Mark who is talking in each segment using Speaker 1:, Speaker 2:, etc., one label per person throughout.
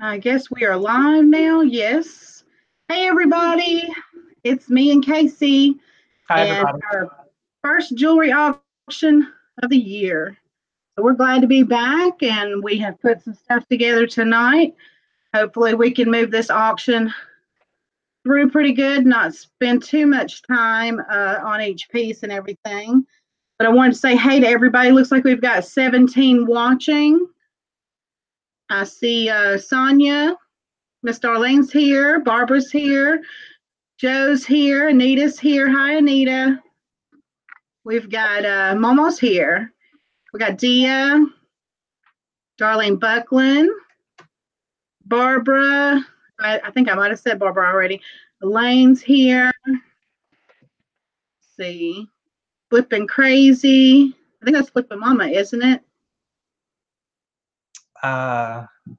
Speaker 1: I guess we are live now. Yes. Hey, everybody. It's me and Casey,
Speaker 2: Hi,
Speaker 1: and
Speaker 2: everybody.
Speaker 1: our first jewelry auction of the year. So we're glad to be back, and we have put some stuff together tonight. Hopefully, we can move this auction through pretty good, not spend too much time on each piece and everything. But I wanted to say hey to everybody. Looks like we've got 17 watching. I see Sonia. Miss Darlene's here. Barbara's here. Joe's here. Anita's here. Hi, Anita. We've got Momo's here. We got Dia, Darlene Buckland, Barbara. I think I might have said Barbara already. Elaine's here. Let's see. Flipping Crazy. I think that's Flipping Mama, isn't it?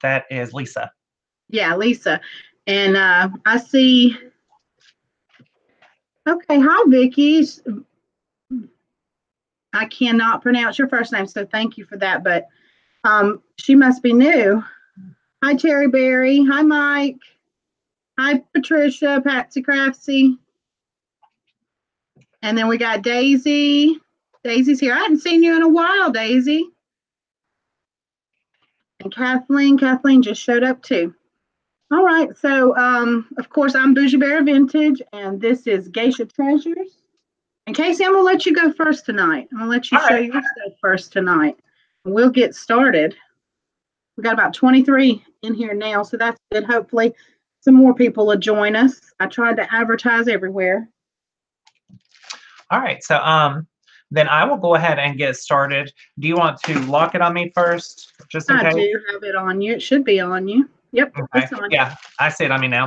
Speaker 2: That is Lisa.
Speaker 1: Yeah, Lisa. And I see. Okay, hi, Vicky. I cannot pronounce your first name, so thank you for that. But she must be new. Hi, Cherry Berry. Hi, Mike. Hi, Patricia, Patsy Craftsy. And then we got Daisy. Daisy's here. I hadn't seen you in a while, Daisy. And Kathleen. Kathleen just showed up too. All right. So, of course, I'm Boujee Bear Vintage, and this is Geisha Treasures. And Casey, I'm going to let you go first tonight. I'm going to let you show your stuff first tonight. And we'll get started. We got about 23 in here now, so that's good. Hopefully, some more people will join us. I tried to advertise everywhere.
Speaker 2: All right, so then I will go ahead and get started. Do you want to lock it on me first, just in case?
Speaker 1: I do have it on you. It should be on you. Yep,
Speaker 2: okay.
Speaker 1: It's on.
Speaker 2: Yeah, I see it on me now.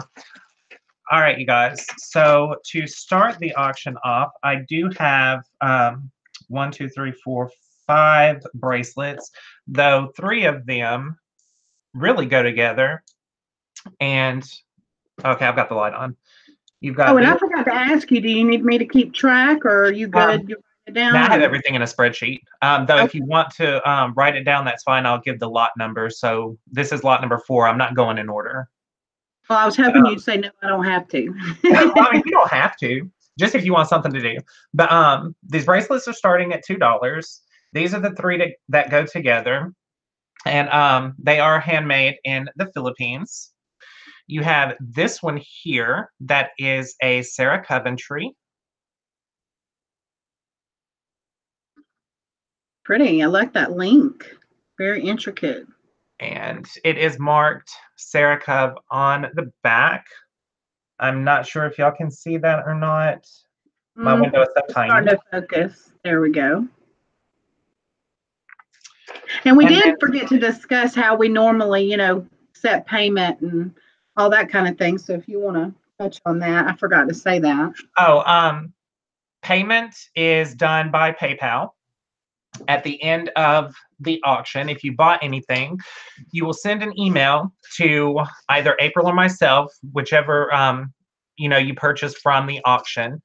Speaker 2: All right, you guys. So to start the auction off, I do have 1, 2, 3, 4, 5 bracelets, though 3 of them really go together. And okay, I've got the light on. You've got.
Speaker 1: Oh, and I forgot to ask you. Do you need me to keep track, or are you good? You write it down.
Speaker 2: I have everything in a spreadsheet. Though, if you want to write it down, that's fine. I'll give the lot number. So this is lot number 4. I'm not going in order.
Speaker 1: Well, I was hoping you'd say no. I don't have to.
Speaker 2: I mean, you don't have to. Just if you want something to do. But these bracelets are starting at $2. These are the 3 that go together, and they are handmade in the Philippines. You have this one here that is a Sarah Coventry.
Speaker 1: Pretty. I like that link. Very intricate.
Speaker 2: And it is marked Sarah Cove on the back. I'm not sure if y'all can see that or not. My window is so tiny.
Speaker 1: Starting to focus. There we go. And we did forget to discuss how we normally, set payment and all that kind of thing. So if you want to touch on that, I forgot to say that.
Speaker 2: Oh, payment is done by PayPal. At the end of the auction, if you bought anything, you will send an email to either April or myself, whichever you purchased from the auction.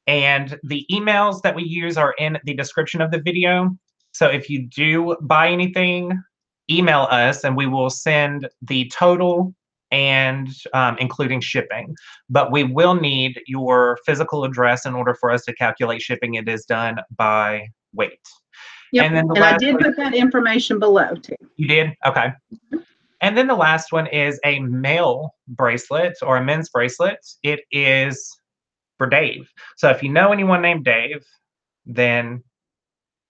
Speaker 2: And the emails that we use are in the description of the video. So if you do buy anything, email us and we will send the total and including shipping. But we will need your physical address in order for us to calculate shipping. It is done by weight.
Speaker 1: Yep. And I did put that information below too.
Speaker 2: You did? Okay. And then the last one is a male bracelet or a men's bracelet. It is for Dave. So if you know anyone named Dave, then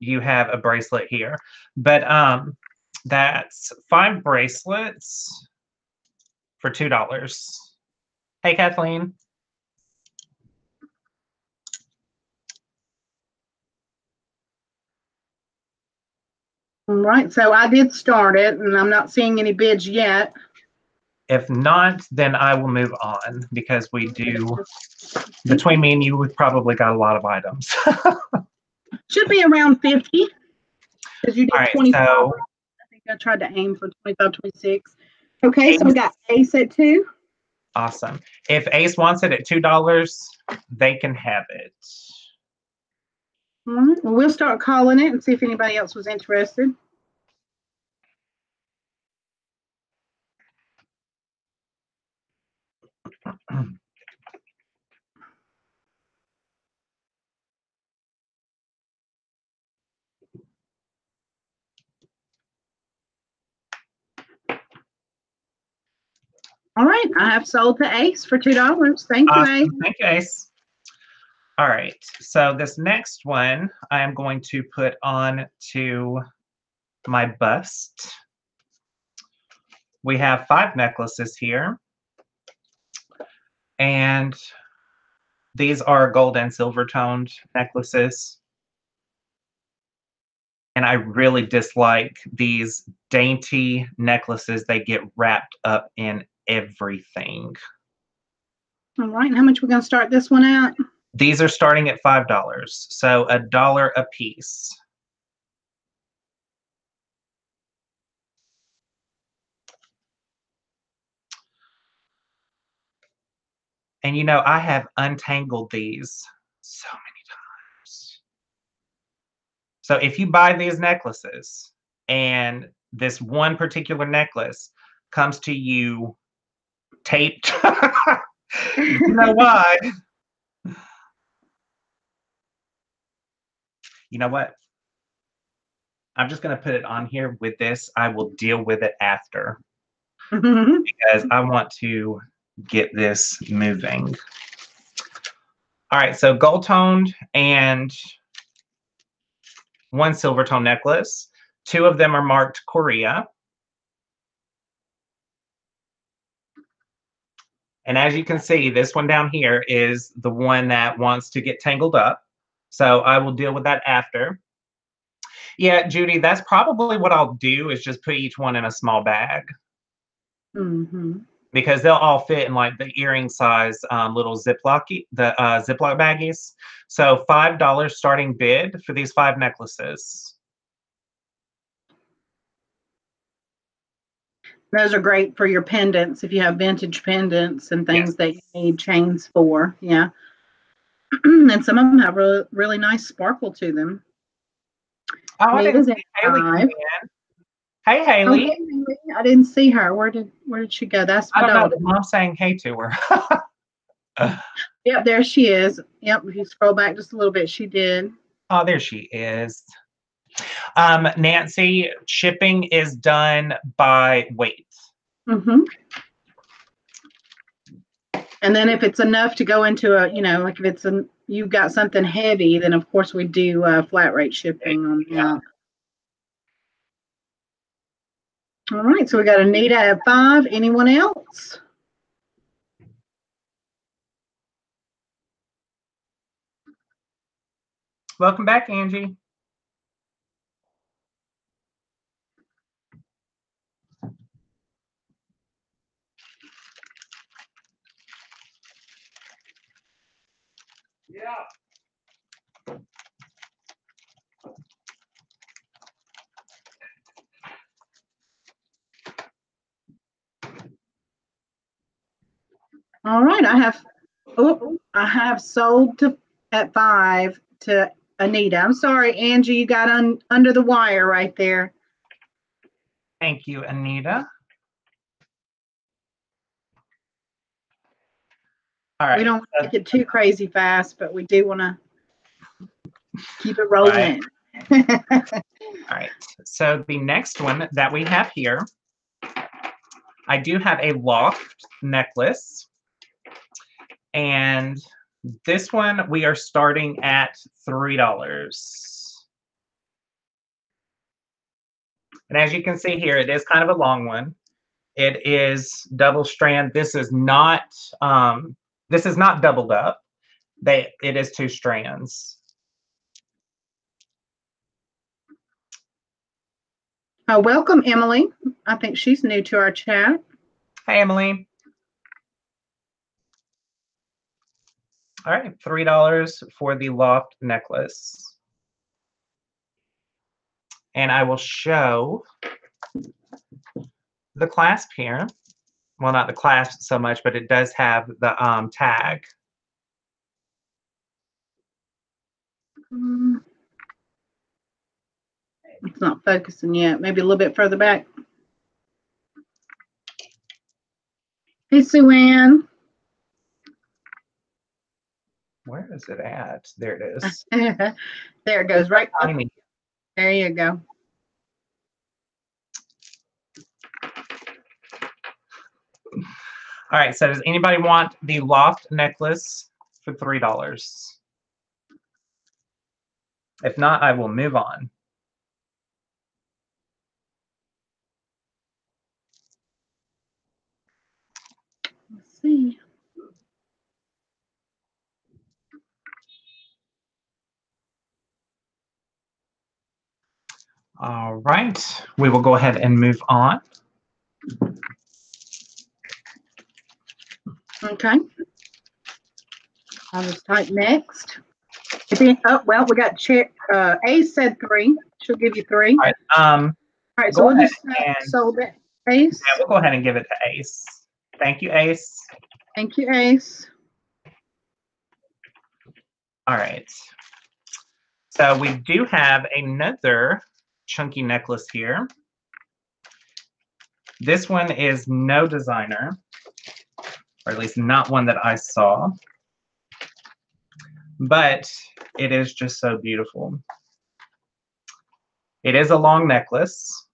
Speaker 2: you have a bracelet here. But that's 5 bracelets for $2. Hey, Kathleen.
Speaker 1: All right, so I did start it, and I'm not seeing any bids yet.
Speaker 2: If not, then I will move on because we do, between me and you, we've probably got a lot of items.
Speaker 1: Should be around 50 because you did 25.
Speaker 2: So,
Speaker 1: I think I tried to aim for 25, 26. Okay, so we got Ace at 2.
Speaker 2: Awesome. If Ace wants it at $2, they can have it.
Speaker 1: All right, well, we'll start calling it and see if anybody else was interested. All right, I have sold to Ace for $2. Thank you, Ace.
Speaker 2: Thank you, Ace. All right, so this next one I am going to put on to my bust. We have 5 necklaces here, and these are gold and silver toned necklaces. And I really dislike these dainty necklaces. They get wrapped up in everything.
Speaker 1: All right, and how much are we going to start this one at?
Speaker 2: These are starting at $5, so $1 a piece. And you know, I have untangled these so many times. So if you buy these necklaces and this one particular necklace comes to you taped, you know why? You know what? I'm just going to put it on here with this. I will deal with it after because I want to get this moving. All right, so gold toned and 1 silver tone necklace. 2 of them are marked Korea. And as you can see, this one down here is the one that wants to get tangled up. So I will deal with that after. Yeah, Judy, that's probably what I'll do is just put each one in a small bag. Because they'll all fit in like the earring size little Ziploc baggies. So $5 starting bid for these 5 necklaces.
Speaker 1: Those are great for your pendants if you have vintage pendants and things that you need chains for. Yeah. And some of them have really, really nice sparkle to them.
Speaker 2: Oh, I didn't see Haley come in. Hey, Haley.
Speaker 1: Oh, hey, Haley. I didn't see her. Where did she go? That's my daughter.
Speaker 2: Mom's saying hey to her.
Speaker 1: Yep, there she is. Yep, if you scroll back just a little bit, she did.
Speaker 2: Oh, there she is. Nancy, shipping is done by weight.
Speaker 1: And then if it's enough to go into a, like if it's you've got something heavy, then of course we do flat rate shipping on that. All right, so we got Anita at 5. Anyone else?
Speaker 2: Welcome back, Angie. Yeah.
Speaker 1: All right, I have sold at 5 to Anita. I'm sorry, Angie, you got under the wire right there.
Speaker 2: Thank you, Anita. All right.
Speaker 1: We don't want to make it too crazy fast, but we do want to keep it rolling.
Speaker 2: Right. All right. So the next one that we have here, I do have a Loft necklace. And this one we are starting at $3. And as you can see here, it is kind of a long one. It is double strand. This is not doubled up. It is 2 strands.
Speaker 1: Welcome, Emily. I think she's new to our chat.
Speaker 2: Hi, Emily. All right, $3 for the Loft necklace. And I will show the clasp here. Well, not the clasp so much, but it does have the tag.
Speaker 1: It's not focusing yet. Maybe a little bit further back. Hey, Sue Ann.
Speaker 2: Where is it at? There it is.
Speaker 1: There it goes, right. There you go.
Speaker 2: All right, so does anybody want the Loft Necklace for $3? If not, I will move on.
Speaker 1: Let's see.
Speaker 2: All right, we will go ahead and move on.
Speaker 1: Okay. I'll just type next. Oh, well, we got Ace said 3. She'll give you 3.
Speaker 2: All right,
Speaker 1: All right, so we'll just sold it. Ace.
Speaker 2: Yeah, we'll go ahead and give it to Ace. Thank you, Ace.
Speaker 1: Thank you, Ace.
Speaker 2: All right. So we do have another chunky necklace here. This one is no designer, or at least not one that I saw. But it is just so beautiful. It is a long necklace.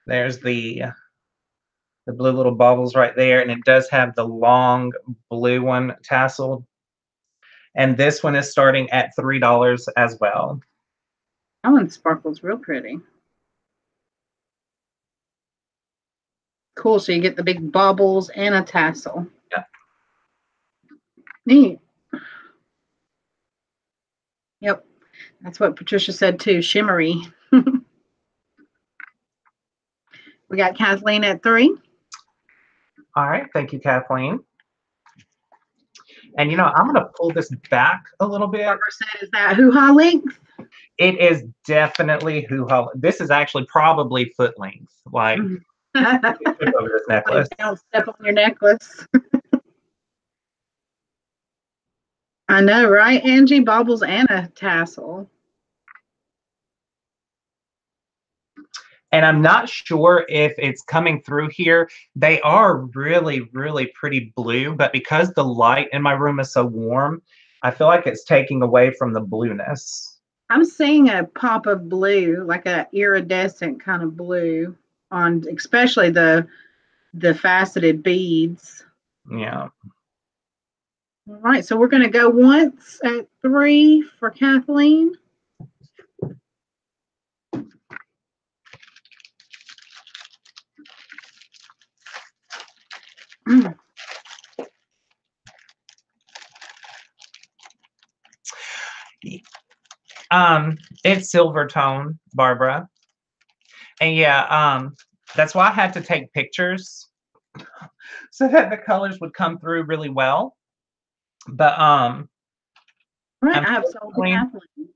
Speaker 2: There's the blue little baubles right there, and it does have the long blue one tasseled. And this one is starting at $3 as well.
Speaker 1: That one sparkles real pretty. Cool, so you get the big baubles and a tassel.
Speaker 2: Yeah.
Speaker 1: Neat. Yep. That's what Patricia said too, shimmery. We got Kathleen at 3.
Speaker 2: All right, thank you, Kathleen. And you know, I'm going to pull this back a little bit.
Speaker 1: Barbara said, is that hoo-ha length?
Speaker 2: It is definitely hoo-ha. This is actually probably foot length. Like, over this necklace.
Speaker 1: Like, don't step on your necklace. I know, right, Angie? Baubles and a tassel.
Speaker 2: And I'm not sure if it's coming through here. They are really, really pretty blue, but because the light in my room is so warm, I feel like it's taking away from the blueness.
Speaker 1: I'm seeing a pop of blue, like a iridescent kind of blue on especially the faceted beads.
Speaker 2: Yeah.
Speaker 1: All right, so we're going to go once at 3 for Kathleen.
Speaker 2: It's silver tone, Barbara. And yeah, that's why I had to take pictures so that the colors would come through really well. But
Speaker 1: right, I have sold to Kathleen.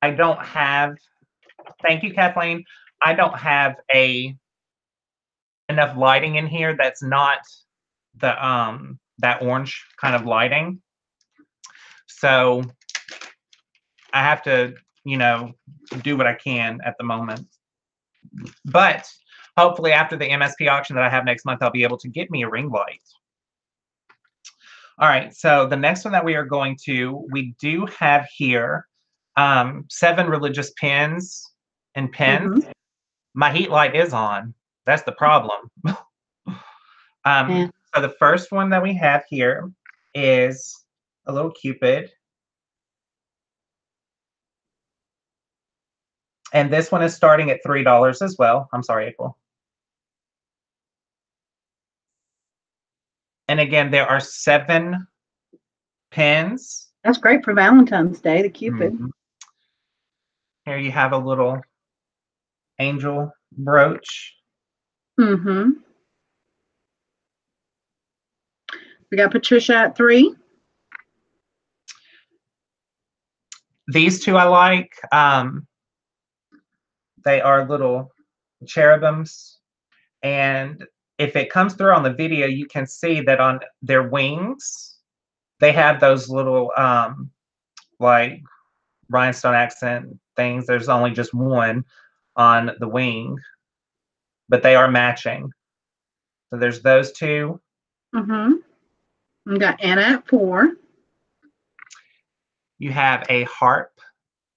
Speaker 2: I don't have, thank you, Kathleen. I don't have enough lighting in here that's not the that orange kind of lighting. So I have to, you know, do what I can at the moment. But hopefully after the MSP auction that I have next month, I'll be able to get me a ring light. All right, so the next one that we are going to, we do have here 7 religious pins and pens. My heat light is on. That's the problem. So the first one that we have here is a little Cupid. And this one is starting at $3 as well. I'm sorry, April. And again, there are 7 pins.
Speaker 1: That's great for Valentine's Day, the Cupid.
Speaker 2: Here you have a little angel brooch.
Speaker 1: We got Patricia at 3.
Speaker 2: These two I like. They are little cherubims. And if it comes through on the video, you can see that on their wings, they have those little like rhinestone accent things. There's only just one on the wing, but they are matching. So there's those 2.
Speaker 1: We got Anna at 4.
Speaker 2: You have a harp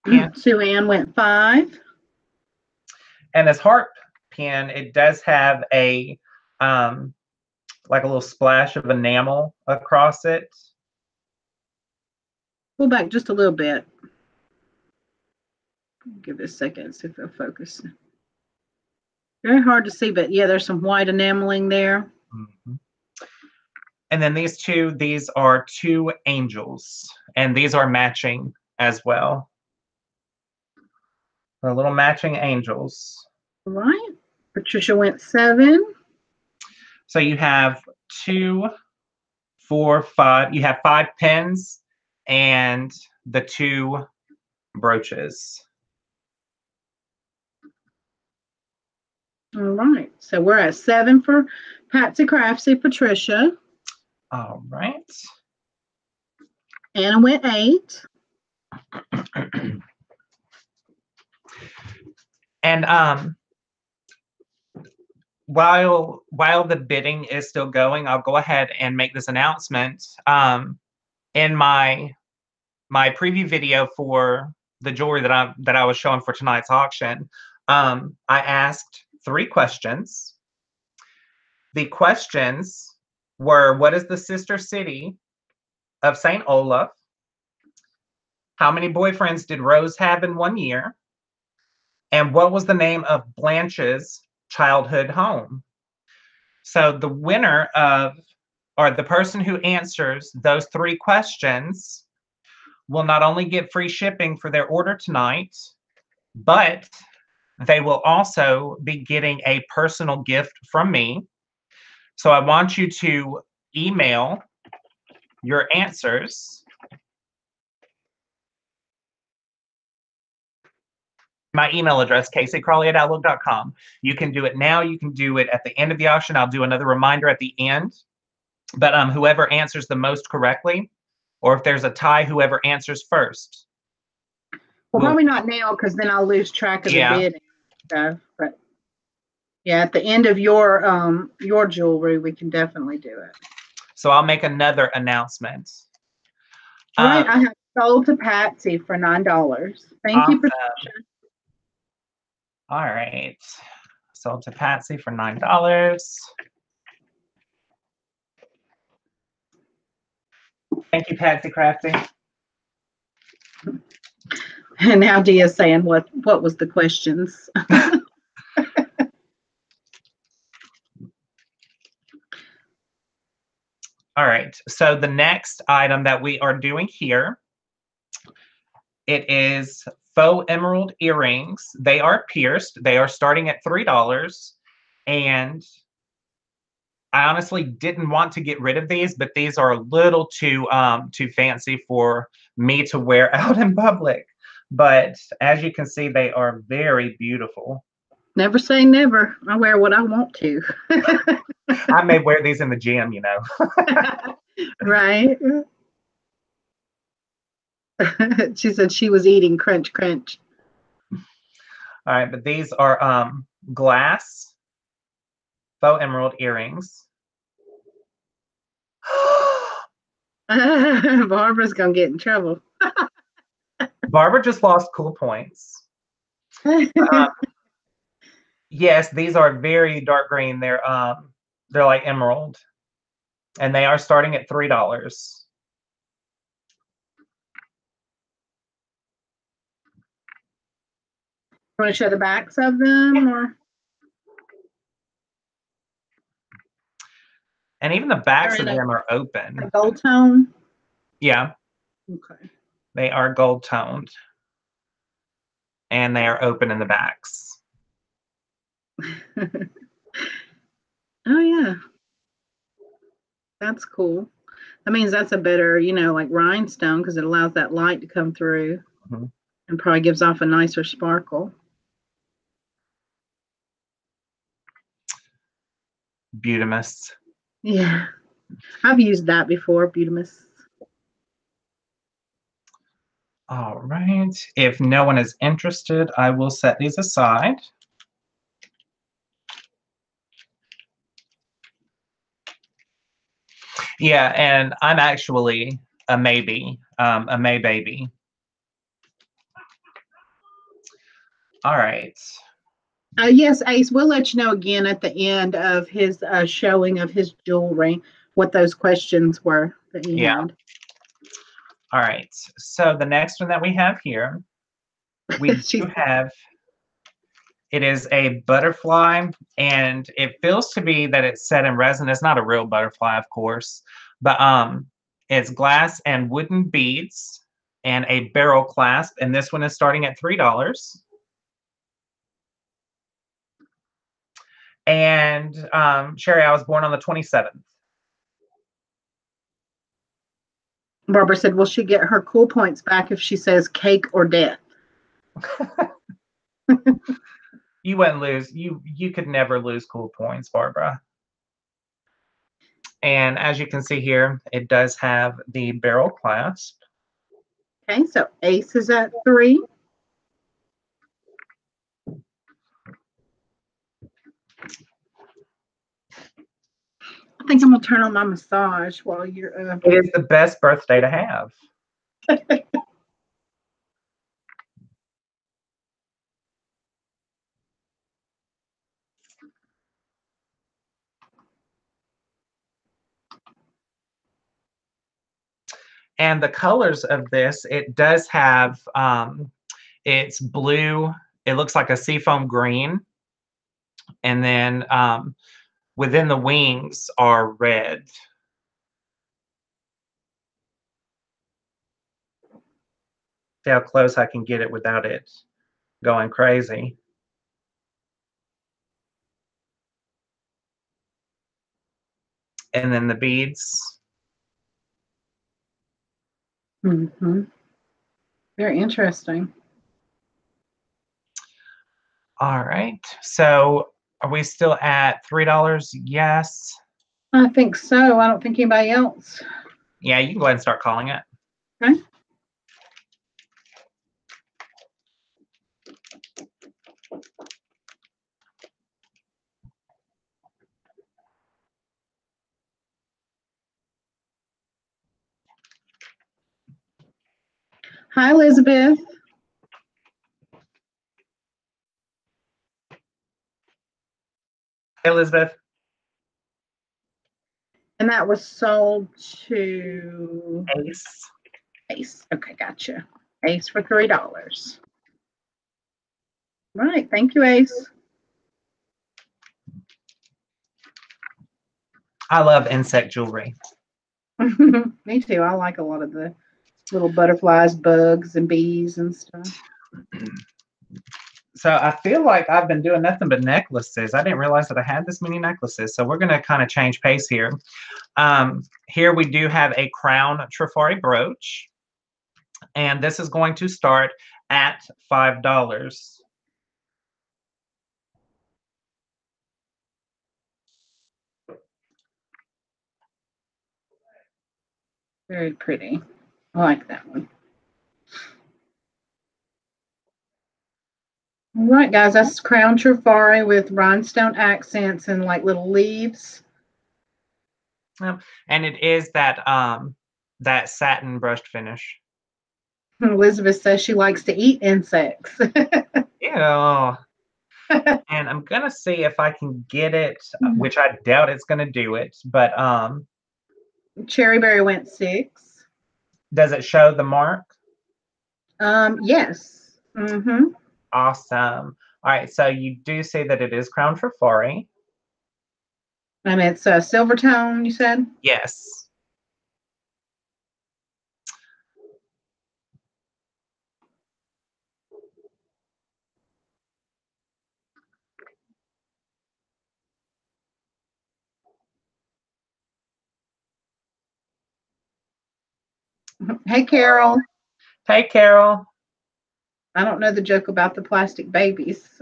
Speaker 2: pin.
Speaker 1: Sue Ann went 5.
Speaker 2: And this harp pin, it does have a like a little splash of enamel across it.
Speaker 1: Pull back just a little bit. Give it a second, see if it'll focus. Very hard to see, but yeah, there's some white enameling there.
Speaker 2: Mm-hmm. And then these are 2 angels, and these are matching as well. The little matching angels.
Speaker 1: All right. Patricia went 7.
Speaker 2: So you have 2, 4, 5. You have 5 pins and the 2 brooches.
Speaker 1: All right. So we're at 7 for Patsy Craftsy, Patricia.
Speaker 2: All right.
Speaker 1: Anna went 8.
Speaker 2: And while the bidding is still going, I'll go ahead and make this announcement. In my preview video for the jewelry that I was showing for tonight's auction, I asked 3 questions. The questions were, what is the sister city of St. Olaf? How many boyfriends did Rose have in 1 year? And what was the name of Blanche's childhood home? So the winner or the person who answers those 3 questions will not only get free shipping for their order tonight, but they will also be getting a personal gift from me. So I want you to email your answers. My email address, caseycrawley@outlook.com. You can do it now. You can do it at the end of the auction. I'll do another reminder at the end. But whoever answers the most correctly, or if there's a tie, whoever answers first.
Speaker 1: Well, probably not now because then I'll lose track of the bid and stuff. But yeah, at the end of your jewelry, we can definitely do it.
Speaker 2: So I'll make another announcement.
Speaker 1: All right, I have sold to Patsy for $9. Thank you, Patricia.
Speaker 2: All right, sold to Patsy for $9. Thank you, Patsy Crafty.
Speaker 1: And now Dia's saying what was the questions.
Speaker 2: All right, so the next item that we are doing here, it is faux emerald earrings. They are pierced. They are starting at $3. And I honestly didn't want to get rid of these, but these are a little too fancy for me to wear out in public. But as you can see, they are very beautiful.
Speaker 1: Never say never. I wear what I want to.
Speaker 2: I may wear these in the gym, you know.
Speaker 1: Right. She said she was eating crunch, crunch.
Speaker 2: All right, but these are glass faux emerald earrings.
Speaker 1: Barbara's gonna get in trouble.
Speaker 2: Barbara just lost cool points. Yes, these are very dark green. They're like emerald, and they are starting at $3.
Speaker 1: Want to show the backs of them, or?
Speaker 2: And even the backs of them are open.
Speaker 1: A gold tone?
Speaker 2: Yeah.
Speaker 1: Okay.
Speaker 2: They are gold toned. And they are open in the backs.
Speaker 1: Oh, yeah. That's cool. That means that's a better, like rhinestone because it allows that light to come through and probably gives off a nicer sparkle.
Speaker 2: Beautimus.
Speaker 1: Yeah. I've used that before, Beautimus.
Speaker 2: All right. If no one is interested, I will set these aside. Yeah, and I'm actually a maybe, a May baby. All right.
Speaker 1: Yes, Ace, we'll let you know again at the end of his showing of his jewelry what those questions were that he
Speaker 2: Yeah.
Speaker 1: had.
Speaker 2: All right. So the next one that we have here, we do have, it is a butterfly, and it feels to be that it's set in resin. It's not a real butterfly, of course, but it's glass and wooden beads and a barrel clasp, and this one is starting at $3. And Sherry, I was born on the 27th.
Speaker 1: Barbara said, will she get her cool points back if she says cake or death?
Speaker 2: You wouldn't lose. You could never lose cool points, Barbara. And as you can see here, it does have the barrel clasp.
Speaker 1: Okay, so Ace is at 3. I think I'm gonna turn on my massage while you're.
Speaker 2: It is the best birthday to have. And the colors of this, it does have, it's blue. It looks like a seafoam green. And then within the wings are red. See how close I can get it without it going crazy. And then the beads.
Speaker 1: Mm-hmm. Very interesting.
Speaker 2: All right. So are we still at $3? Yes.
Speaker 1: I think so. I don't think anybody else.
Speaker 2: Yeah, you can go ahead and start calling it.
Speaker 1: Okay. Hi, Elizabeth.
Speaker 2: Hey, Elizabeth.
Speaker 1: And that was sold to
Speaker 2: Ace.
Speaker 1: Ace. Okay, gotcha. Ace for $3. Right. Thank you, Ace.
Speaker 2: I love insect jewelry.
Speaker 1: Me too. I like a lot of the little butterflies, bugs, and bees and stuff.
Speaker 2: So I feel like I've been doing nothing but necklaces. I didn't realize that I had this many necklaces. So we're going to kind of change pace here. Here we do have a crown trifari brooch. And this is going to start at $5.
Speaker 1: Very pretty. I like that one. All right, guys, that's crown trifari with rhinestone accents and like little leaves.
Speaker 2: And it is that that satin brushed finish.
Speaker 1: Elizabeth says she likes to eat insects.
Speaker 2: Ew. And I'm gonna see if I can get it, which I doubt it's gonna do it, but
Speaker 1: Cherryberry went 6.
Speaker 2: does it show the mark?
Speaker 1: Yes. Mm-hmm.
Speaker 2: Awesome. All right, so you do see that it is crown trifari.
Speaker 1: And it's a silver tone, you said?
Speaker 2: Yes.
Speaker 1: Hey, Carol.
Speaker 2: Hey, Carol.
Speaker 1: I don't know the joke about the plastic babies.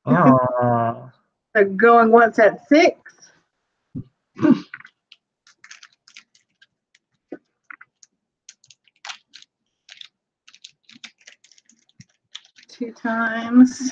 Speaker 2: Oh.
Speaker 1: They're going once at 6. Two times.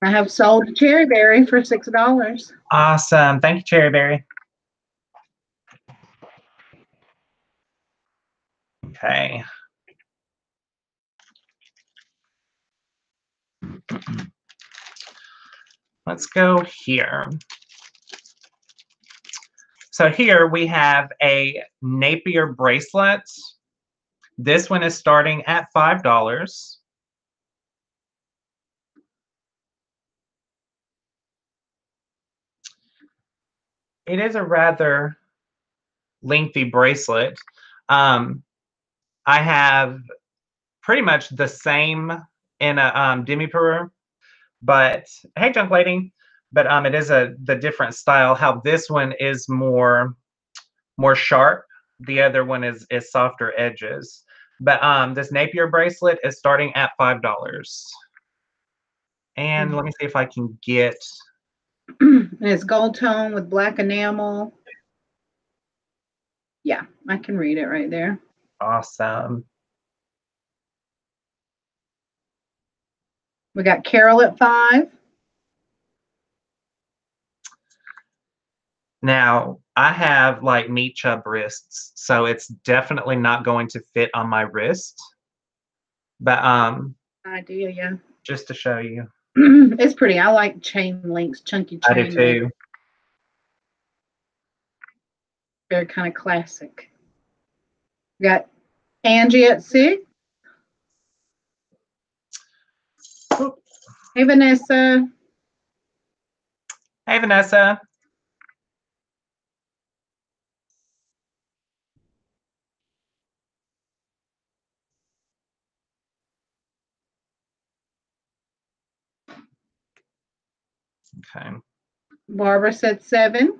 Speaker 1: I have sold a cherry berry for $6.
Speaker 2: Awesome. Thank you, Cherry Berry. Okay. Let's go here. So here we have a Napier bracelet. This one is starting at $5. It is a rather lengthy bracelet. I have pretty much the same in a demi-parure, but hey, junk lady. But it is the different style. How this one is more sharp. The other one is softer edges. But this Napier bracelet is starting at $5. And let me see if I can get.
Speaker 1: And it's gold tone with black enamel. Yeah, I can read it right there.
Speaker 2: Awesome.
Speaker 1: We got Carol at 5.
Speaker 2: Now, I have like meat chub wrists, so it's definitely not going to fit on my wrist. But
Speaker 1: Idea, yeah.
Speaker 2: just to show you.
Speaker 1: It's pretty. I like chain links, chunky chain
Speaker 2: I do too.
Speaker 1: links. Very kind of classic. We got Angie at 6. Hey, Vanessa.
Speaker 2: Hey, Vanessa. Okay.
Speaker 1: Barbara said 7.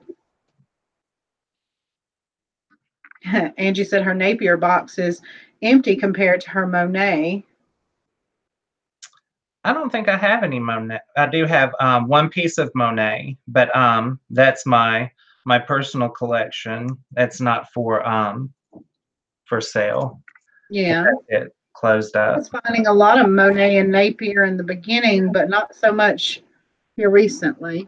Speaker 1: Angie said her Napier box is empty compared to her Monet.
Speaker 2: I don't think I have any Monet. I do have one piece of Monet, but that's my personal collection. That's not for sale.
Speaker 1: Yeah.
Speaker 2: It closed up.
Speaker 1: I was finding a lot of Monet and Napier in the beginning, but not so much here recently.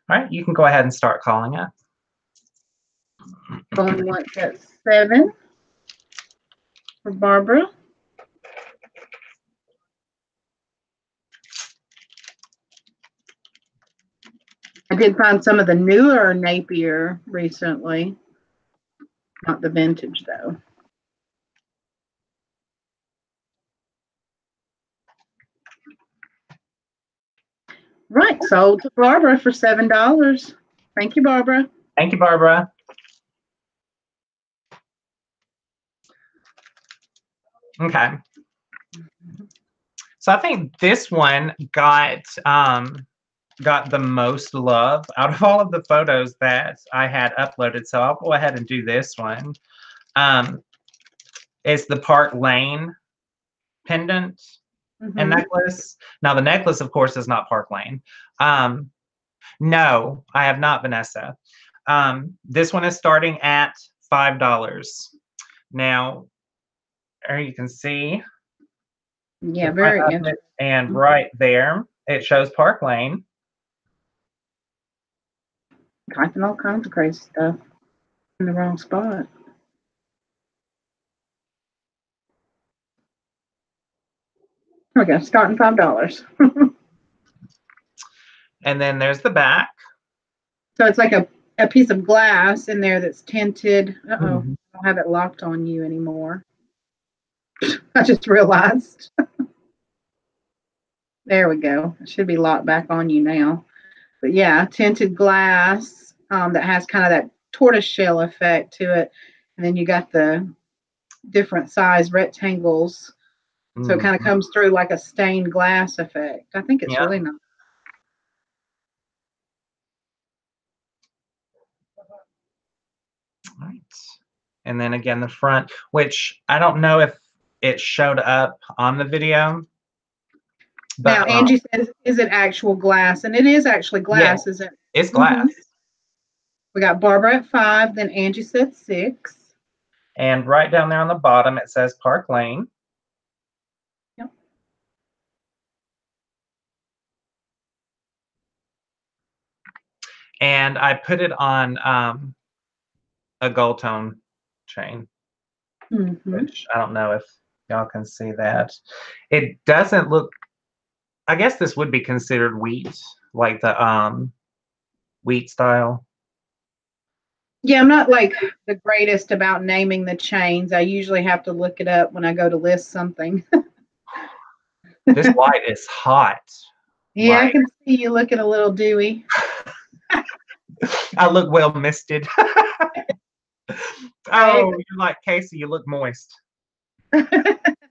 Speaker 2: All right, you can go ahead and start calling it.
Speaker 1: Going once at 7 for Barbara. I did find some of the newer Napier recently. Not the vintage, though. Right, sold to Barbara for $7. Thank you, Barbara.
Speaker 2: Thank you, Barbara. Okay. So I think this one got the most love out of all of the photos that I had uploaded. So I'll go ahead and do this one. It's the Park Lane pendant and necklace. Now the necklace, of course, is not Park Lane. No, I have not, Vanessa. This one is starting at $5. Now, there you can see.
Speaker 1: Yeah, very interesting.
Speaker 2: And right there, it shows Park Lane.
Speaker 1: Typing all kinds of crazy stuff in the wrong spot. There we go, starting $5.
Speaker 2: And then there's the back.
Speaker 1: So it's like a piece of glass in there that's tinted. Uh-oh, I don't have it locked on you anymore. I just realized. There we go. It should be locked back on you now. But yeah, tinted glass that has kind of that tortoise shell effect to it. And then you got the different size rectangles. So it kind of comes through like a stained glass effect. I think it's really nice.
Speaker 2: Right. And then again, the front, which I don't know if it showed up on the video.
Speaker 1: But, now, Angie says, is it actual glass? And it is actually glass,
Speaker 2: yeah,
Speaker 1: is it?
Speaker 2: It's glass.
Speaker 1: We got Barbara at 5, then Angie said 6.
Speaker 2: And right down there on the bottom, it says Park Lane.
Speaker 1: Yep.
Speaker 2: And I put it on a gold tone chain, which I don't know if y'all can see that. It doesn't look, I guess this would be considered wheat, like the wheat style.
Speaker 1: Yeah, I'm not like the greatest about naming the chains. I usually have to look it up when I go to list something.
Speaker 2: This light is hot.
Speaker 1: Yeah, I
Speaker 2: Like,
Speaker 1: can see you looking a little dewy.
Speaker 2: I look well misted. Oh, you're like Casey, you look moist.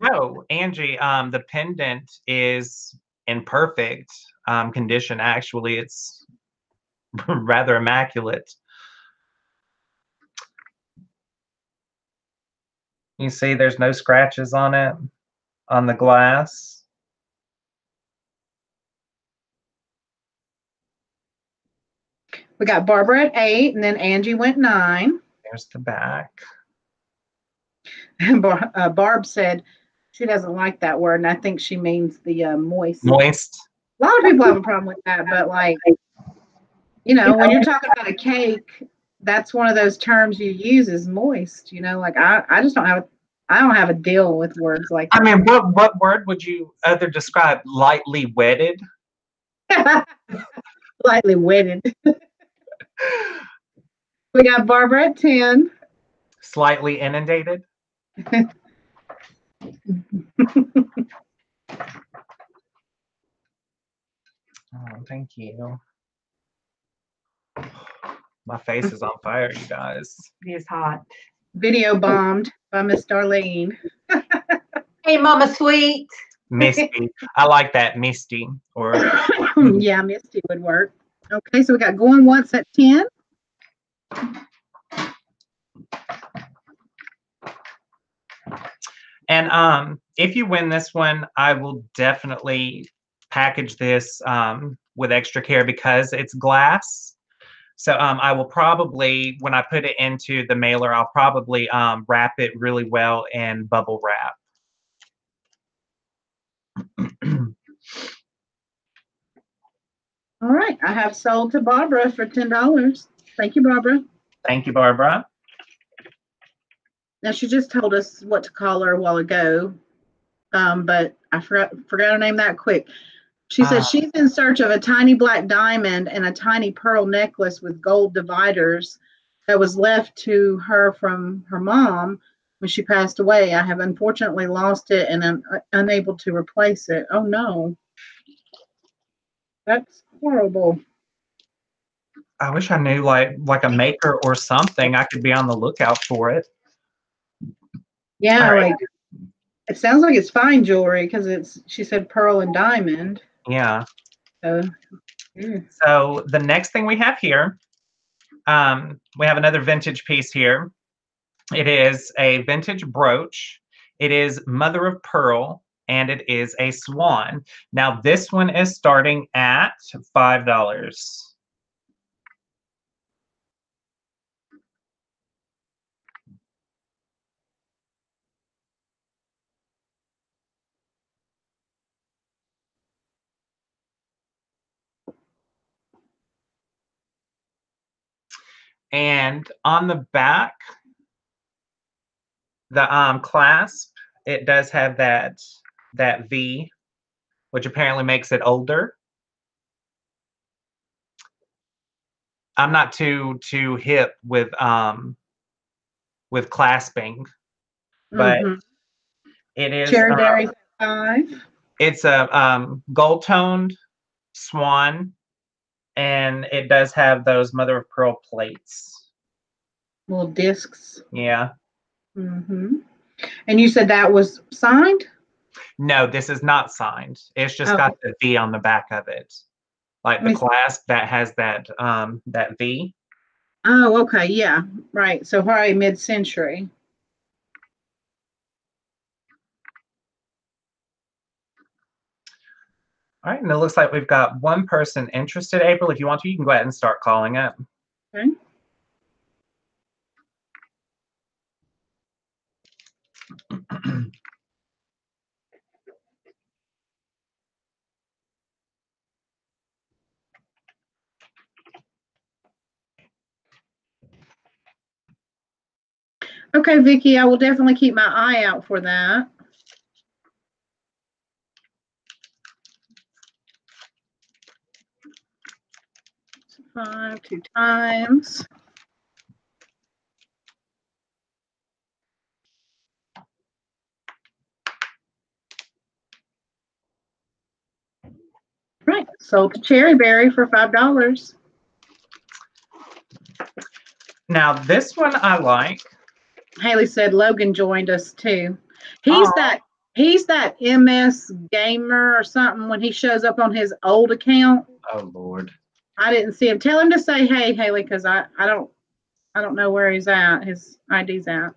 Speaker 2: No, Angie, the pendant is in perfect condition. Actually, it's rather immaculate. You see, there's no scratches on it, on the glass.
Speaker 1: We got Barbara at 8, and then Angie went 9.
Speaker 2: There's the back.
Speaker 1: Barb said she doesn't like that word, and I think she means the moist.
Speaker 2: Moist.
Speaker 1: A lot of people have a problem with that, but like, when you're talking about a cake, that's one of those terms you use is moist. Like I just don't have a deal with words like that.
Speaker 2: I mean, what word would you other describe? Lightly wetted?
Speaker 1: Lightly wetted. We got Barbara at 10.
Speaker 2: Slightly inundated? Oh, thank you. My face is on fire, you guys.
Speaker 3: It is hot.
Speaker 1: Video bombed by Miss Darlene.
Speaker 3: Hey, Mama Sweet.
Speaker 2: Misty. I like that, Misty. Or
Speaker 1: Yeah, Misty would work. Okay, so we got going once at 10.
Speaker 2: And if you win this one, I will definitely package this with extra care because it's glass. So I will probably, when I put it into the mailer, I'll probably wrap it really well in bubble wrap.
Speaker 1: All right, I have sold to Barbara for $10. Thank you, Barbara.
Speaker 2: Thank you, Barbara.
Speaker 1: Now, she just told us what to call her a while ago, but I forgot her name that quick. She said she's in search of a tiny black diamond and a tiny pearl necklace with gold dividers that was left to her from her mom when she passed away. I have unfortunately lost it and I'm unable to replace it. Oh, no. That's horrible.
Speaker 2: I wish I knew like a maker or something. I could be on the lookout for it.
Speaker 1: Yeah,
Speaker 2: right.
Speaker 1: like it sounds like it's fine jewelry because she said pearl and diamond.
Speaker 2: Yeah.
Speaker 1: So
Speaker 2: the next thing we have here, we have another vintage piece here. It is a vintage brooch. It is mother of pearl, and it is a swan. Now this one is starting at $5. And on the back, the clasp, it does have that V, which apparently makes it older. I'm not too hip with clasping, but it is
Speaker 1: Cherry berries at 5.
Speaker 2: It's a gold toned swan, and it does have those mother of pearl plates.
Speaker 1: Little discs.
Speaker 2: Yeah.
Speaker 1: And you said that was signed?
Speaker 2: No, this is not signed. It's just got the V on the back of it. Like the clasp that has that V.
Speaker 1: Oh, okay. Yeah. Right. So probably mid-century.
Speaker 2: All right, and it looks like we've got one person interested. April, if you want to, you can go ahead and start calling it.
Speaker 1: Okay. Okay, Vicky, I will definitely keep my eye out for that. 5 2 times. Right, sold to Cherry Berry for $5.
Speaker 2: Now this one I like.
Speaker 1: Haley said Logan joined us too. He's
Speaker 2: Aw.
Speaker 1: that MS gamer or something when he shows up on his old account.
Speaker 2: Oh Lord.
Speaker 1: I didn't see him. Tell him to say hey, Haley, because I don't know where he's at. His ID's at.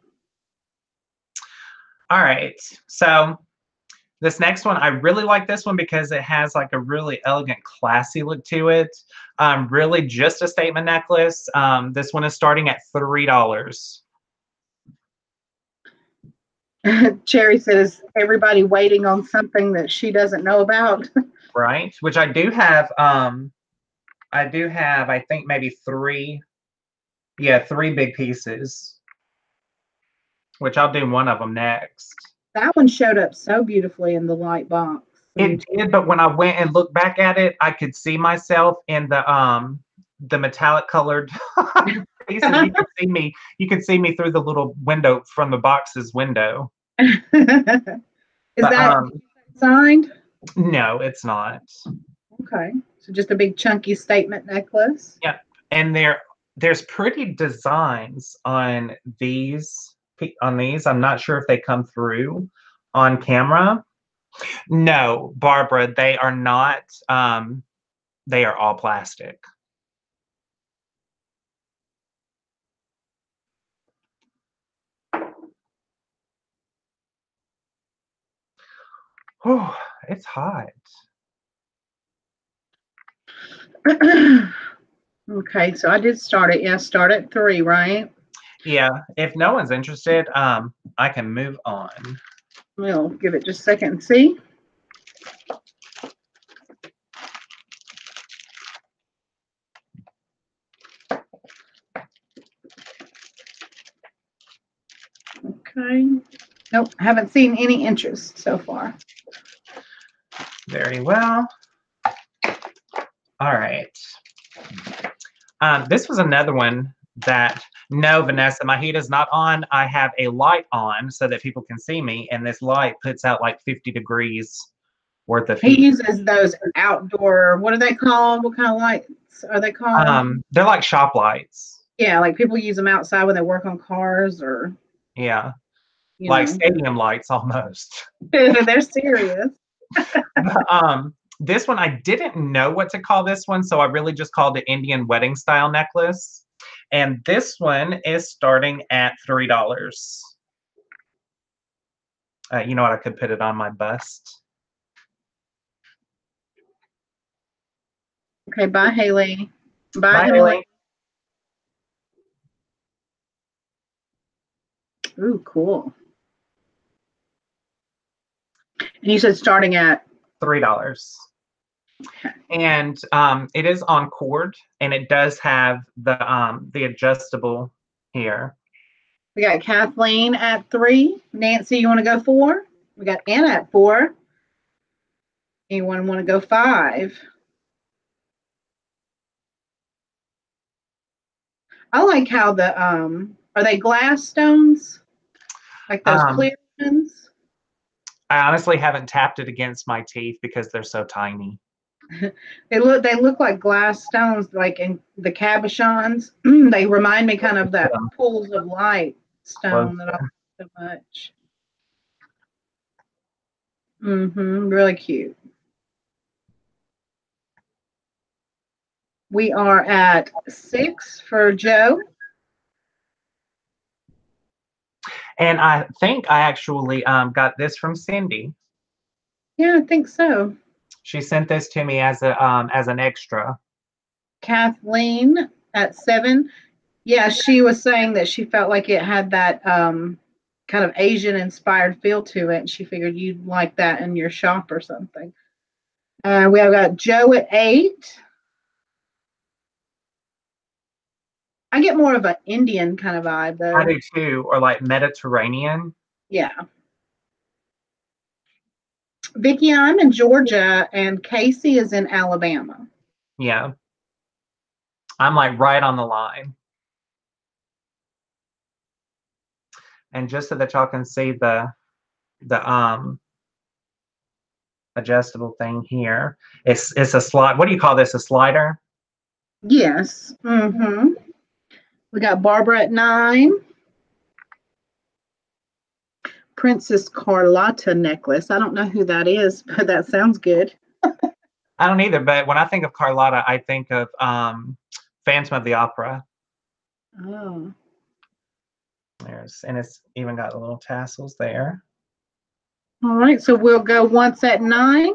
Speaker 2: All right. So this next one, I really like this one because it has like a really elegant, classy look to it. Really just a statement necklace. This one is starting at $3.
Speaker 1: Cherry says everybody waiting on something that she doesn't know about.
Speaker 2: Right. Which I do have, I think maybe three big pieces, which I'll do one of them next.
Speaker 1: That one showed up so beautifully in the light box.
Speaker 2: It did, but when I went and looked back at it, I could see myself in the metallic colored pieces. You could see me through the little window from the box's window.
Speaker 1: Is that signed?
Speaker 2: No, it's not.
Speaker 1: Okay. So just a big chunky statement necklace.
Speaker 2: Yeah. And there's pretty designs on these. I'm not sure if they come through on camera. No, Barbara, they are not. They are all plastic. Oh, it's hot.
Speaker 1: Okay, so I did start it. Yeah, start at 3, right?
Speaker 2: Yeah, if no one's interested, I can move on.
Speaker 1: We'll give it just a second and see. Okay. Nope, haven't seen any interest so far.
Speaker 2: Very well. All right. This was another one that, no, Vanessa, my heat is not on. I have a light on so that people can see me, and this light puts out like 50 degrees worth of heat.
Speaker 1: He uses those outdoor, what are they called? What kind of lights are they called?
Speaker 2: They're like shop lights.
Speaker 1: Yeah, like people use them outside when they work on cars or.
Speaker 2: Yeah, like stadium lights almost.
Speaker 1: They're serious.
Speaker 2: This one, I didn't know what to call this one, so I really just called it Indian wedding style necklace. And this one is starting at $3. You know what? I could put it on my bust.
Speaker 1: Okay, bye, Haley. Bye,
Speaker 2: Haley.
Speaker 1: Ooh, cool. And you said starting at
Speaker 2: $3. And it is on cord, and it does have the adjustable here.
Speaker 1: We got Kathleen at 3. Nancy, you want to go 4? We got Anna at 4. Anyone want to go 5? I like how the are they glass stones? Like those clear ones?
Speaker 2: I honestly haven't tapped it against my teeth because they're so tiny.
Speaker 1: They look like glass stones, like in the cabochons. They remind me kind of that pools of light stone that I like so much. Really cute. We are at 6 for Joe.
Speaker 2: And I think I actually got this from Cindy.
Speaker 1: Yeah, I think so.
Speaker 2: She sent this to me as an extra.
Speaker 1: Kathleen at 7. Yeah, she was saying that she felt like it had that kind of Asian inspired feel to it. And she figured you'd like that in your shop or something. We have got Joe at 8. I get more of an Indian kind of vibe though.
Speaker 2: I do too, or like Mediterranean.
Speaker 1: Yeah. Vicky, I'm in Georgia and Casey is in Alabama.
Speaker 2: Yeah. I'm like right on the line. And just so that y'all can see the adjustable thing here, it's a slide. What do you call this? A slider?
Speaker 1: Yes. Mm-hmm. We got Barbara at 9. Princess Carlotta necklace. I don't know who that is, but that sounds good.
Speaker 2: I don't either, but when I think of Carlotta, I think of Phantom of the Opera.
Speaker 1: Oh.
Speaker 2: And it's even got the little tassels there.
Speaker 1: All right, so we'll go once at 9.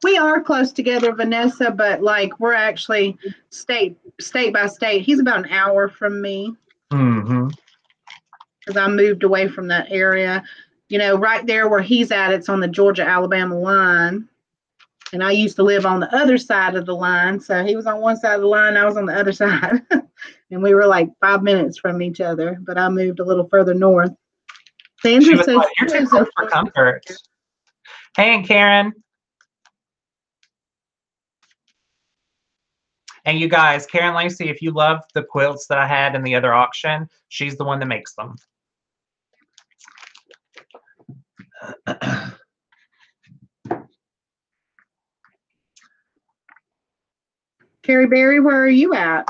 Speaker 1: We are close together, Vanessa, but like we're actually state by state. He's about an hour from me
Speaker 2: Mm-hmm.
Speaker 1: because I moved away from that area. You know, right there where he's at, it's on the Georgia-Alabama line. And I used to live on the other side of the line. So he was on one side of the line, I was on the other side. And we were like 5 minutes from each other, but I moved a little further north. Sandra says
Speaker 2: like, you're too close for comfort. Hey, and Karen. And you guys, Karen Lacey, if you love the quilts that I had in the other auction, she's the one that makes them.
Speaker 1: Carrie Berry, where are you at?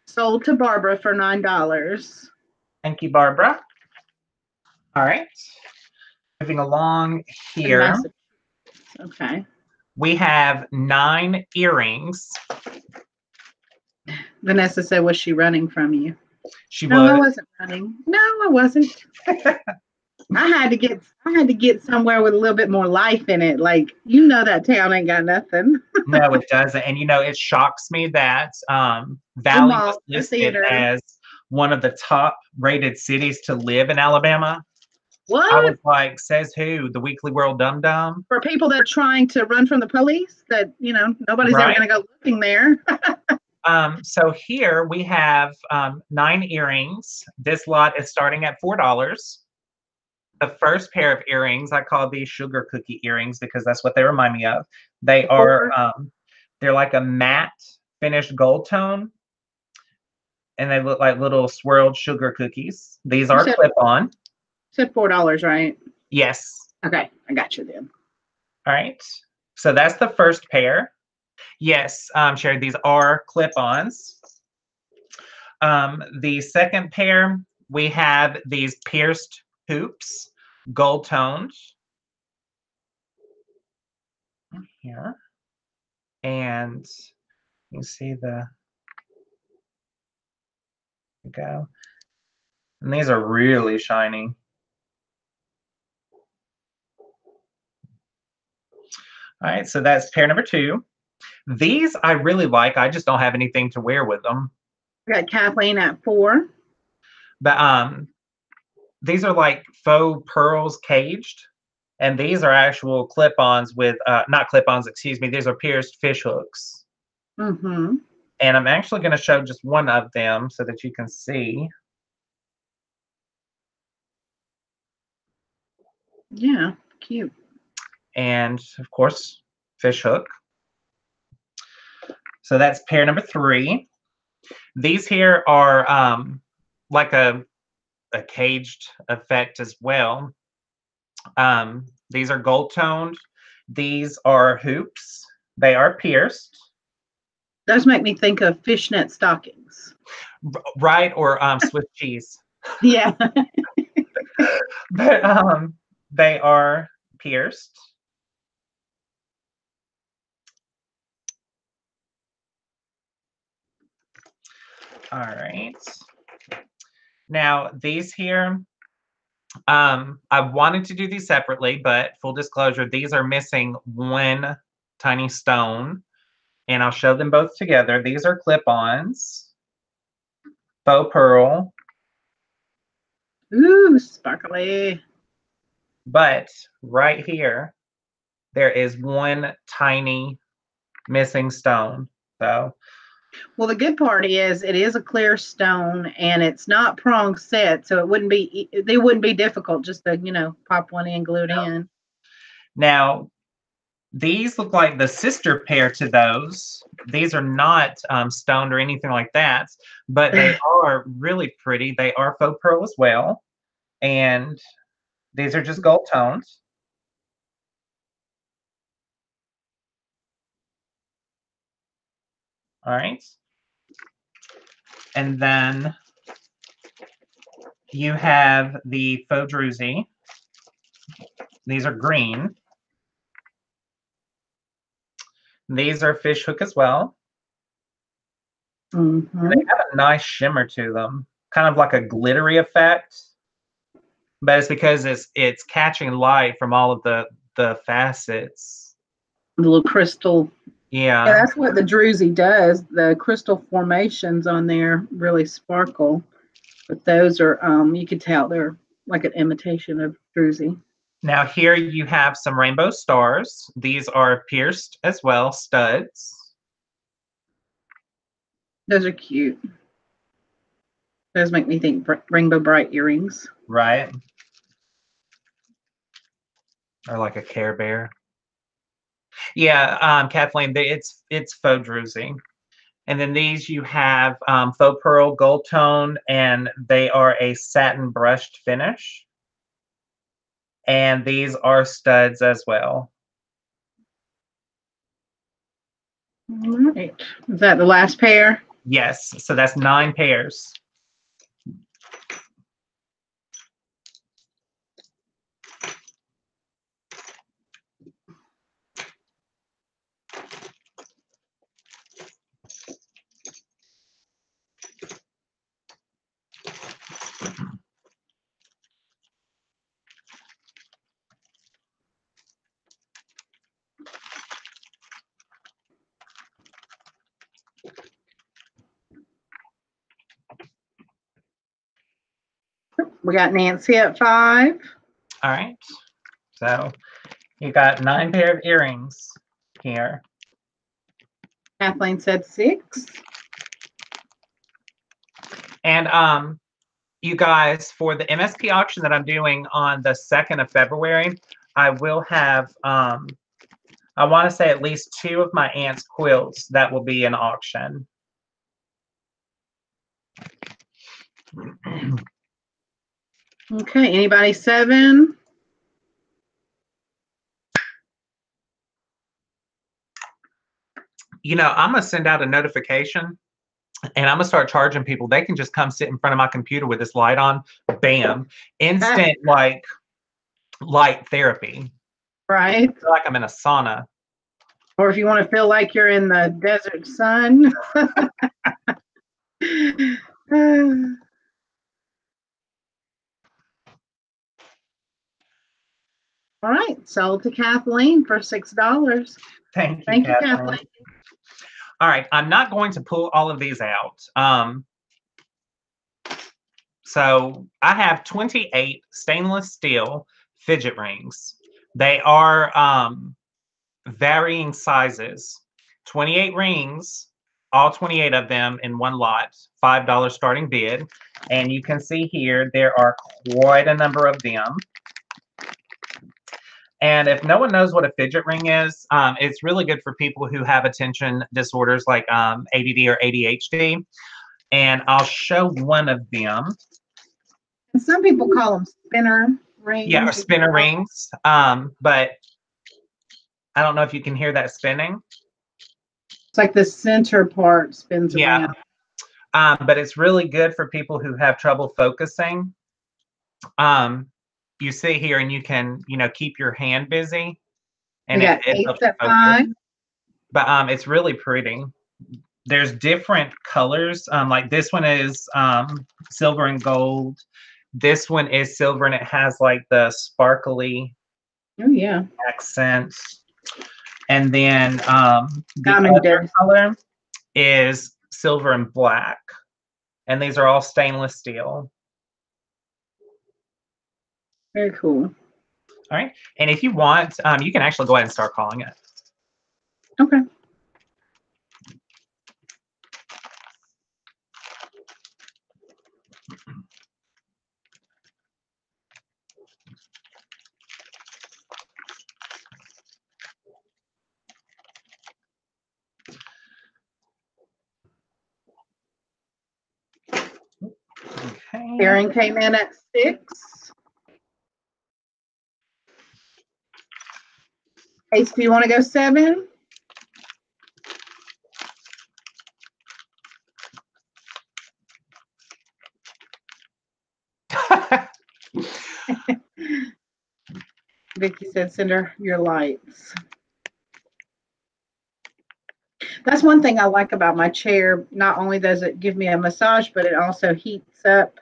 Speaker 1: Sold to Barbara for $9.
Speaker 2: Thank you, Barbara. All right. Moving along here.
Speaker 1: Okay.
Speaker 2: We have 9 earrings.
Speaker 1: Vanessa said, was she running from you?
Speaker 2: She
Speaker 1: No,
Speaker 2: was.
Speaker 1: I wasn't running. No, I wasn't. I had to get somewhere with a little bit more life in it. Like, you know, that town ain't got nothing.
Speaker 2: No, it doesn't. And you know, it shocks me that Valley was listed as one of the top rated cities to live in Alabama.
Speaker 1: What?
Speaker 2: I was like, says who? The Weekly World Dum Dum?
Speaker 1: For people that are trying to run from the police, that, you know, nobody's ever going to go looking there.
Speaker 2: So here we have 9 earrings. This lot is starting at $4. The first pair of earrings, I call these sugar cookie earrings because that's what they remind me of. They are, they're like a matte finished gold tone. And they look like little swirled sugar cookies. These are clip-on.
Speaker 1: Said $4, right?
Speaker 2: Yes.
Speaker 1: Okay, I got you then.
Speaker 2: All right. So that's the first pair. Yes, Sherry, these are clip-ons. The second pair, we have these pierced hoops, gold toned. Here. And you see the, go. And these are really shiny. All right, so that's pair number 2. These I really like. I just don't have anything to wear with them.
Speaker 1: We got Kathleen at 4.
Speaker 2: But these are like faux pearls caged. And these are actual clip-ons with, not clip-ons, excuse me. These are pierced fish hooks.
Speaker 1: Mm-hmm.
Speaker 2: And I'm actually going to show just one of them so that you can see.
Speaker 1: Yeah, cute.
Speaker 2: And, of course, fish hook. So that's pair number 3. These here are like a caged effect as well. These are gold toned. These are hoops. They are pierced.
Speaker 1: Those make me think of fishnet stockings.
Speaker 2: Right, or Swiss cheese.
Speaker 1: Yeah.
Speaker 2: But they are pierced. All right. Now these here, I wanted to do these separately, but full disclosure, these are missing one tiny stone, and I'll show them both together. These are clip-ons, faux pearl.
Speaker 1: Ooh, sparkly.
Speaker 2: But right here, there is one tiny missing stone. So,
Speaker 1: Well, the good part is it is a clear stone and it's not prong set, so it wouldn't be difficult just to, pop one in, glue it in.
Speaker 2: now these look like the sister pair to those. These are not stoned or anything like that, but they are really pretty. They are faux pearl as well, and these are just gold tones. All right. And then you have the faux druzy. These are green. These are fish hook as well.
Speaker 1: Mm-hmm.
Speaker 2: They have a nice shimmer to them, kind of like a glittery effect. But it's because it's catching light from all of the facets.
Speaker 1: The little crystal.
Speaker 2: Yeah.
Speaker 1: Yeah, that's what the druzy does. The crystal formations on there really sparkle. But those are, you can tell they're like an imitation of druzy.
Speaker 2: Now here you have some rainbow stars. These are pierced as well, studs.
Speaker 1: Those are cute. Those make me think rainbow bright earrings.
Speaker 2: Right. Or like a Care Bear. Yeah, Kathleen, it's faux druzy. And then these you have faux pearl gold tone, and they are a satin brushed finish. And these are studs as well.
Speaker 1: All right. Is that the last pair?
Speaker 2: Yes, so that's 9 pairs.
Speaker 1: We got Nancy at 5.
Speaker 2: All right. So you got 9 pair of earrings here.
Speaker 1: Kathleen said 6.
Speaker 2: And you guys, for the MSP auction that I'm doing on the 2nd of February, I will have I want to say at least 2 of my aunt's quilts that will be in auction.
Speaker 1: Okay, anybody 7?
Speaker 2: I'm going to send out a notification and I'm going to start charging people. They can just come sit in front of my computer with this light on. Bam. Instant, like, light therapy.
Speaker 1: Right.
Speaker 2: I feel like I'm in a sauna.
Speaker 1: Or if you want to feel like you're in the desert sun. All right, sold to Kathleen for $6.
Speaker 2: Thank
Speaker 1: Thank
Speaker 2: you,
Speaker 1: you,
Speaker 2: Kathleen.
Speaker 1: Kathleen.
Speaker 2: All right, I'm not going to pull all of these out. So I have 28 stainless steel fidget rings. They are varying sizes. 28 rings, all 28 of them in one lot, $5 starting bid. And you can see here, there are quite a number of them. And if no one knows what a fidget ring is, it's really good for people who have attention disorders like ADD or ADHD. And I'll show one of them.
Speaker 1: And some people call them spinner rings.
Speaker 2: Yeah, or spinner rings. But I don't know if you can hear that spinning.
Speaker 1: It's like the center part spins around.
Speaker 2: But it's really good for people who have trouble focusing. You sit here and you can, keep your hand busy. And it helps you focus. But it's really pretty. There's different colors. Like this one is silver and gold. This one is silver and it has like the sparkly
Speaker 1: Oh yeah.
Speaker 2: accents. And then the
Speaker 1: Diamond
Speaker 2: other
Speaker 1: dust.
Speaker 2: color is silver and black. And these are all stainless steel.
Speaker 1: Very cool.
Speaker 2: All right. And if you want, you can actually go ahead and start calling it.
Speaker 1: Okay.
Speaker 2: Okay.
Speaker 1: Karen came in at 6. Ace, do you want to go 7? Vicky said, send her your lights. That's one thing I like about my chair. Not only does it give me a massage, but it also heats up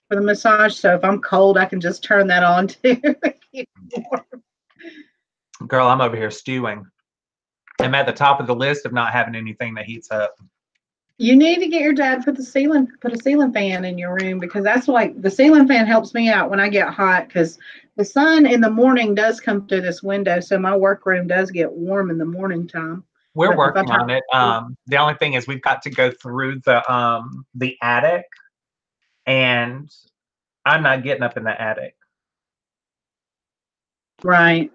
Speaker 1: for the massage. So if I'm cold, I can just turn that on too.
Speaker 2: Girl, I'm over here stewing. I'm at the top of the list of not having anything that heats up.
Speaker 1: You need to get your dad to put a ceiling fan in your room, because that's like the ceiling fan helps me out when I get hot, because the sun in the morning does come through this window, so my workroom does get warm in the morning time.
Speaker 2: We're working on it. The only thing is we've got to go through the attic, and I'm not getting up in the attic.
Speaker 1: Right.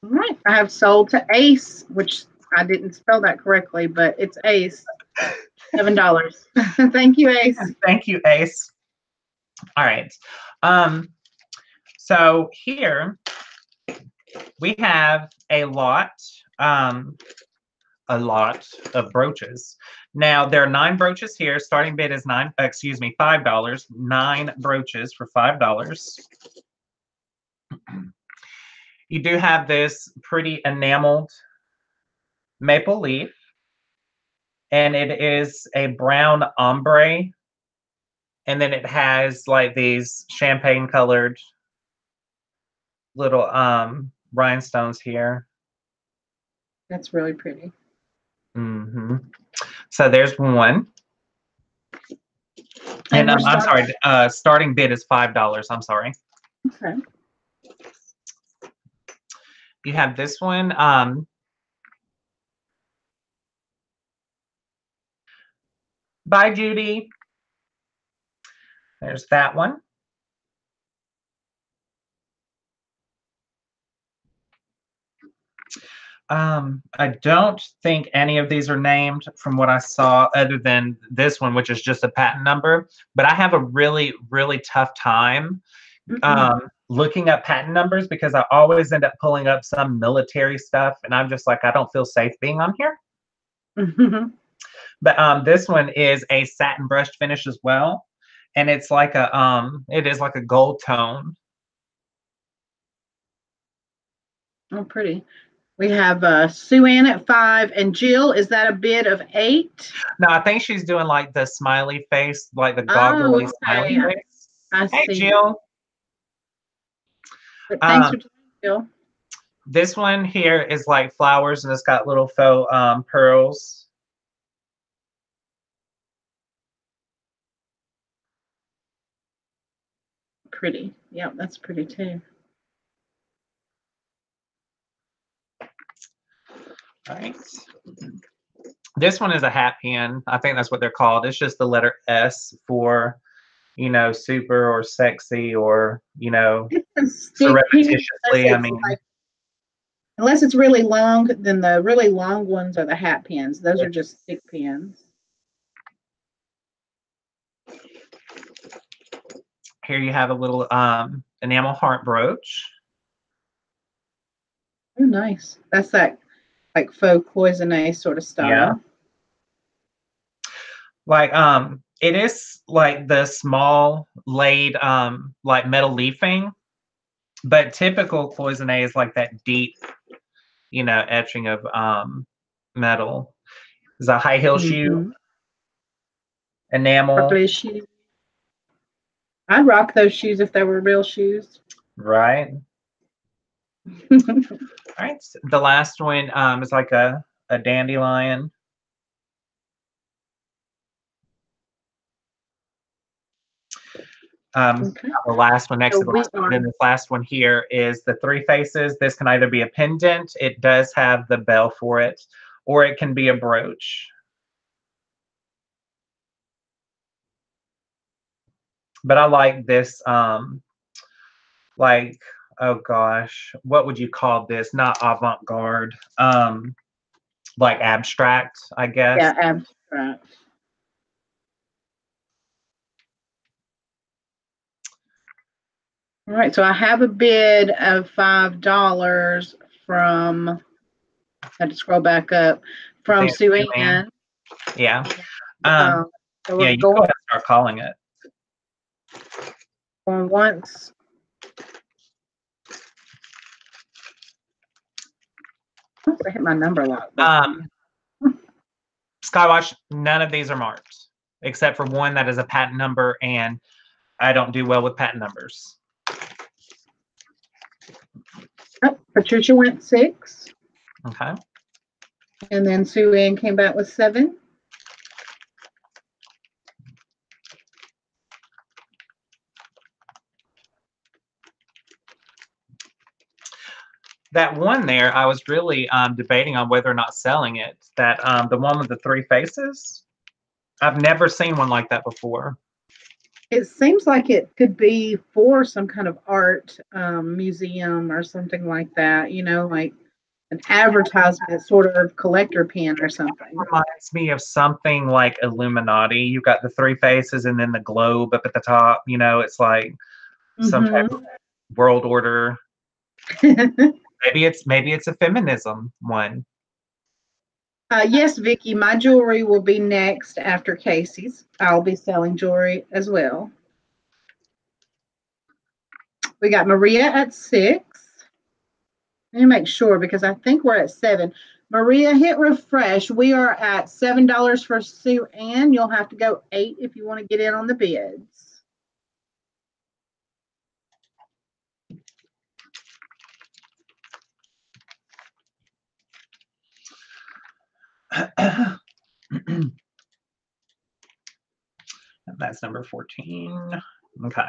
Speaker 1: All right. I have sold to Ace, which I didn't spell that correctly, but it's Ace. $7. Thank you, Ace.
Speaker 2: Thank you, Ace. All right. So here we have a lot of brooches. Now there are 9 brooches here. Starting bid is $5. 9 brooches for $5. You do have this pretty enameled maple leaf, and it is a brown ombre, and then it has like these champagne colored little rhinestones here.
Speaker 1: That's really pretty.
Speaker 2: Mm-hmm. So there's one. And I'm sorry, starting bid is $5. I'm sorry.
Speaker 1: Okay.
Speaker 2: You have this one. By Judy. There's that one. I don't think any of these are named from what I saw, other than this one, which is just a patent number. But I have a really, really tough time looking up patent numbers, because I always end up pulling up some military stuff, and I'm just like, I don't feel safe being on here. But this one is a satin brushed finish as well, and it's like it is like a gold tone.
Speaker 1: Oh, pretty. We have Sue Ann at 5, and Jill, is that a bid of 8?
Speaker 2: No, I think she's doing like the smiley face, like the goggly smiley face. Hey,
Speaker 1: see.
Speaker 2: Jill.
Speaker 1: But thanks for joining, Jill.
Speaker 2: This one here is like flowers, and it's got little faux pearls.
Speaker 1: Pretty. Yep, that's pretty too.
Speaker 2: All right. This one is a hat pin. I think that's what they're called. It's just the letter S for, you know, super or sexy, or, you know, surreptitiously. I mean,
Speaker 1: unless it's really long, then the really long ones are the hat pins. Those are just stick pins.
Speaker 2: Here you have a little enamel heart brooch.
Speaker 1: Oh, nice. That's that like faux cloisonne sort of style.
Speaker 2: Yeah. Like it is like the small laid like metal leafing, but typical cloisonne is like that deep you know, etching of metal. It's a high heel shoe, enamel.
Speaker 1: Sparkly shoes. I'd rock those shoes if they were real shoes.
Speaker 2: Right. All right. So the last one is like a dandelion.
Speaker 1: Okay.
Speaker 2: The last one next
Speaker 1: So
Speaker 2: to the last one, and this last one here is the three faces. This can either be a pendant, it does have the bell for it, or it can be a brooch. But I like this, like, oh gosh, what would you call this? Not avant-garde, like abstract, I guess.
Speaker 1: Yeah, abstract. All right, so I have a bid of $5 from, I had to scroll back up, from Sue Ann.
Speaker 2: Yeah.
Speaker 1: So we're
Speaker 2: yeah, you go ahead and start calling it.
Speaker 1: Going once. I hit my number a lot.
Speaker 2: Skywatch, none of these are marked, except for one that is a patent number, and I don't do well with patent numbers.
Speaker 1: Oh, Patricia went 6.
Speaker 2: Okay.
Speaker 1: And then Sue Ann came back with 7.
Speaker 2: That one there, I was really debating on whether or not selling it. That the one with the three faces. I've never seen one like that before.
Speaker 1: It seems like it could be for some kind of art museum or something like that, you know, like an advertisement sort of collector pin or something.
Speaker 2: It reminds me of something like Illuminati. You got the three faces and then the globe up at the top. You know, it's like some type of world order. Maybe it's a feminism one.
Speaker 1: Yes, Vicki, my jewelry will be next after Casey's. I'll be selling jewelry as well. We got Maria at 6. Let me make sure because I think we're at 7. Maria, hit refresh. We are at $7 for Sue Ann. You'll have to go 8 if you want to get in on the bids.
Speaker 2: That's number 14. Okay.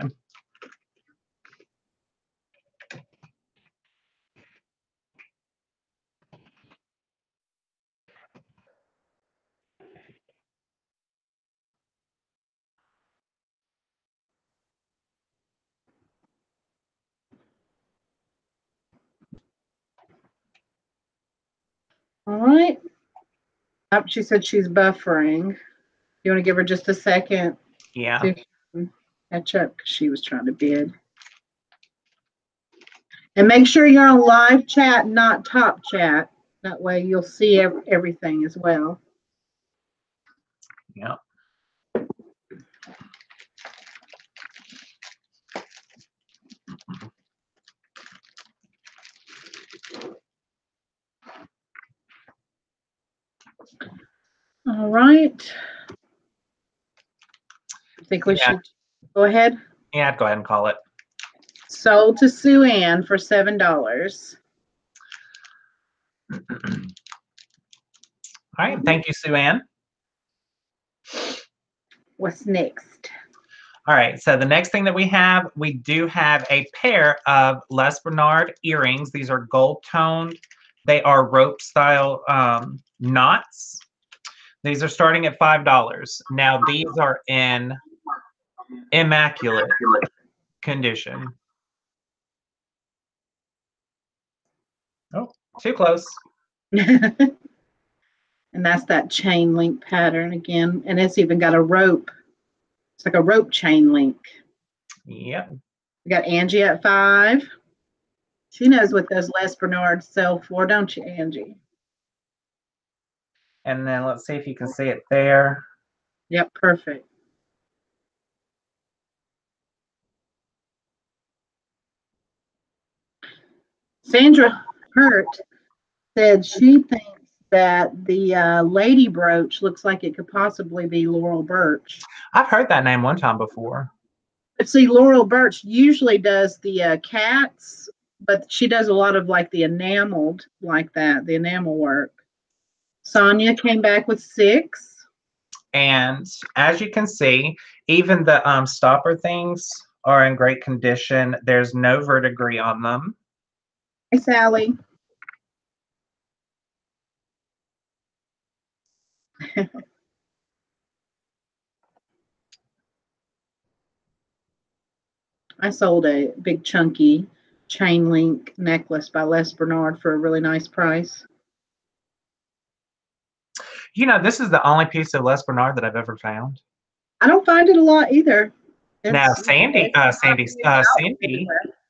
Speaker 1: All right. Oh, she said she's buffering. You want to give her just a second?
Speaker 2: Yeah.
Speaker 1: See if she can catch up because she was trying to bid. And make sure you're on live chat, not top chat. That way you'll see everything as well.
Speaker 2: Yeah.
Speaker 1: All right. I think we should go ahead.
Speaker 2: Yeah, I'd go ahead and call it.
Speaker 1: Sold to Sue Ann for $7.
Speaker 2: All right. Thank you, Sue Ann.
Speaker 1: What's next?
Speaker 2: All right. So the next thing that we do have a pair of Les Bernard earrings. These are gold toned. They are rope style knots. These are starting at $5. Now these are in immaculate condition. Oh, too close.
Speaker 1: And that's that chain link pattern again. And it's even got a rope. It's like a rope chain link.
Speaker 2: Yep.
Speaker 1: We got Angie at 5. She knows what those Les Bernards sell for, don't you, Angie?
Speaker 2: And then let's see if you can see it there.
Speaker 1: Yep, perfect. Sandra Hurt said she thinks that the lady brooch looks like it could possibly be Laurel Birch.
Speaker 2: I've heard that name one time before.
Speaker 1: But see, Laurel Birch usually does the cats, but she does a lot of like the enameled like that, the enamel work. Sonia came back with 6.
Speaker 2: And as you can see, even the stopper things are in great condition. There's no verdigris on them.
Speaker 1: Hey, Sally. I sold a big chunky chain link necklace by Les Bernard for a really nice price.
Speaker 2: You know, this is the only piece of Les Bernard that I've ever found.
Speaker 1: I don't find it a lot either.
Speaker 2: Now, Sandy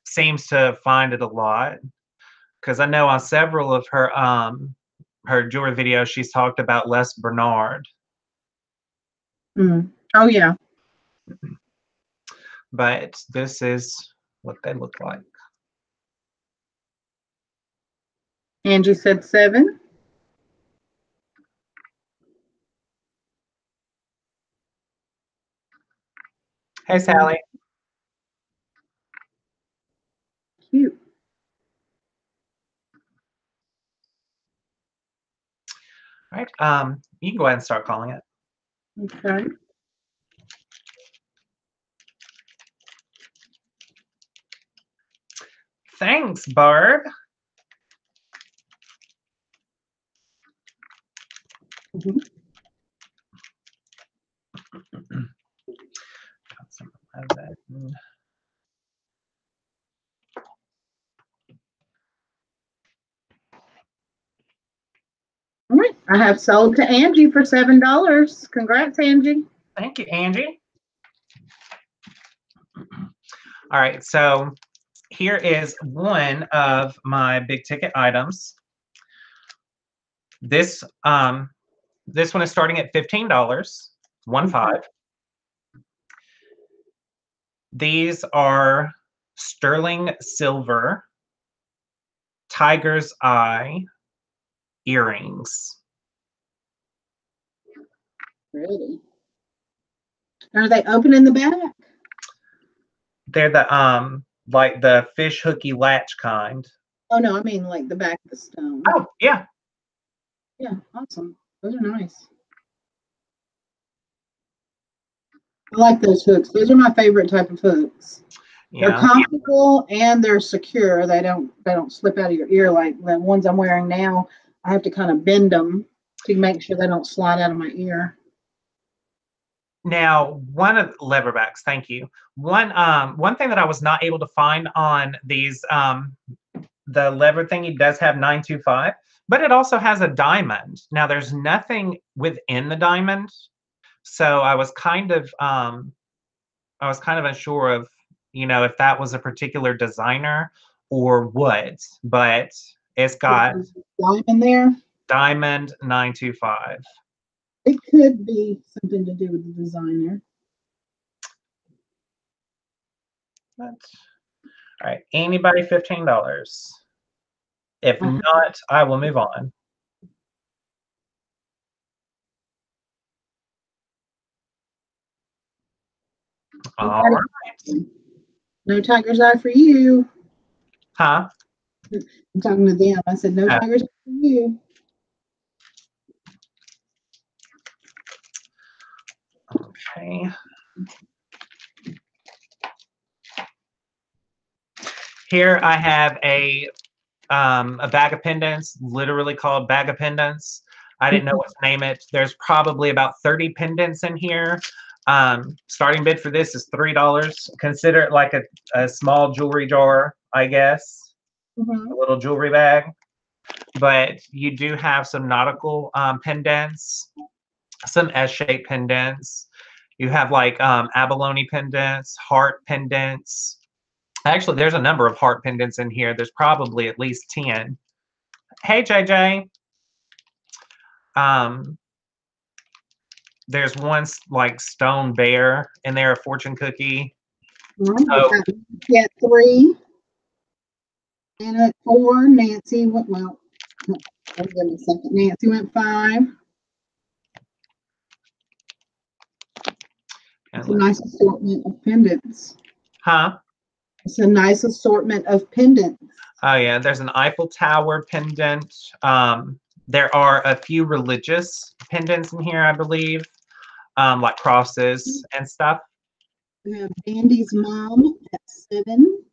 Speaker 2: seems to find it a lot, because I know on several of her jewelry videos she's talked about Les Bernard.
Speaker 1: Oh yeah.
Speaker 2: But this is what they look like.
Speaker 1: Angie said 7.
Speaker 2: Hey, Sally.
Speaker 1: Cute.
Speaker 2: All right. You can go ahead and start calling it.
Speaker 1: Okay.
Speaker 2: Thanks, Barb.
Speaker 1: All right. I have sold to Angie for $7. Congrats, Angie.
Speaker 2: Thank you, Angie. All right, so here is one of my big ticket items. This one is starting at $15, 15. These are sterling silver tiger's eye earrings.
Speaker 1: Pretty. Are they open in the back?
Speaker 2: They're the like the fish hooky latch kind.
Speaker 1: Oh no, I mean like the back of the stone.
Speaker 2: Oh yeah.
Speaker 1: Yeah, awesome. Those are nice. I like those hooks. Those are my favorite type of hooks.
Speaker 2: Yeah.
Speaker 1: They're comfortable and they're secure. They don't slip out of your ear like the ones I'm wearing now. I have to kind of bend them to make sure they don't slide out of my ear.
Speaker 2: Now, one of leverbacks, thank you. One thing that I was not able to find on these, the lever thingy does have 925, but it also has a diamond. Now, there's nothing within the diamond, so I was kind of unsure of, you know, if that was a particular designer or what. But it's got
Speaker 1: diamond there.
Speaker 2: Diamond 925.
Speaker 1: It could be something to do with the designer.
Speaker 2: All right, anybody $15? If not, I will move on. All right.
Speaker 1: No tiger's eye for you.
Speaker 2: Huh?
Speaker 1: I'm talking to them. I said no tiger's eye for you.
Speaker 2: Okay. Here I have a bag of pendants, literally called bag of pendants. I didn't know what to name it. There's probably about 30 pendants in here. Starting bid for this is $3. Consider it like a small jewelry jar, I guess. A little jewelry bag. But you do have some nautical pendants, some S-shaped pendants. You have like abalone pendants, heart pendants. Actually, there's a number of heart pendants in here. There's probably at least 10. Hey, JJ. There's one like stone bear in there, a fortune cookie.
Speaker 1: Got 3. And at 4, Nancy. Well, Oh, give me a second. Nancy went 5. It's a nice assortment of pendants.
Speaker 2: Huh?
Speaker 1: It's a nice assortment of pendants.
Speaker 2: Oh yeah, there's an Eiffel Tower pendant. There are a few religious pendants in here, I believe, like crosses and stuff.
Speaker 1: We have Bandy's mom at 7.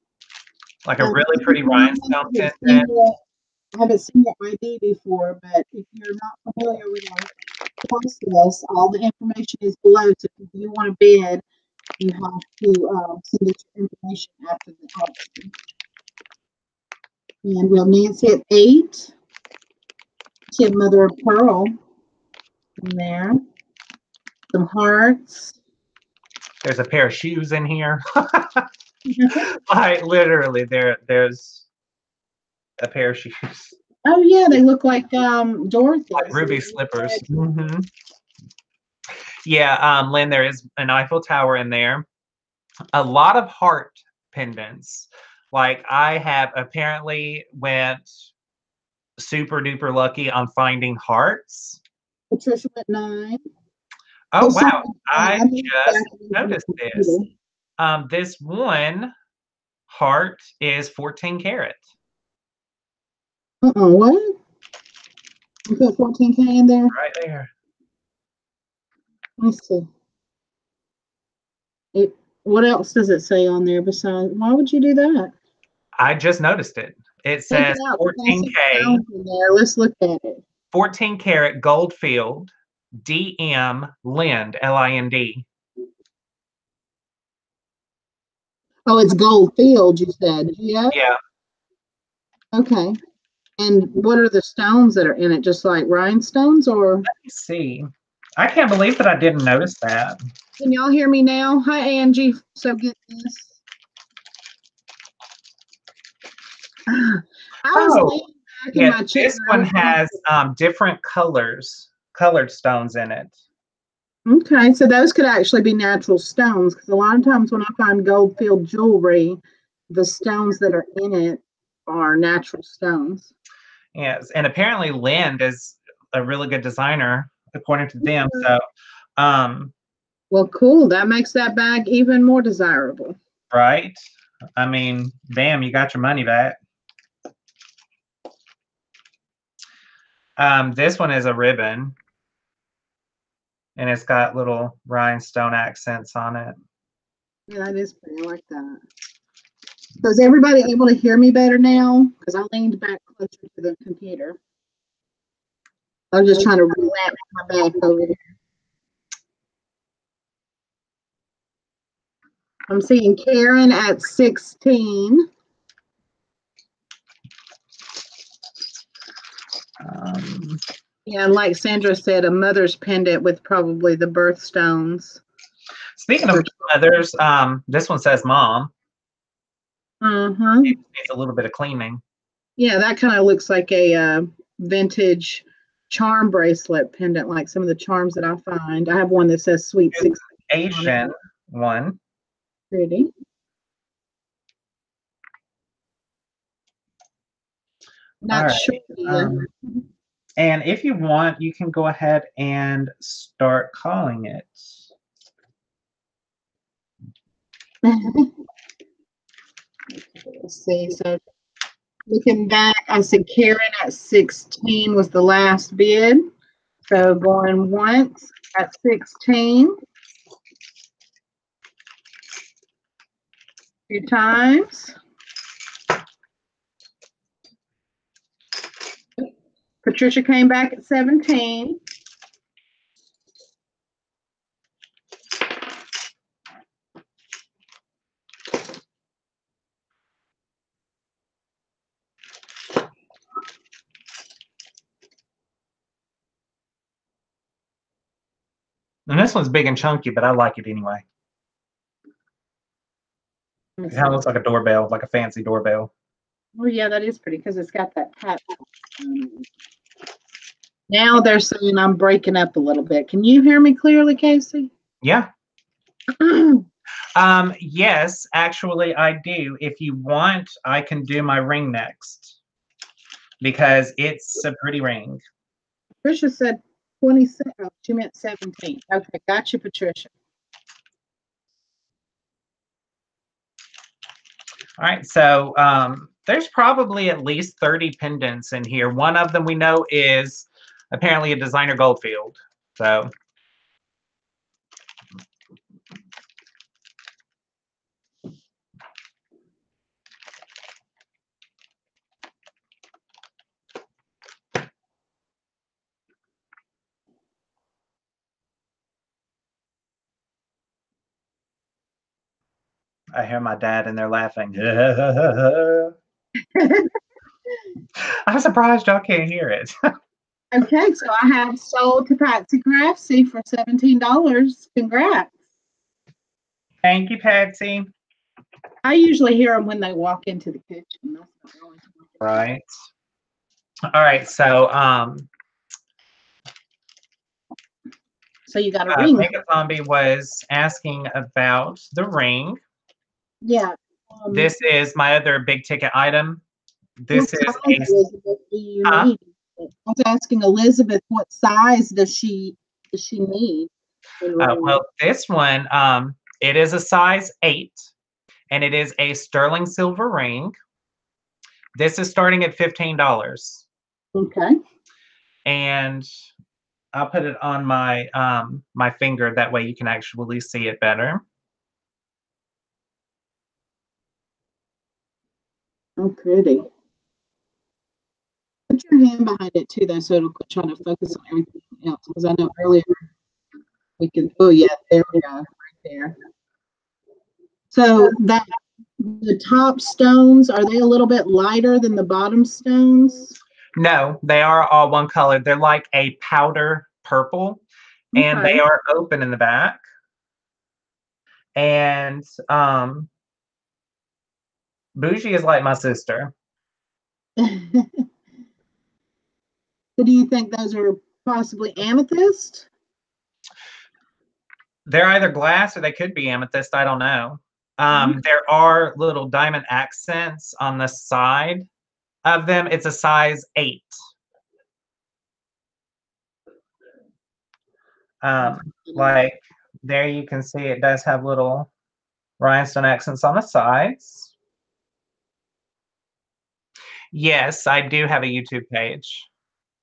Speaker 2: Like a really pretty rhinestone
Speaker 1: I
Speaker 2: pendant.
Speaker 1: haven't seen your ID before, but if you're not familiar with our process, all the information is below. So if you want to bid, you have to send us your information after the auction. And we'll Nancy at 8. She had mother of pearl in there. Some hearts.
Speaker 2: There's a pair of shoes in here. Like literally, there's a pair of shoes.
Speaker 1: Oh yeah, they look like Dorothy.
Speaker 2: Like ruby slippers. Mm-hmm. Yeah, Lynn, there is an Eiffel Tower in there. A lot of heart pendants. Like I have apparently went super duper lucky on finding hearts.
Speaker 1: Patricia went 9.
Speaker 2: Oh wow, I just noticed this. This one heart is 14 karat.
Speaker 1: What? You put 14K in there?
Speaker 2: Right there.
Speaker 1: Let's see. What else does it say on there besides? Why would you do that?
Speaker 2: I just noticed it. It says 14K.
Speaker 1: There. Let's look at it.
Speaker 2: 14 karat gold field, DM Lind, L-I-N-D.
Speaker 1: Oh, it's gold field, you said. Yeah.
Speaker 2: Yeah.
Speaker 1: Okay. And what are the stones that are in it? Just like rhinestones, or?
Speaker 2: Let me see. I can't believe that I didn't notice that.
Speaker 1: Can y'all hear me now? Hi, Angie. So get this. I was laying back in my chair.
Speaker 2: This one has different colored stones in it.
Speaker 1: Okay, so those could actually be natural stones, because a lot of times when I find gold field jewelry, the stones that are in it are natural stones.
Speaker 2: Yes, and apparently Lind is a really good designer, according to them. So,
Speaker 1: well, cool. That makes that bag even more desirable.
Speaker 2: Right? I mean, damn, you got your money back. This one is a ribbon, and it's got little rhinestone accents on it.
Speaker 1: Yeah, that is pretty. I like that. So is everybody able to hear me better now? Because I leaned back closer to the computer. I'm just trying to relax my back over here. I'm seeing Karen at 16. Yeah, and like Sandra said, a mother's pendant with probably the birthstones.
Speaker 2: Speaking of mothers, this one says mom.
Speaker 1: Uh-huh.
Speaker 2: It needs a little bit of cleaning.
Speaker 1: Yeah, that kind of looks like a vintage charm bracelet pendant, like some of the charms that I find. I have one that says Sweet 16.
Speaker 2: Asian one.
Speaker 1: Pretty. Not sure.
Speaker 2: And if you want, you can go ahead and start calling it.
Speaker 1: Let's see. So looking back, I said Karen at 16 was the last bid. So going once at 16. 2 times. Patricia came back at 17.
Speaker 2: And this one's big and chunky, but I like it anyway. It kind of looks like a doorbell, like a fancy doorbell.
Speaker 1: Oh, yeah, that is pretty because it's got that pat. Now they're saying I'm breaking up a little bit. Can you hear me clearly, Casey?
Speaker 2: Yeah. Yes, actually, I do. If you want, I can do my ring next. because it's a pretty ring.
Speaker 1: Patricia said 27. Oh, she meant 17. Okay, gotcha, Patricia.
Speaker 2: All right, so there's probably at least 30 pendants in here. One of them we know is apparently a designer Goldfield. So I hear my dad and they're laughing. I'm surprised y'all can't hear it.
Speaker 1: Okay, so I have sold to Patsy Craftsy for $17. Congrats.
Speaker 2: Thank you, Patsy.
Speaker 1: I usually hear them when they walk into the kitchen. That's not the only time.
Speaker 2: Right. All right, so
Speaker 1: So you got a ring.
Speaker 2: Makeup Zombie was asking about the ring.
Speaker 1: Yeah.
Speaker 2: This is my other big ticket item. This is
Speaker 1: Elizabeth, do you need? I was asking Elizabeth, what size does she need?
Speaker 2: well, this one, it is a size 8, and it is a sterling silver ring. This is starting at $15.
Speaker 1: Okay.
Speaker 2: And I'll put it on my my finger. That way you can actually see it better.
Speaker 1: Oh, pretty. Put your hand behind it too, though, so it'll try to focus on everything else. Because I know earlier we can. Oh yeah, there we go, right there. So that the top stones, are they a little bit lighter than the bottom stones?
Speaker 2: No, they are all one color. They're like a powder purple, and they are open in the back. And Boujee is like my sister.
Speaker 1: So do you think those are possibly amethyst?
Speaker 2: They're either glass or they could be amethyst. I don't know. There are little diamond accents on the side of them. It's a size 8. Like there you can see it does have little rhinestone accents on the sides. Yes, I do have a YouTube page.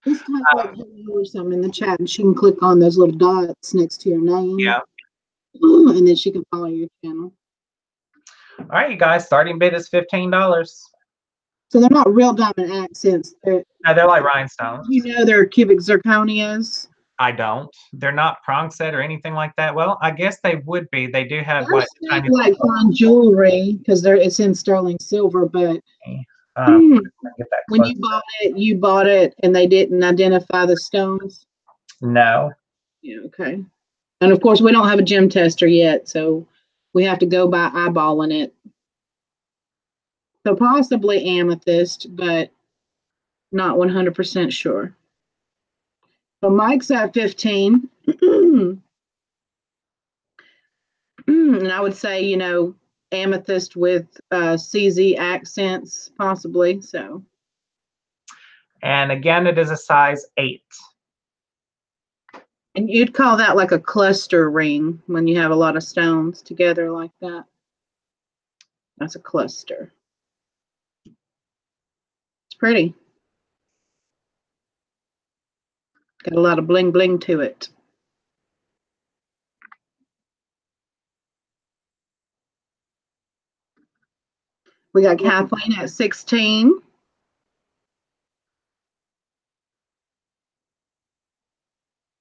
Speaker 1: Just type like hello or something in the chat, and she can click on those little dots next to your name.
Speaker 2: Yeah.
Speaker 1: And then she can follow your channel.
Speaker 2: All right, you guys, starting bid is $15.
Speaker 1: So they're not real diamond accents.
Speaker 2: No, they're like rhinestones.
Speaker 1: You know they're cubic zirconias.
Speaker 2: I don't. They're not prong set or anything like that. Well, I guess they would be. They do have
Speaker 1: They're
Speaker 2: like tiny
Speaker 1: like fine jewelry because it's in sterling silver, but when you bought it and they didn't identify the stones.
Speaker 2: No.
Speaker 1: Yeah, okay. And of course, we don't have a gem tester yet, so we have to go by eyeballing it. So possibly amethyst, but not 100% sure. So Mike's at 15. And I would say, you know, amethyst with CZ accents, possibly. So.
Speaker 2: And again, it is a size 8.
Speaker 1: And you'd call that like a cluster ring when you have a lot of stones together like that. That's a cluster. It's pretty. Got a lot of bling bling to it. We got Kathleen at 16.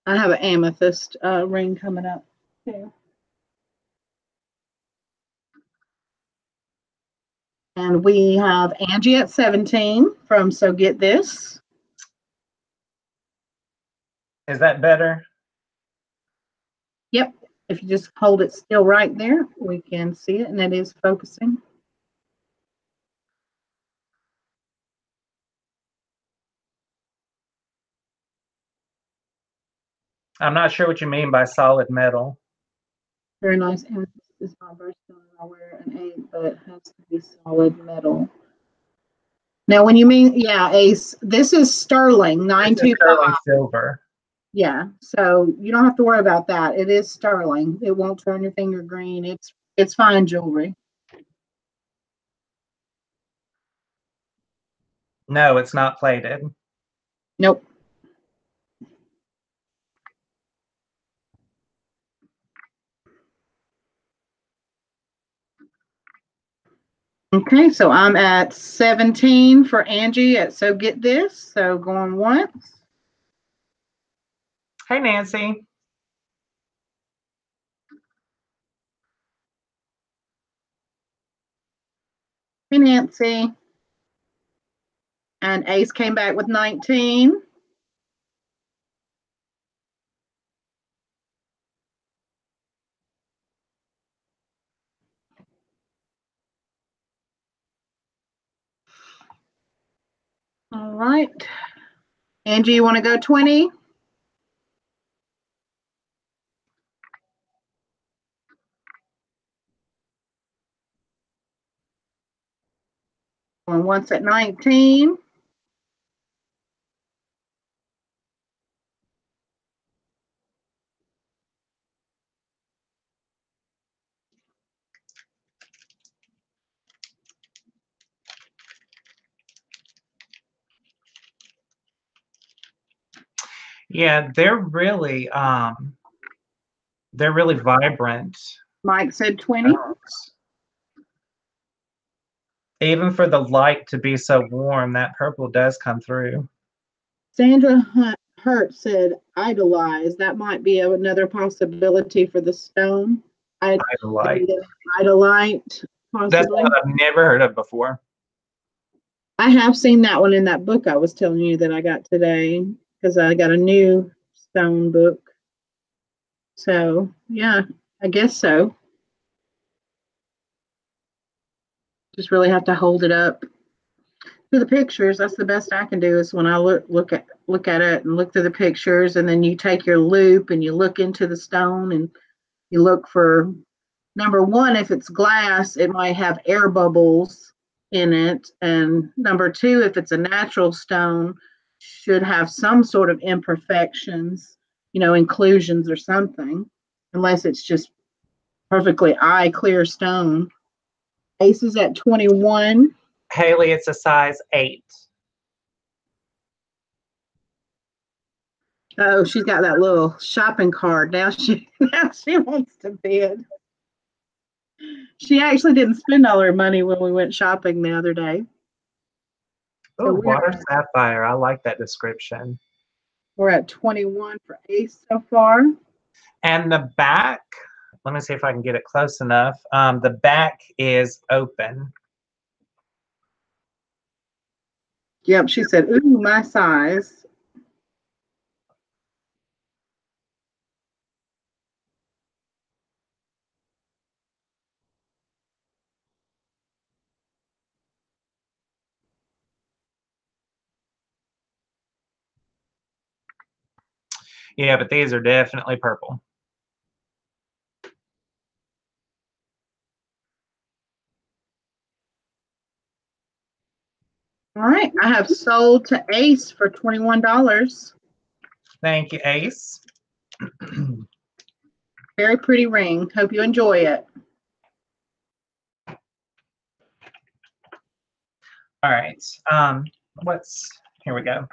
Speaker 1: I have an amethyst ring coming up too. And we have Angie at 17 from So Get This.
Speaker 2: Is that better?
Speaker 1: Yep. If you just hold it still right there, we can see it, and it is focusing.
Speaker 2: I'm not sure what you mean by solid metal.
Speaker 1: Very nice. Amethyst is my birthstone. I wear an 8, but it has to be solid metal. Now, when you mean, yeah, Ace, this is sterling,
Speaker 2: This is
Speaker 1: 925.
Speaker 2: sterling silver.
Speaker 1: Yeah, so you don't have to worry about that. It is sterling. It won't turn your finger green. It's fine jewelry.
Speaker 2: No, it's not plated.
Speaker 1: Nope. Okay, so I'm at 17 for Angie at So Get This. So going once.
Speaker 2: Hey, Nancy.
Speaker 1: Hey, Nancy. And Ace came back with 19. All right. Angie, you want to go 20? Going once at 19.
Speaker 2: Yeah, they're really vibrant.
Speaker 1: Mike said 20.
Speaker 2: Even for the light to be so warm, that purple does come through.
Speaker 1: Sandra Hurt said idolize. That might be another possibility for the stone.
Speaker 2: Idolite.
Speaker 1: Idolite,
Speaker 2: That's
Speaker 1: possibly.
Speaker 2: one I've never heard of before.
Speaker 1: I have seen that one in that book I was telling you that I got today because I got a new stone book. So, yeah, I guess so. Just really have to hold it up to the pictures. That's the best I can do is when I look at it and look through the pictures, and then you take your loop and you look into the stone and you look for number one, if it's glass, it might have air bubbles in it. And number two, if it's a natural stone, should have some sort of imperfections, inclusions or something, unless it's just perfectly eye clear stone. Ace is at 21.
Speaker 2: Haley, it's a size 8.
Speaker 1: Oh, she's got that little shopping cart. Now she wants to bid. She actually didn't spend all her money when we went shopping the other day.
Speaker 2: Oh,
Speaker 1: So
Speaker 2: water sapphire. I like that description.
Speaker 1: we're at 21 for Ace so far.
Speaker 2: And the back, let me see if I can get it close enough. The back is open.
Speaker 1: Yep, she said, ooh, my size.
Speaker 2: Yeah, but these are definitely purple.
Speaker 1: All right, I have sold to Ace for $21.
Speaker 2: Thank you, Ace.
Speaker 1: Very pretty ring. Hope you enjoy it.
Speaker 2: All right. Here we go.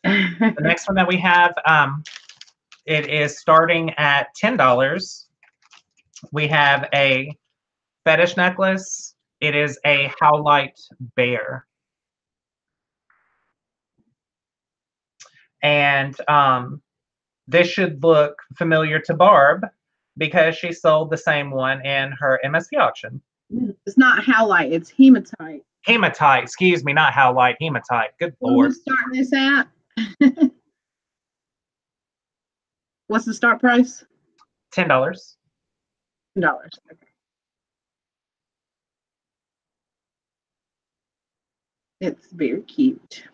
Speaker 2: The next one that we have, it is starting at $10. We have a fetish necklace. It is a howlite bear. And this should look familiar to Barb because she sold the same one in her MSP auction.
Speaker 1: It's not howlite, it's hematite.
Speaker 2: Hematite, excuse me, not howlite, hematite. Good
Speaker 1: What are
Speaker 2: Lord.
Speaker 1: we starting this at? What's the start price?
Speaker 2: $10.
Speaker 1: $10. Okay. It's very cute.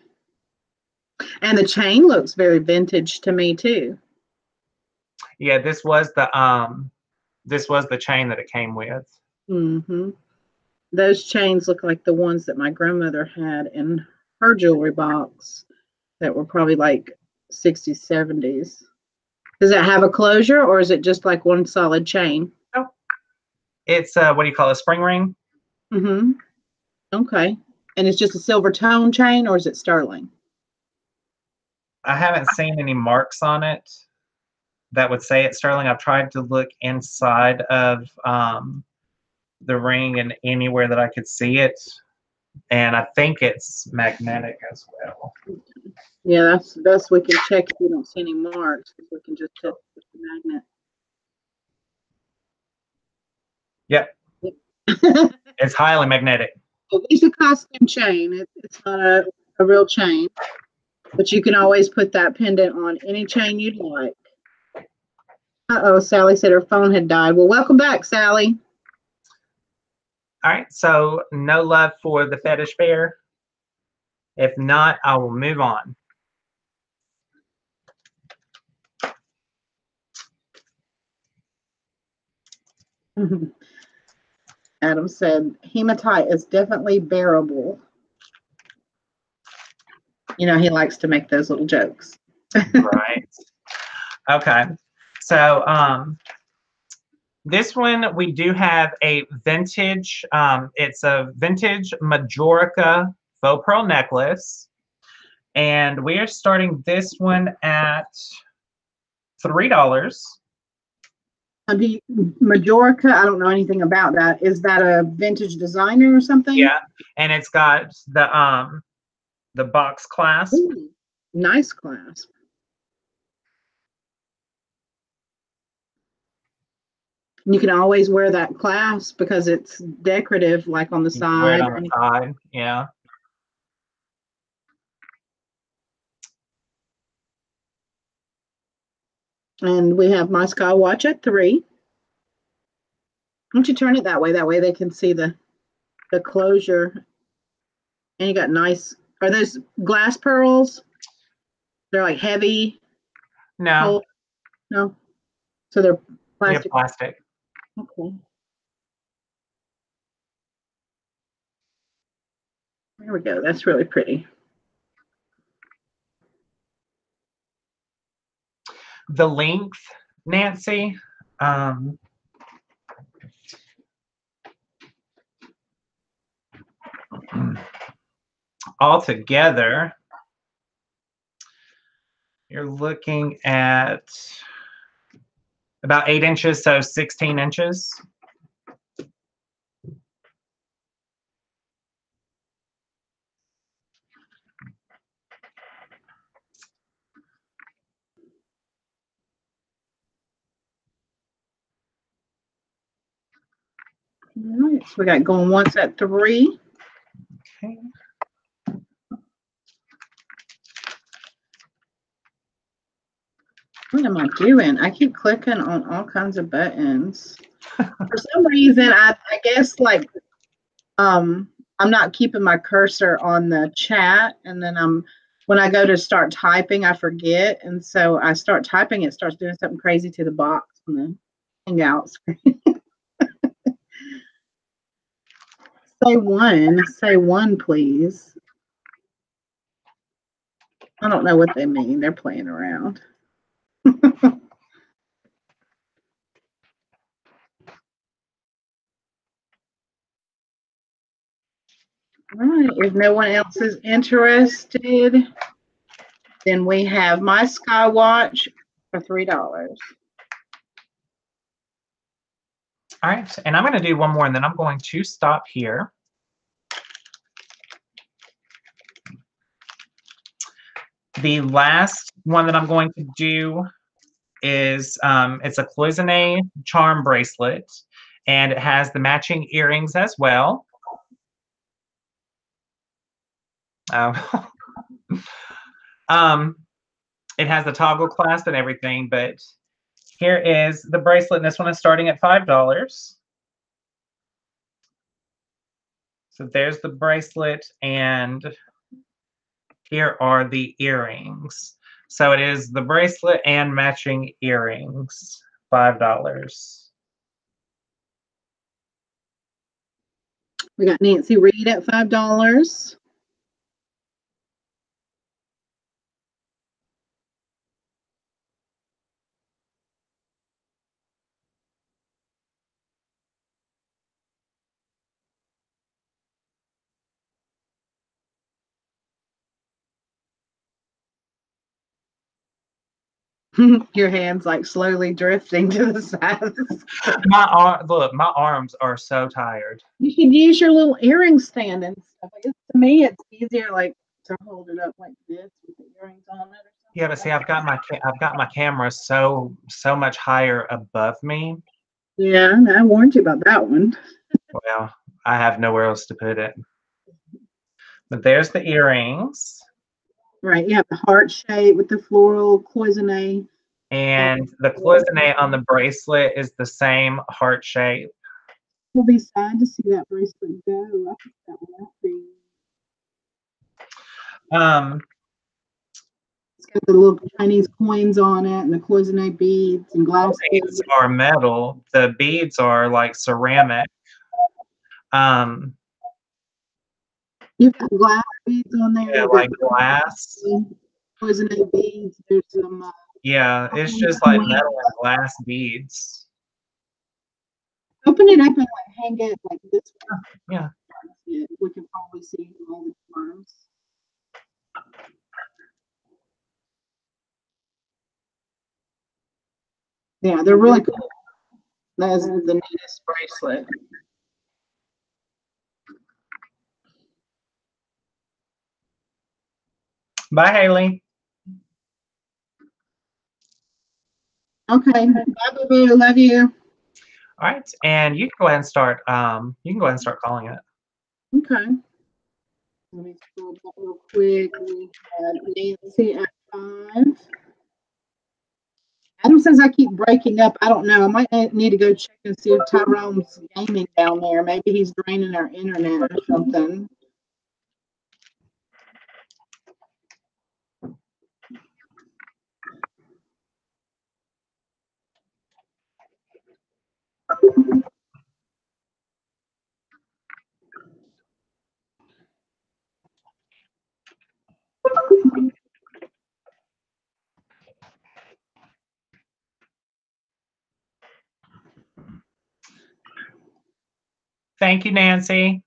Speaker 1: And the chain looks very vintage to me too.
Speaker 2: Yeah, this was the chain that it came with.
Speaker 1: Mm-hmm. those chains look like the ones that my grandmother had in her jewelry box that were probably like 60s, 70s. Does it have a closure or is it just like one solid chain?
Speaker 2: Oh, it's what do you call it, a spring ring?
Speaker 1: Mm-hmm. Okay. And it's just a silver tone chain or is it sterling?
Speaker 2: I haven't seen any marks on it that would say it's sterling. I've tried to look inside of the ring and anywhere that I could see it, and I think it's magnetic as well.
Speaker 1: Yeah, that's the best we can check if you don't see any marks. We can just test with the magnet.
Speaker 2: Yep, it's highly magnetic.
Speaker 1: It's a costume chain. It's not a real chain, but you can always put that pendant on any chain you'd like. Uh-oh, Sally said her phone had died. Well, welcome back, Sally.
Speaker 2: All right, so no love for the fetish bear. If not, I will move on.
Speaker 1: Adam said hematite is definitely bearable. You know, he likes to make those little jokes.
Speaker 2: Right. Okay. So this one we do have a vintage, it's a vintage Majorca faux pearl necklace. And we are starting this one at $3.
Speaker 1: Majorca, I don't know anything about that. Is that a vintage designer or something?
Speaker 2: Yeah, and it's got the box clasp.
Speaker 1: Ooh, nice clasp. You can always wear that clasp because it's decorative, like on the
Speaker 2: You can wear it
Speaker 1: side.
Speaker 2: on the side, yeah.
Speaker 1: And we have my Sky Watch at 3. Why don't you turn it that way? That way they can see the closure. And you got nice, are those glass pearls? They're like heavy?
Speaker 2: No.
Speaker 1: No? So they're
Speaker 2: Yeah,
Speaker 1: plastic?
Speaker 2: plastic.
Speaker 1: Okay. There we go. That's really pretty.
Speaker 2: The length, Nancy, altogether, you're looking at about 8 inches, so 16 inches.
Speaker 1: All right, so we got going once at 3.
Speaker 2: Okay.
Speaker 1: What am I doing? I keep clicking on all kinds of buttons. For some reason, I guess like I'm not keeping my cursor on the chat, and then when I go to start typing, I forget, and so I start typing, it starts doing something crazy to the box on the Hangout screen. Say one, please. I don't know what they mean. They're playing around. All right, if no one else is interested, then we have my Sky Watch for $3.
Speaker 2: All right, and I'm going to do one more, and then I'm going to stop here. The last one that I'm going to do is it's a cloisonne charm bracelet, and it has the matching earrings as well. It has the toggle clasp and everything, but here is the bracelet, and this one is starting at $5. So there's the bracelet, and here are the earrings. So it is the bracelet and matching earrings, $5.
Speaker 1: We got Nancy Reed at $5. Your hands like slowly drifting to the sides.
Speaker 2: Look, my arms are so tired.
Speaker 1: You should use your little earring stand and stuff. I guess to me, it's easier like to hold it up like this with the earrings on it. Or something.
Speaker 2: Yeah, but see, I've got my camera so much higher above me.
Speaker 1: Yeah, I warned you about that one.
Speaker 2: Well, I have nowhere else to put it. But there's the earrings.
Speaker 1: Right, you have the heart shape with the floral cloisonne.
Speaker 2: And the cloisonne on the bracelet is the same heart shape.
Speaker 1: We'll be sad to see that bracelet go. I think that won't be. It's got the little Chinese coins on it and the cloisonne beads and glass
Speaker 2: Beads are metal. The beads are like ceramic.
Speaker 1: You've got glass beads on there.
Speaker 2: Yeah, like glass.
Speaker 1: Cloisonne beads. There's some.
Speaker 2: Yeah, it's just like metal and glass beads.
Speaker 1: Open it up and like hang it like this way.
Speaker 2: Yeah.
Speaker 1: We can probably see all the charms. Yeah, they're really cool. That's the neatest bracelet.
Speaker 2: Bye, Haley.
Speaker 1: Okay. Bye, boo-boo. Love you.
Speaker 2: All right, and you can go ahead and start. You can go ahead and start calling it.
Speaker 1: Okay. Let me scroll back real quick. We had Nancy at 5. Adam says I keep breaking up. I don't know. I might need to go check and see if Tyrone's gaming down there. Maybe he's draining our internet or something.
Speaker 2: Thank you, Nancy.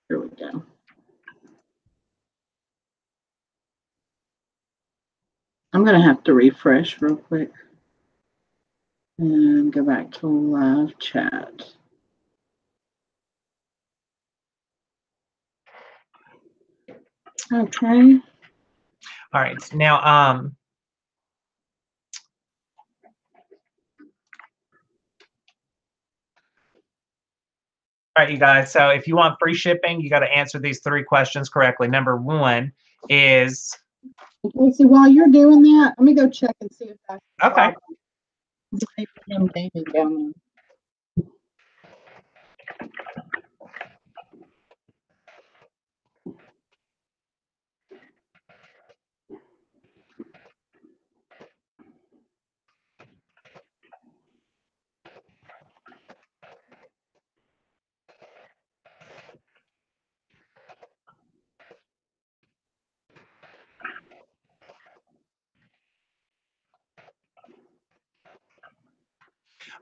Speaker 1: Here we go. I'm going to have to refresh real quick and go back to live chat. Okay.
Speaker 2: All right. Now, all right, you guys. So if you want free shipping, you got to answer these 3 questions correctly. Number 1 is.
Speaker 1: Okay, so while you're doing that, let me go check and see if that's
Speaker 2: Okay.
Speaker 1: maybe him gaming down there.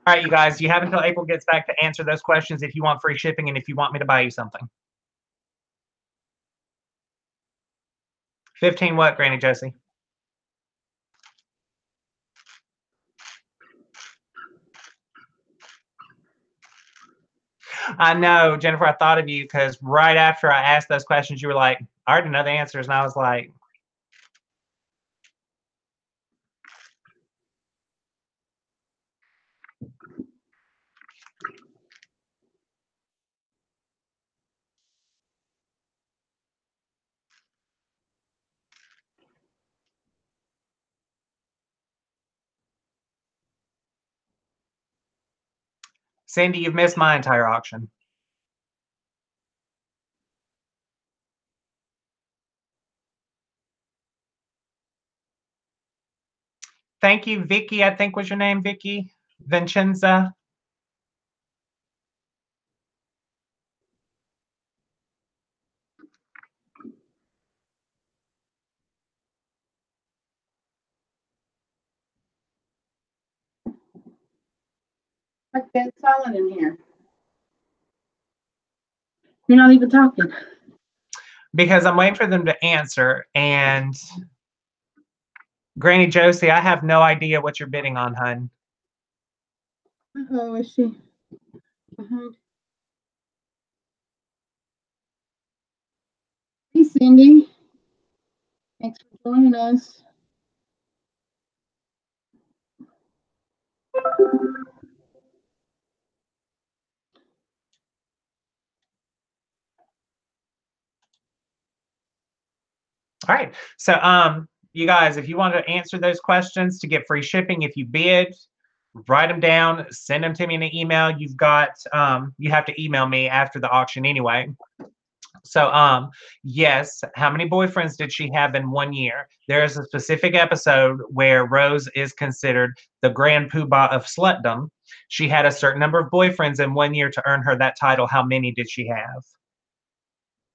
Speaker 2: All right, you guys. You have until April gets back to answer those questions if you want free shipping and if you want me to buy you something. 15 what, Granny Josie? I know, Jennifer, I thought of you because right after I asked those questions, you were like, I already know the answers. And I was like, Cindy, you've missed my entire auction. Thank you, Vicky. I think was your name, Vicky Vincenza.
Speaker 1: It's dead silent in here. You're not even talking.
Speaker 2: Because I'm waiting for them to answer. And Granny Josie, I have no idea what you're bidding on, hun.
Speaker 1: Oh, is she behind? Hey, Cindy. Thanks for joining us.
Speaker 2: All right. So, you guys, if you want to answer those questions to get free shipping, if you bid, write them down, send them to me in an email. You've got, you have to email me after the auction anyway. So, yes, how many boyfriends did she have in 1 year? There is a specific episode where Rose is considered the grand poobah of slutdom. She had a certain number of boyfriends in 1 year to earn her that title. How many did she have?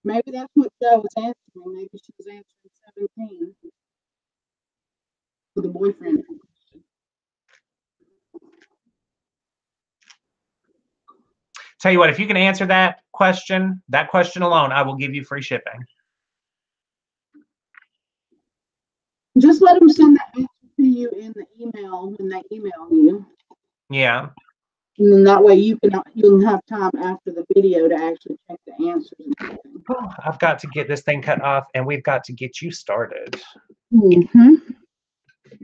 Speaker 1: Maybe that's what Joe was answering. Maybe she was answering 17 for the boyfriend.
Speaker 2: Tell you what, if you can answer that question alone, I will give you free shipping.
Speaker 1: Just let them send that answer to you in the email when they email you.
Speaker 2: Yeah.
Speaker 1: And then that way you'll have time after the video to actually check the answers.
Speaker 2: Oh, I've got to get this thing cut off, and we've got to get you started.
Speaker 1: Mm-hmm.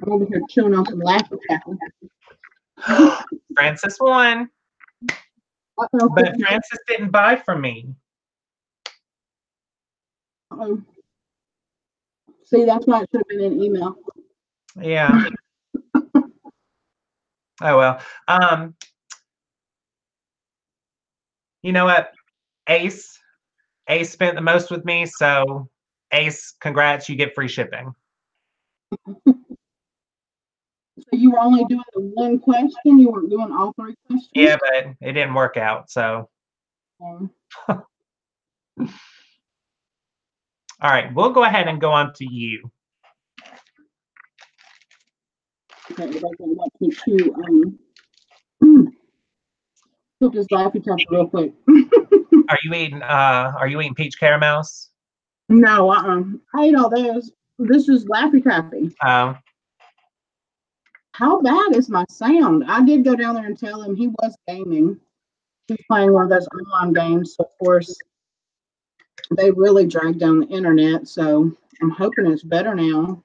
Speaker 1: I'm over here chewing on some Laffy Taffy.
Speaker 2: Francis won.
Speaker 1: Uh-oh.
Speaker 2: But Francis didn't buy from me.
Speaker 1: Uh-oh. See, that's why it should have been an email.
Speaker 2: Yeah. Oh well. You know what? Ace spent the most with me, so Ace, congrats, you get free shipping.
Speaker 1: So you were only doing the one question? You weren't doing all three questions?
Speaker 2: Yeah, but it didn't work out, so. All right, we'll go ahead and go on to you.
Speaker 1: Okay, if I can watch me chew cook this Laffy Taffy real quick.
Speaker 2: Are you eating peach caramels?
Speaker 1: No, I ate all those. This is Laffy Taffy. How bad is my sound? I did go down there and tell him he was gaming. He was playing one of those online games. So of course, they really dragged down the internet. So I'm hoping it's better now.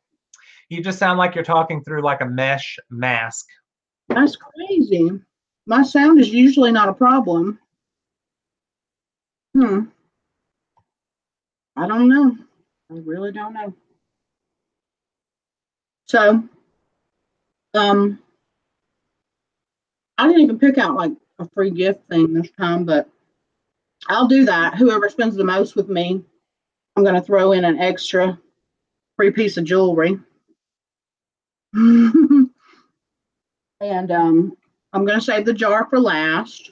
Speaker 2: You just sound like you're talking through like a mesh mask.
Speaker 1: That's crazy. My sound is usually not a problem. I don't know. I really don't know. So, I didn't even pick out like a free gift thing this time, but I'll do that. Whoever spends the most with me, I'm going to throw in an extra free piece of jewelry. And I'm going to save the jar for last.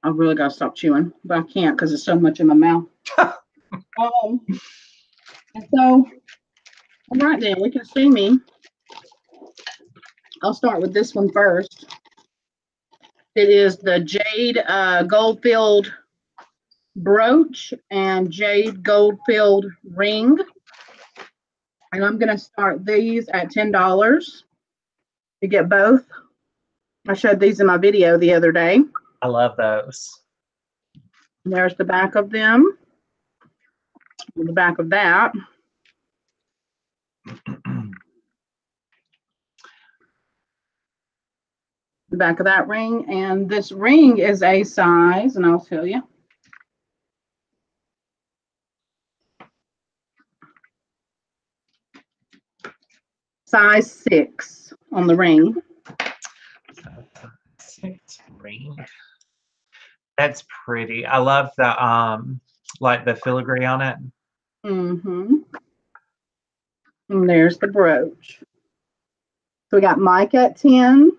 Speaker 1: I really got to stop chewing, but I can't because there's so much in my mouth. And so, all right then, we can see me. I'll start with this one first. It is the jade gold-filled brooch and jade gold-filled ring. And I'm going to start these at $10. You get both. I showed these in my video the other day.
Speaker 2: I love those.
Speaker 1: There's the back of them. The back of that. The back of that ring. And this ring is a size, and I'll tell you. Size 6 on the ring.
Speaker 2: 6 ring. That's pretty. I love the like the filigree on it.
Speaker 1: Mm-hmm. And there's the brooch. So we got Mike at 10.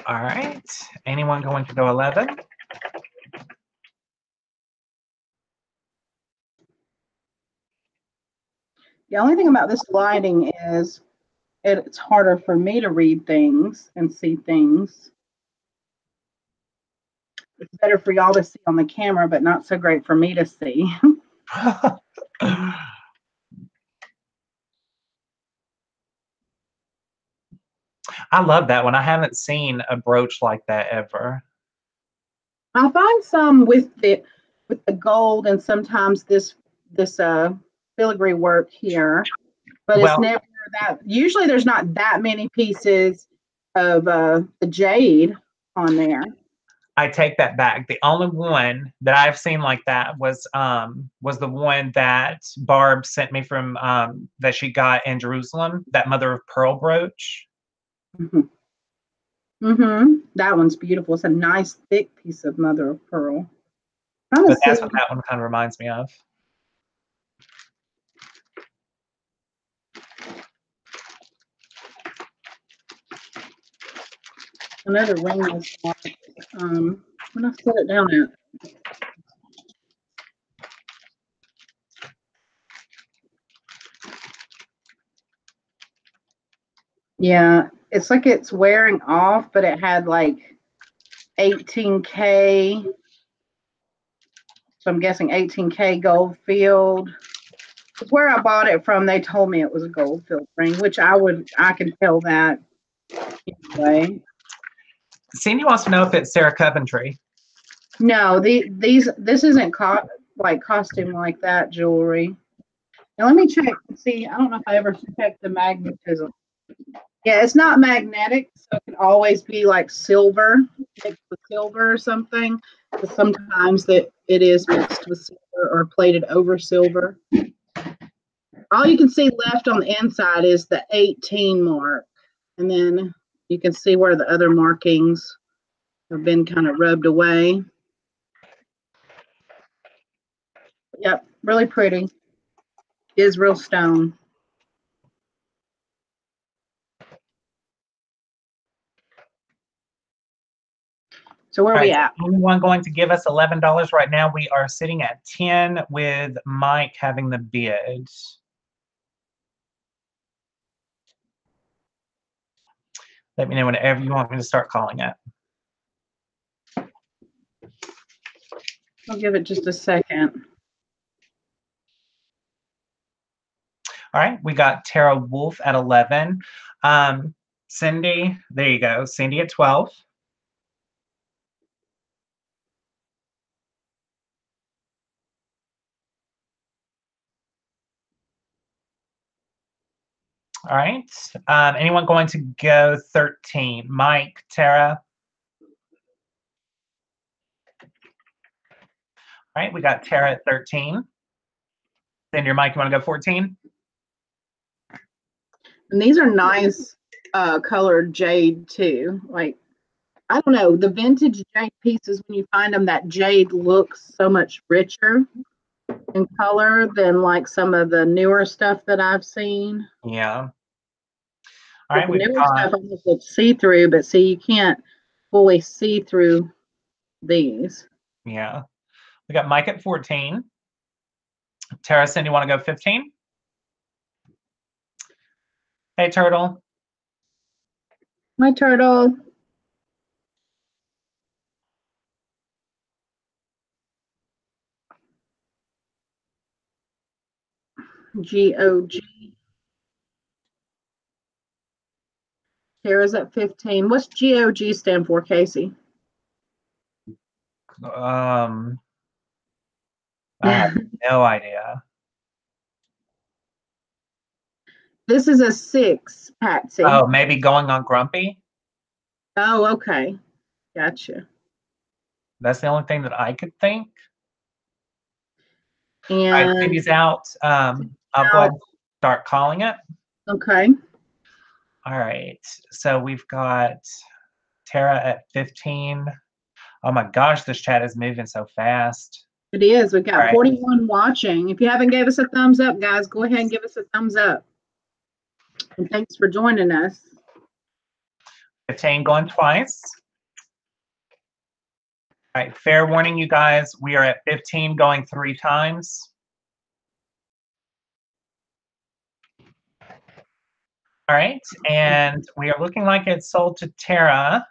Speaker 2: All right. Anyone going to go 11?
Speaker 1: The only thing about this lighting is it's harder for me to read things and see things. It's better for y'all to see on the camera, but not so great for me to see.
Speaker 2: I love that one. I haven't seen a brooch like that ever.
Speaker 1: I find some with the gold and sometimes this filigree work here, but it's
Speaker 2: Well,
Speaker 1: never that. Usually, there's not that many pieces of the jade on there.
Speaker 2: I take that back. The only one that I've seen like that was the one that Barb sent me from that she got in Jerusalem, that mother of pearl brooch.
Speaker 1: That one's beautiful. It's a nice thick piece of mother of pearl.
Speaker 2: But that's what that one kind of reminds me of.
Speaker 1: Another ring was when I set it down at. Yeah, it's like it's wearing off, but it had like 18K. So I'm guessing 18K gold field. It's where I bought it from. They told me it was a gold field ring, which I can tell that anyway.
Speaker 2: Cindy wants to know if it's Sarah Coventry.
Speaker 1: No, this isn't like costume like that jewelry. Now let me check and see. I don't know if I ever checked the magnetism. Yeah, it's not magnetic, so it can always be like silver, mixed with silver or something. But sometimes it is mixed with silver or plated over silver. All you can see left on the inside is the 18 mark. And then you can see where the other markings have been kind of rubbed away. Yep, really pretty. Is real stone. So where are we at?
Speaker 2: Anyone going to give us $11 right now? We are sitting at 10 with Mike having the bid. Let me know whenever you want me to start calling it.
Speaker 1: I'll give it just a second.
Speaker 2: All right, we got Tara Wolf at 11. Cindy, there you go. Cindy at 12. All right. Anyone going to go 13? Mike, Tara. All right, we got Tara at 13. Cindy or Mike, you want to go 14?
Speaker 1: And these are nice colored jade too. Like, I don't know, the vintage jade pieces, when you find them, that jade looks so much richer in color than like some of the newer stuff that I've seen.
Speaker 2: Yeah. All right,
Speaker 1: the
Speaker 2: we've
Speaker 1: newer
Speaker 2: got,
Speaker 1: stuff almost looks see-through, but see, you can't fully see through these.
Speaker 2: yeah. We got Mike at 14. Tara, Cindy, you want to go 15? Hey, Turtle.
Speaker 1: My turtle. GOG. Tara's at 15. What's GOG stand for, Casey?
Speaker 2: I have no idea.
Speaker 1: This is a 6, Patsy.
Speaker 2: Oh, maybe going on grumpy?
Speaker 1: Oh, okay. Gotcha.
Speaker 2: That's the only thing that I could think.
Speaker 1: And
Speaker 2: all right, Cindy's out. I'll go ahead and start calling it.
Speaker 1: Okay.
Speaker 2: All right. So we've got Tara at 15. Oh my gosh, this chat is moving so fast.
Speaker 1: It is. We've got
Speaker 2: All right.
Speaker 1: 41 watching. If you haven't gave us a thumbs up, guys, go ahead and give us a thumbs up. And thanks for joining us.
Speaker 2: 15 going twice. All right, fair warning, you guys. We are at 15 going 3 times. All right, and we are looking like it's sold to Tara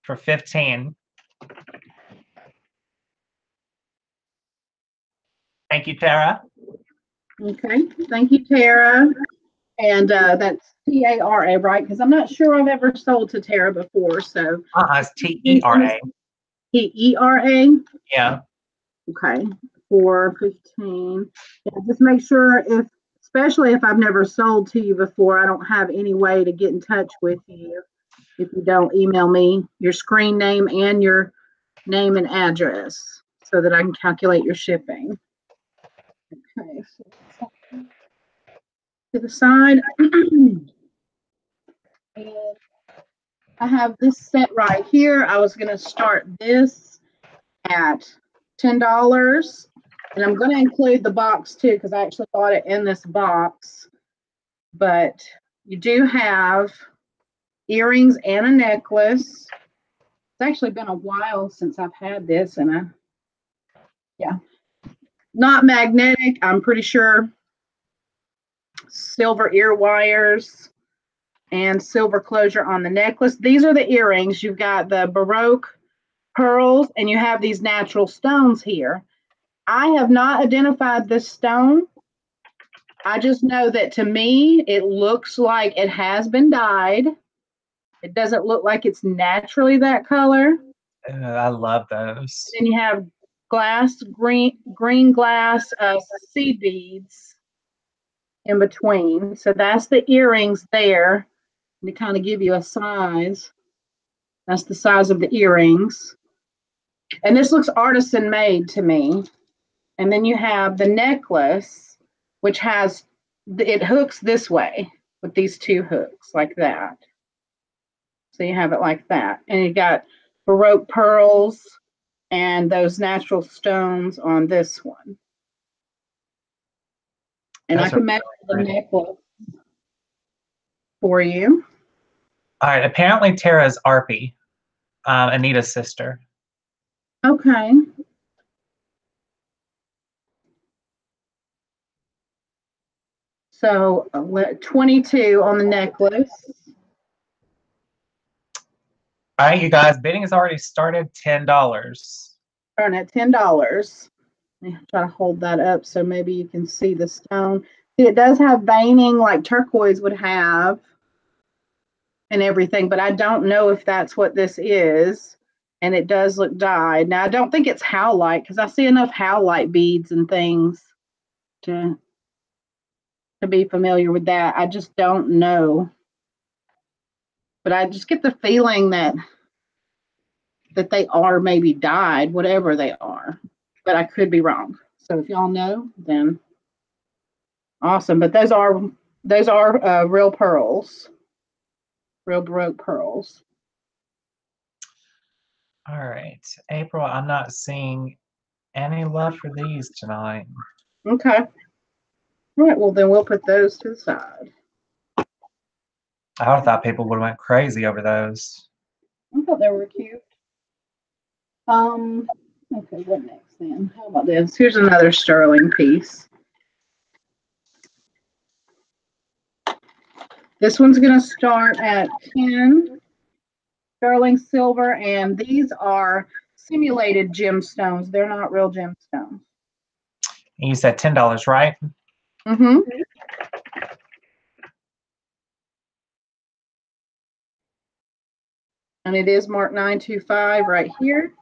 Speaker 2: for 15. Thank you, Tara.
Speaker 1: Okay. Thank you, Tara. And that's T-A-R-A, right? Because I'm not sure I've ever sold to Tara before. So
Speaker 2: It's T-E-R-A.
Speaker 1: T-E-R-A?
Speaker 2: Yeah.
Speaker 1: Okay. 415. Yeah, just make sure especially if I've never sold to you before, I don't have any way to get in touch with you if you don't email me your screen name and your name and address so that I can calculate your shipping. Okay. So to the side. And I have this set right here. I was going to start this at $10. And I'm going to include the box too because I actually bought it in this box. But you do have earrings and a necklace. It's actually been a while since I've had this. And yeah, not magnetic. I'm pretty sure silver ear wires and silver closure on the necklace. These are the earrings. You've got the Baroque pearls and you have these natural stones here. I have not identified this stone. I just know that to me, it looks like it has been dyed. It doesn't look like it's naturally that color.
Speaker 2: I love those.
Speaker 1: Then you have green glass seed beads in between. So that's the earrings there. And to kind of give you a size, that's the size of the earrings. And this looks artisan made to me. And then you have the necklace, which it hooks this way with these 2 hooks like that. So you have it like that. And you got Baroque pearls and those natural stones on this one. And I can measure the necklace for you.
Speaker 2: All right, apparently Tara's Arpy, Anita's sister.
Speaker 1: Okay. So 22 on the necklace.
Speaker 2: All right, you guys, bidding has already started. $10.
Speaker 1: Starting at $10. Let me try to hold that up so maybe you can see the stone. See, it does have veining like turquoise would have and everything, but I don't know if that's what this is. And it does look dyed. Now, I don't think it's howlite because I see enough howlite beads and things to be familiar with that. I just don't know. But I just get the feeling that they are maybe dyed, whatever they are. But I could be wrong. So if y'all know, then awesome. But those are real pearls, real Baroque pearls.
Speaker 2: All right, April, I'm not seeing any love for these tonight.
Speaker 1: Okay. All right, well, then we'll put those to the side.
Speaker 2: I would have thought people would have went crazy over those.
Speaker 1: I thought they were cute. Okay, what next then? How about this? Here's another sterling piece. This one's going to start at 10 sterling silver, and these are simulated gemstones. They're not real gemstones.
Speaker 2: You said $10, right?
Speaker 1: Mm-hmm. And it is marked 925 right here.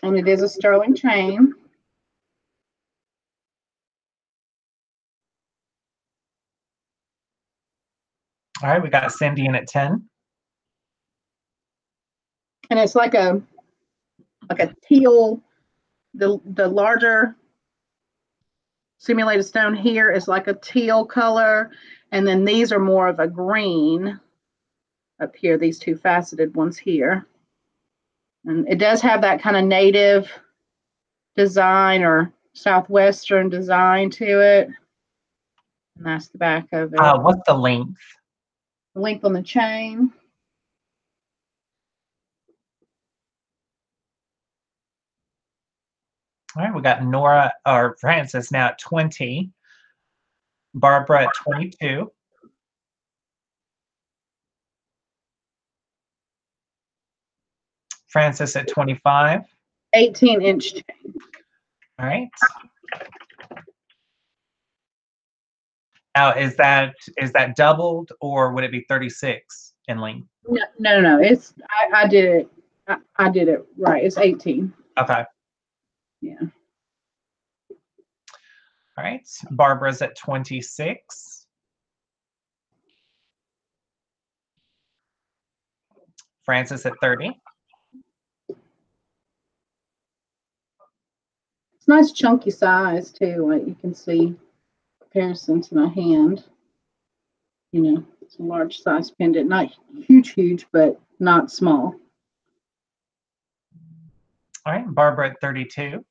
Speaker 1: And it is a sterling chain.
Speaker 2: All right, we got Cindy in at 10.
Speaker 1: And it's like a teal, the larger simulated stone here is like a teal color. And then these are more of a green up here, these two faceted ones here. And it does have that kind of native design or southwestern design to it. And that's the back of it.
Speaker 2: What's the length?
Speaker 1: The length on the chain.
Speaker 2: All right, we got Nora or Frances now at 20, Barbara at 22. Frances at 25.
Speaker 1: 18-inch chain.
Speaker 2: All right. Now, is that doubled or would it be 36 in length?
Speaker 1: No. It's I did it. I did it right. It's 18.
Speaker 2: Okay.
Speaker 1: Yeah.
Speaker 2: All right. Barbara's at 26. Frances at 30.
Speaker 1: It's nice chunky size too. Like you can see comparison to my hand. You know, it's a large size pendant. Not huge, but not small.
Speaker 2: All right. Barbara at 32.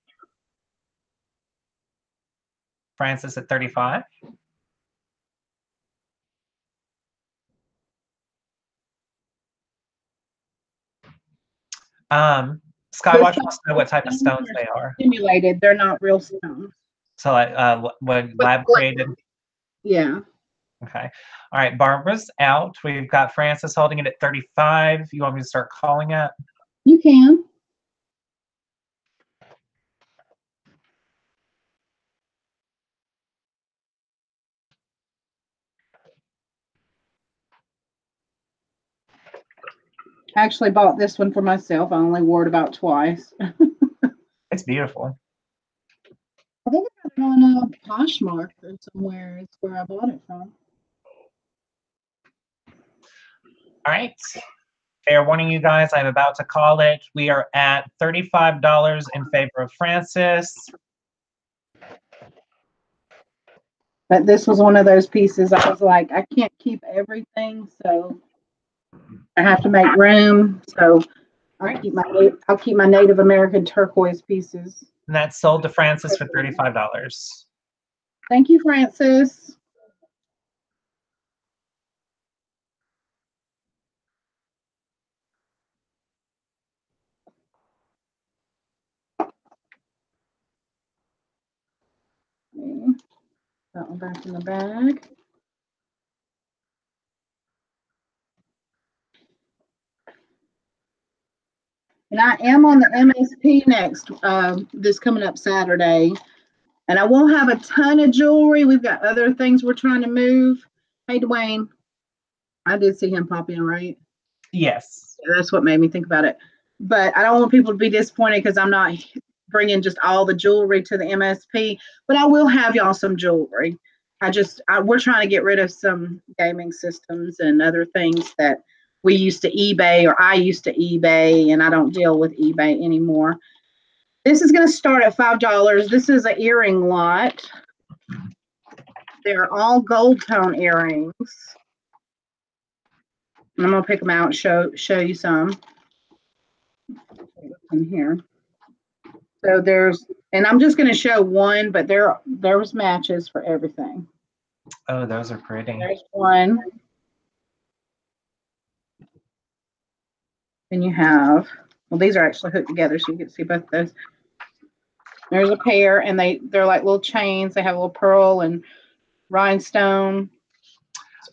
Speaker 2: Frances at 35. Skywatch wants to know what type of stones they are.
Speaker 1: Simulated. They're not real stones.
Speaker 2: So, what lab created?
Speaker 1: Yeah.
Speaker 2: Okay. All right. Barbara's out. We've got Frances holding it at 35. You want me to start calling it?
Speaker 1: You can. I actually bought this one for myself. I only wore it about twice.
Speaker 2: It's beautiful.
Speaker 1: I think I got it on a Poshmark or somewhere. It's where I bought it from.
Speaker 2: All right. Fair warning, you guys, I'm about to call it. We are at $35 in favor of Frances.
Speaker 1: But this was one of those pieces I was like, I can't keep everything, so I have to make room. So I'll keep my Native American turquoise pieces.
Speaker 2: And that's sold to Frances for $35.
Speaker 1: Thank you, Frances. Okay. That one back in the bag. And I am on the MSP next, this coming up Saturday. And I won't have a ton of jewelry. We've got other things we're trying to move. Hey, Dwayne. I did see him pop in, right?
Speaker 2: Yes.
Speaker 1: Yeah, that's what made me think about it. But I don't want people to be disappointed because I'm not bringing just all the jewelry to the MSP. But I will have y'all some jewelry. We're trying to get rid of some gaming systems and other things that we used to eBay, or I used to eBay, and I don't deal with eBay anymore. This is going to start at $5. This is an earring lot. They're all gold tone earrings. And I'm going to pick them out and show you some in here. So and I'm just going to show one, but there's matches for everything.
Speaker 2: Oh, those are pretty.
Speaker 1: There's one. Then you have, well, these are actually hooked together so you can see both of those. There's a pair, and they're like little chains. They have a little pearl and rhinestone.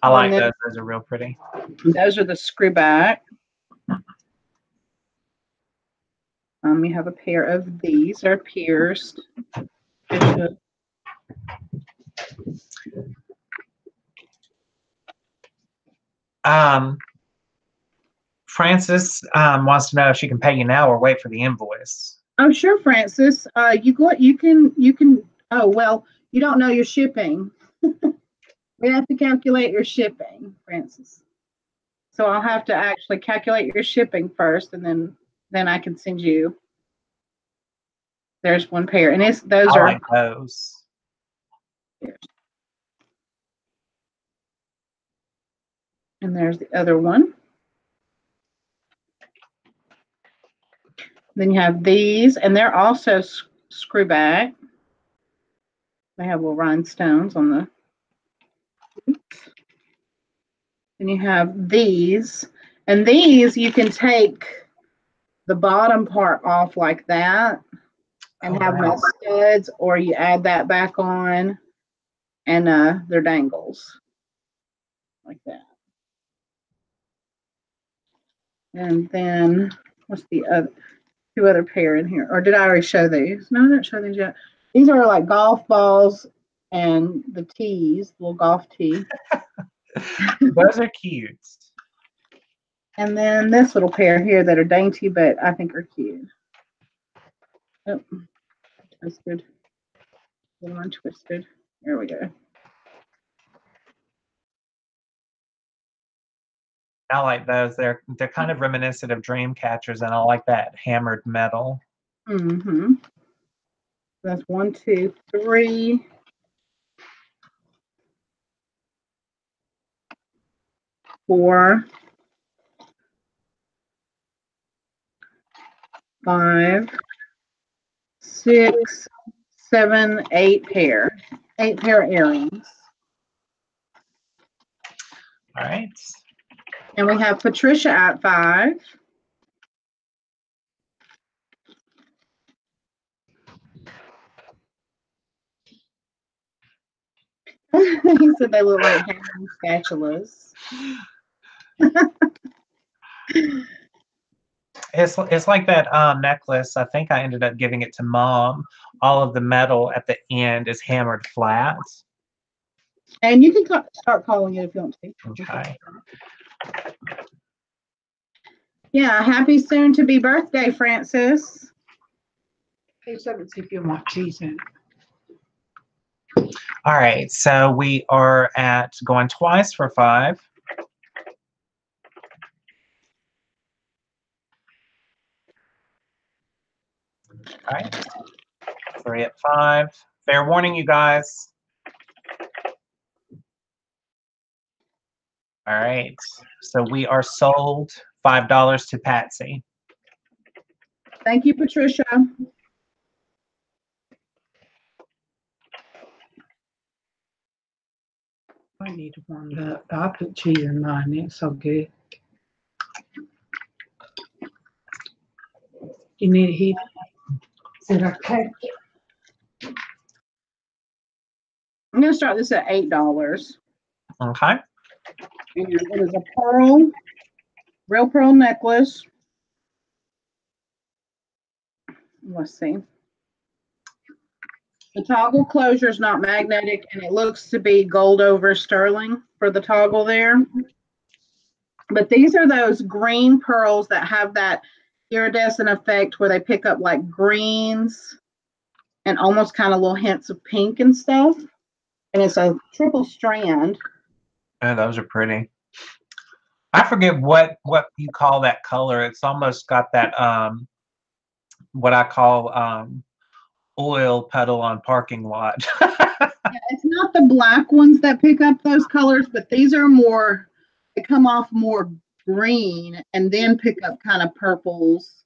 Speaker 2: I like those. Those are real pretty.
Speaker 1: Those are the screw back. You have a pair of these. They're pierced.
Speaker 2: Frances wants to know if she can pay you now or wait for the invoice.
Speaker 1: Oh, sure, Frances. You can. Oh, well, you don't know your shipping. We have to calculate your shipping, Frances. So I'll have to actually calculate your shipping first, and then I can send you. There's one pair, and those
Speaker 2: I
Speaker 1: are
Speaker 2: like those.
Speaker 1: And there's the other one. Then you have these, and they're also screw back. They have little rhinestones on the. Then you have these, and these you can take the bottom part off like that and have them as studs, or you add that back on, and they're dangles like that. And then what's the other? Two other pair in here, or did I already show these? No, I didn't show these yet. These are like golf balls and the tees, little golf tee.
Speaker 2: Those are cute.
Speaker 1: And then this little pair here that are dainty, but I think are cute. Oh, twisted. Little untwisted. There we go.
Speaker 2: I like those. They're kind of reminiscent of dream catchers, and I like that hammered metal.
Speaker 1: Mm-hmm. That's 1, 2, 3. 4, 5, 6, 7, 8 pair. 8 pair of earrings.
Speaker 2: All right.
Speaker 1: And we have Patricia at 5. He said they look like hanging spatulas.
Speaker 2: It's like that necklace. I think I ended up giving it to Mom. All of the metal at the end is hammered flat.
Speaker 1: And you can start calling it if you want to.
Speaker 2: Okay.
Speaker 1: Yeah, happy soon to be birthday, Francis.
Speaker 3: Page 7, see if you want cheese in it.
Speaker 2: All right, so we are at going twice for 5. All right, 3 at 5. Fair warning, you guys. All right, so we are sold $5 to Patsy.
Speaker 1: Thank you, Patricia.
Speaker 3: I need to warm it up. I put cheese in mine. It's so good. You need it heat. Is it okay?
Speaker 1: I'm going to start this at $8.
Speaker 2: Okay.
Speaker 1: And it is a pearl, real pearl necklace. Let's see. The toggle closure is not magnetic, and it looks to be gold over sterling for the toggle there. But these are those green pearls that have that iridescent effect where they pick up like greens and almost kind of little hints of pink and stuff. And it's a triple strand.
Speaker 2: Oh, those are pretty. I forget what you call that color. It's almost got that what I call oil puddle on parking lot.
Speaker 1: Yeah, it's not the black ones that pick up those colors, but these are more, they come off more green and then pick up kind of purples.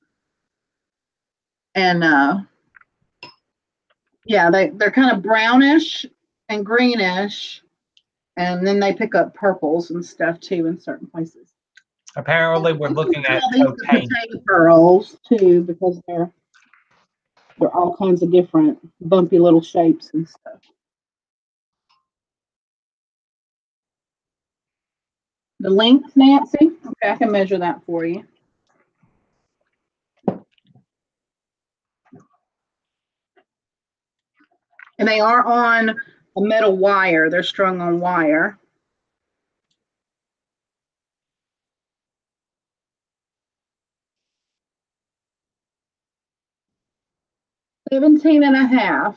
Speaker 1: And yeah, they're kind of brownish and greenish, and then they pick up purples and stuff too in certain places.
Speaker 2: Apparently, we're looking at
Speaker 1: these
Speaker 2: cocaine.
Speaker 1: potato pearls too, because they're all kinds of different bumpy little shapes and stuff. The length, Nancy? Okay, I can measure that for you. And they are on a metal wire. They're strung on wire. $17.5.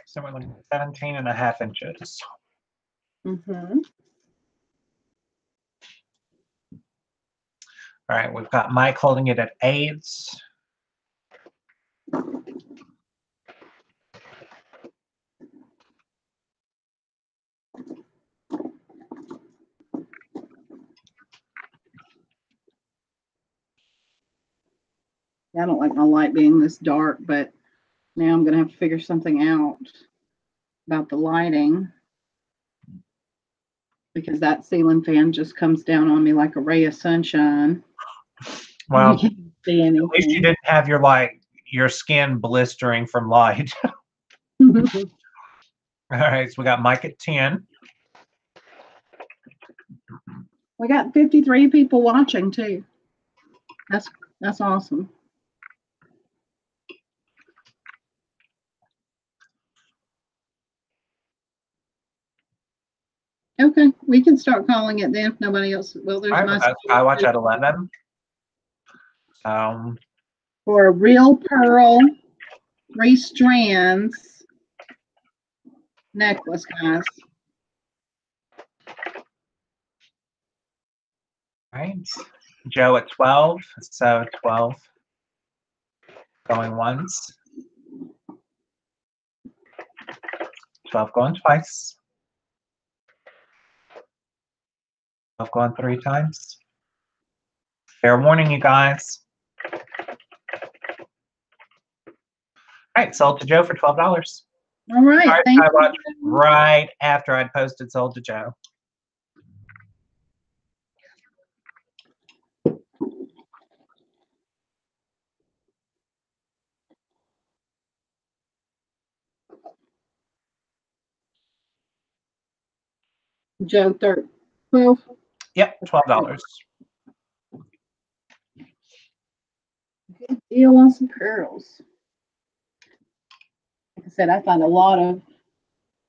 Speaker 2: So we're looking at 17.5 inches.
Speaker 1: Mm-hmm.
Speaker 2: All right, we've got Mike holding it at 8.
Speaker 1: I don't like my light being this dark, but now I'm going to have to figure something out about the lighting because that ceiling fan just comes down on me like a ray of sunshine.
Speaker 2: Well,
Speaker 1: You can't see
Speaker 2: at least you
Speaker 1: anything.
Speaker 2: didn't have your skin blistering from light. All right, so we got Mike at 10.
Speaker 1: We got 53 people watching too. That's awesome. Okay, we can start calling it then if nobody else. Well, there's
Speaker 2: All right,
Speaker 1: my
Speaker 2: we got Skywatch at 11.
Speaker 1: for a real pearl, 3 strands necklace, guys.
Speaker 2: All right, Joe at 12. So 12 going once. 12 going twice. 12 going 3 times. Fair warning, you guys. All right, sold to Joe for $12.
Speaker 1: All right,
Speaker 2: All right,
Speaker 1: thank
Speaker 2: Skywatch,
Speaker 1: you.
Speaker 2: right after I'd posted sold to Joe.
Speaker 1: Joe, 12.
Speaker 2: Yep, $12.
Speaker 1: Good deal on some pearls. Like I said, I found a lot of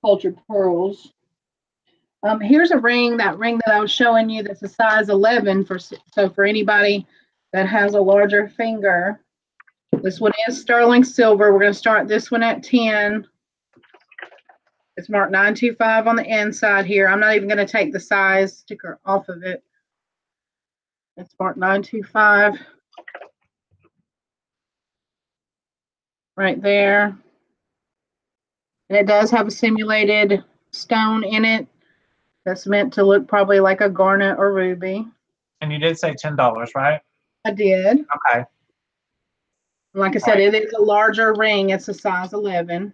Speaker 1: cultured pearls. Here's a ring, that ring that I was showing you that's a size 11 so for anybody that has a larger finger. This one is sterling silver. We're going to start this one at 10. It's marked 925 on the inside here. I'm not even going to take the size sticker off of it. It's marked 925 right there. And it does have a simulated stone in it that's meant to look probably like a garnet or ruby.
Speaker 2: And you did say $10, right?
Speaker 1: I did.
Speaker 2: Okay.
Speaker 1: Like I said, it is a larger ring. It's a size 11.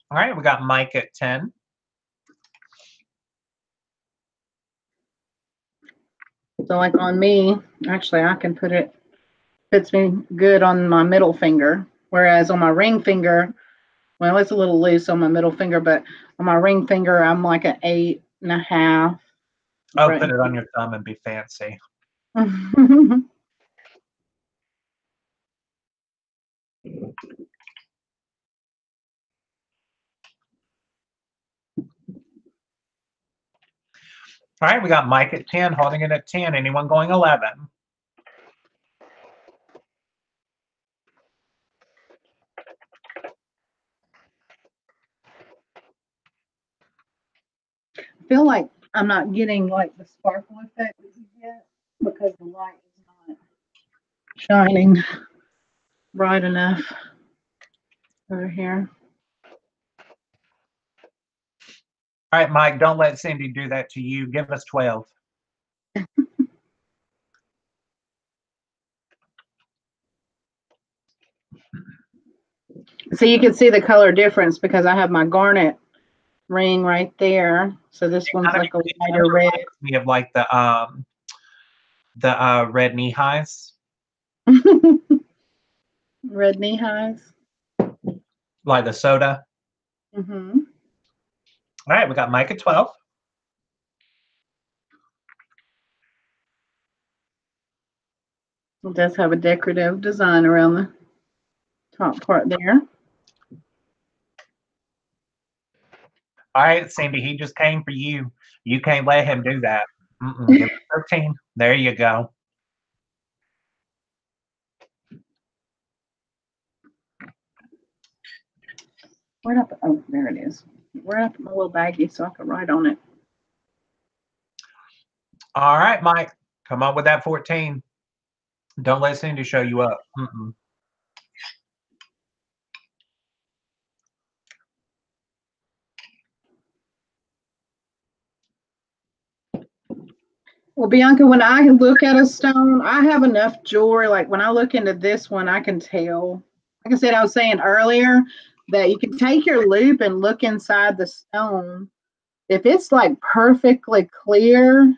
Speaker 2: All right, we got Mike at 10.
Speaker 1: So like on me, actually I can put it, fits me good on my middle finger. Whereas on my ring finger, well, it's a little loose on my middle finger, but on my ring finger, I'm like an 8.5.
Speaker 2: Oh,
Speaker 1: right.
Speaker 2: put it on your thumb and be fancy. All right, we got Mike at 10, holding it at 10. Anyone going 11?
Speaker 1: I feel like I'm not getting like the sparkle effect that you get because the light is not shining bright enough over here.
Speaker 2: All right, Mike, don't let Cindy do that to you. Give us 12.
Speaker 1: So you can see the color difference because I have my garnet ring right there. So this one's like a lighter red.
Speaker 2: We have like the red knee highs.
Speaker 1: Red knee highs.
Speaker 2: Like the soda.
Speaker 1: Mm-hmm.
Speaker 2: All right, we got Mike at 12.
Speaker 1: It does have a decorative design around the top part there.
Speaker 2: All right, Cindy, he just came for you. You can't let him do that. Give him 13. There you go.
Speaker 1: Where'd I put, oh, there it is. Where'd I put my little baggie so I can write on it?
Speaker 2: All right, Mike, come on with that 14. Don't let Cindy show you up.
Speaker 1: Well, Bianca, when I look at a stone, I have enough jewelry. Like when I look into this one, I can tell. Like I said, I was saying earlier that you can take your loop and look inside the stone. If it's like perfectly clear,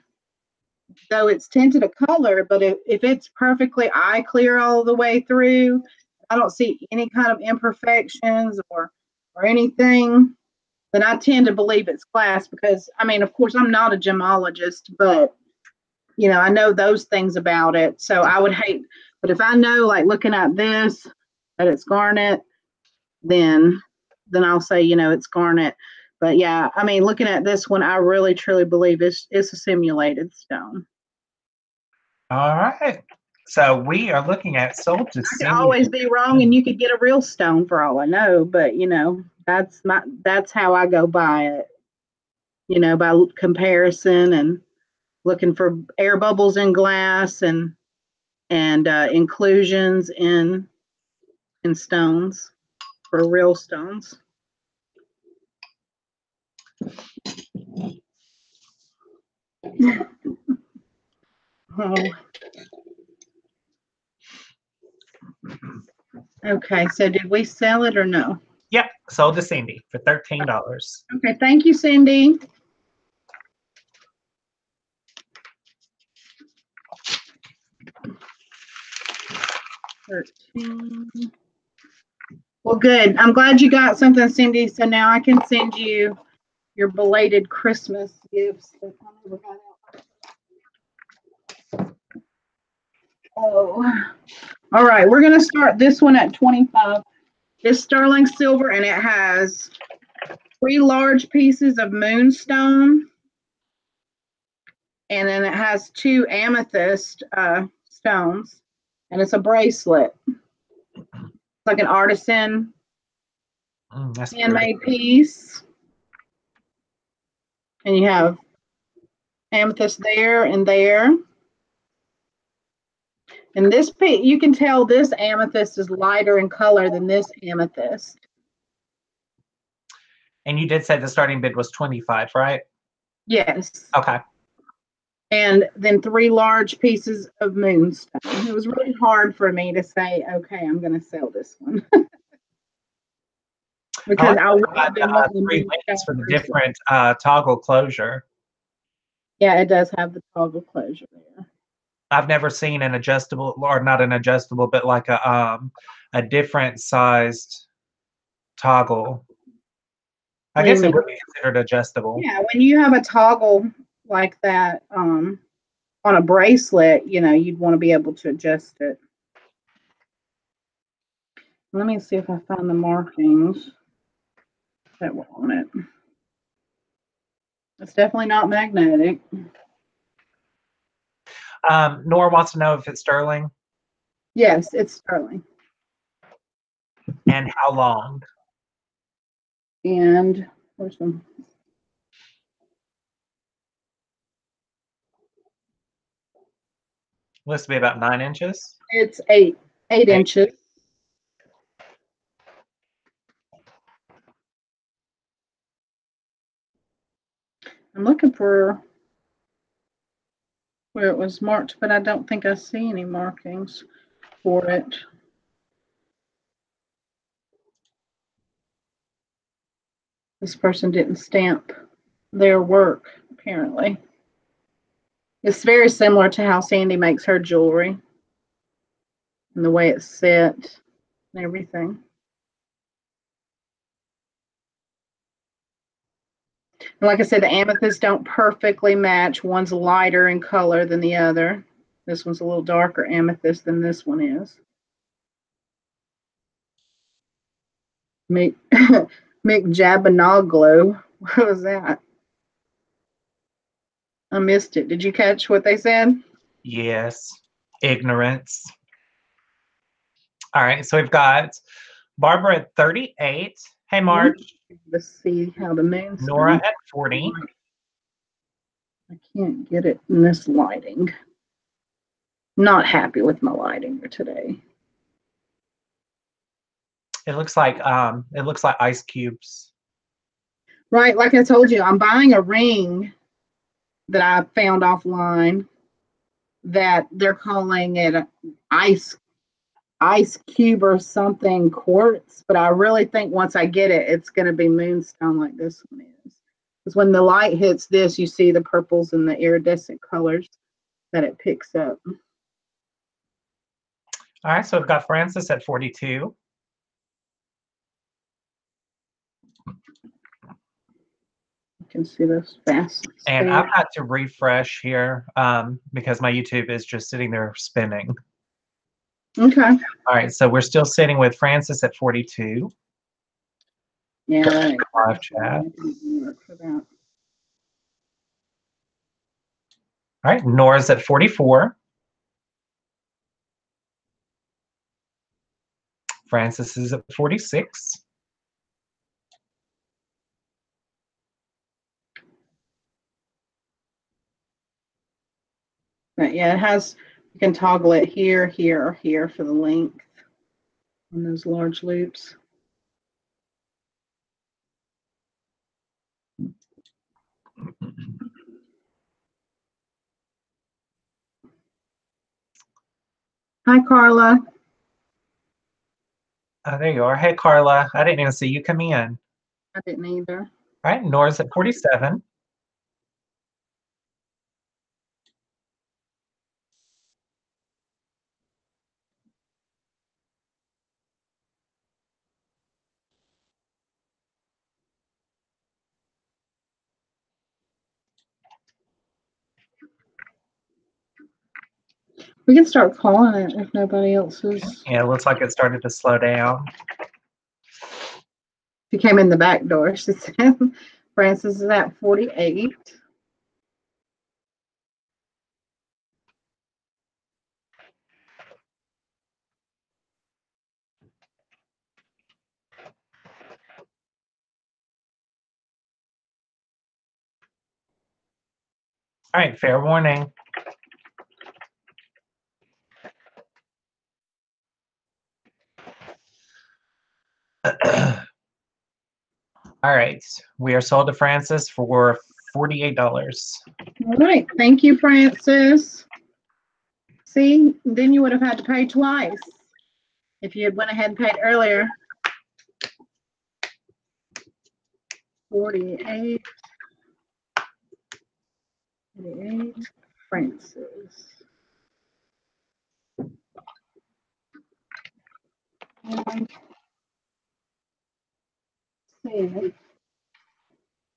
Speaker 1: though it's tinted a color, but if it's perfectly eye clear all the way through, I don't see any kind of imperfections or anything, then I tend to believe it's glass because, I mean, of course, I'm not a gemologist, but, you know, I know those things about it. So I would hate, but if I know, like looking at this, that it's garnet, then I'll say, you know, it's garnet. But yeah, I mean, looking at this one, I really truly believe it's a simulated stone.
Speaker 2: All right. So we are looking at sold to
Speaker 1: I could
Speaker 2: Cindy.
Speaker 1: always be wrong, and you could get a real stone for all I know. But you know, that's how I go by it. You know, by comparison and looking for air bubbles in glass and inclusions in stones for real stones. Oh. Okay, so did we sell it or no?
Speaker 2: Yep, sold to Cindy for $13.
Speaker 1: Okay, thank you, Cindy. Well, good. I'm glad you got something, Cindy. So now I can send you your belated Christmas gifts. Oh, all right. We're going to start this one at 25. It's sterling silver, and it has 3 large pieces of moonstone, and then it has 2 amethyst stones, and it's a bracelet. It's like an artisan handmade piece, and you have amethyst there and there. And this piece, you can tell this amethyst is lighter in color than this amethyst.
Speaker 2: And you did say the starting bid was 25, right?
Speaker 1: Yes.
Speaker 2: Okay.
Speaker 1: And then 3 large pieces of moonstone. It was really hard for me to say, okay, I'm going to sell this one. Because I would have been wanting
Speaker 2: 3 links for the different toggle closure.
Speaker 1: Yeah, it does have the toggle closure there.
Speaker 2: I've never seen an adjustable, or not an adjustable, but like a different sized toggle. I guess it would be considered adjustable.
Speaker 1: Yeah, when you have a toggle like that on a bracelet, you know, you'd want to be able to adjust it. Let me see if I find the markings that were on it. It's definitely not magnetic.
Speaker 2: Nora wants to know if it's sterling.
Speaker 1: Yes, it's sterling.
Speaker 2: And how long?
Speaker 1: And where's some?
Speaker 2: Looks to be about 9 inches.
Speaker 1: It's 8 inches. I'm looking for where it was marked, but I don't think I see any markings for it. This person didn't stamp their work, apparently. It's very similar to how Sandy makes her jewelry and the way it's set and everything. And like I said, the amethysts don't perfectly match. One's lighter in color than the other. This one's a little darker amethyst than this one is. Mick Jabanoglu. What was that? I missed it. Did you catch what they said?
Speaker 2: Yes. Ignorance. All right. So we've got Barbara at 38. Hey, Marge.
Speaker 1: Let's see how the moon's.
Speaker 2: Nora at 40.
Speaker 1: I can't get it in this lighting. Not happy with my lighting today.
Speaker 2: It looks like ice cubes.
Speaker 1: Right, like I told you, I'm buying a ring that I found offline. that they're calling it ice cube or something quartz, but I really think once I get it, it's going to be moonstone like this one is. Because when the light hits this, you see the purples and the iridescent colors that it picks up.
Speaker 2: All right, so we've got Francis at 42.
Speaker 1: You can see those fast.
Speaker 2: And I've got to refresh here because my YouTube is just sitting there spinning.
Speaker 1: Okay.
Speaker 2: All right, so we're still sitting with Francis at 42.
Speaker 1: Yeah.
Speaker 2: Live chat. All right, Nora's at 44. Francis is at 46.
Speaker 1: But yeah, it has, you can toggle it here, here, or here for the length on those large loops. Hi, Carla.
Speaker 2: There you are. Hey, Carla. I didn't even see you come in.
Speaker 1: I didn't either.
Speaker 2: All right, Nora's at 47.
Speaker 1: We can start calling it if nobody else is.
Speaker 2: Yeah, it looks like it started to slow down.
Speaker 1: She came in the back door. She said Francis is at 48.
Speaker 2: All right, fair warning. All right, we are sold to Francis for $48.
Speaker 1: All right, thank you, Francis. See, then you would have had to pay twice if you had went ahead and paid earlier. 48. 48. Francis. See.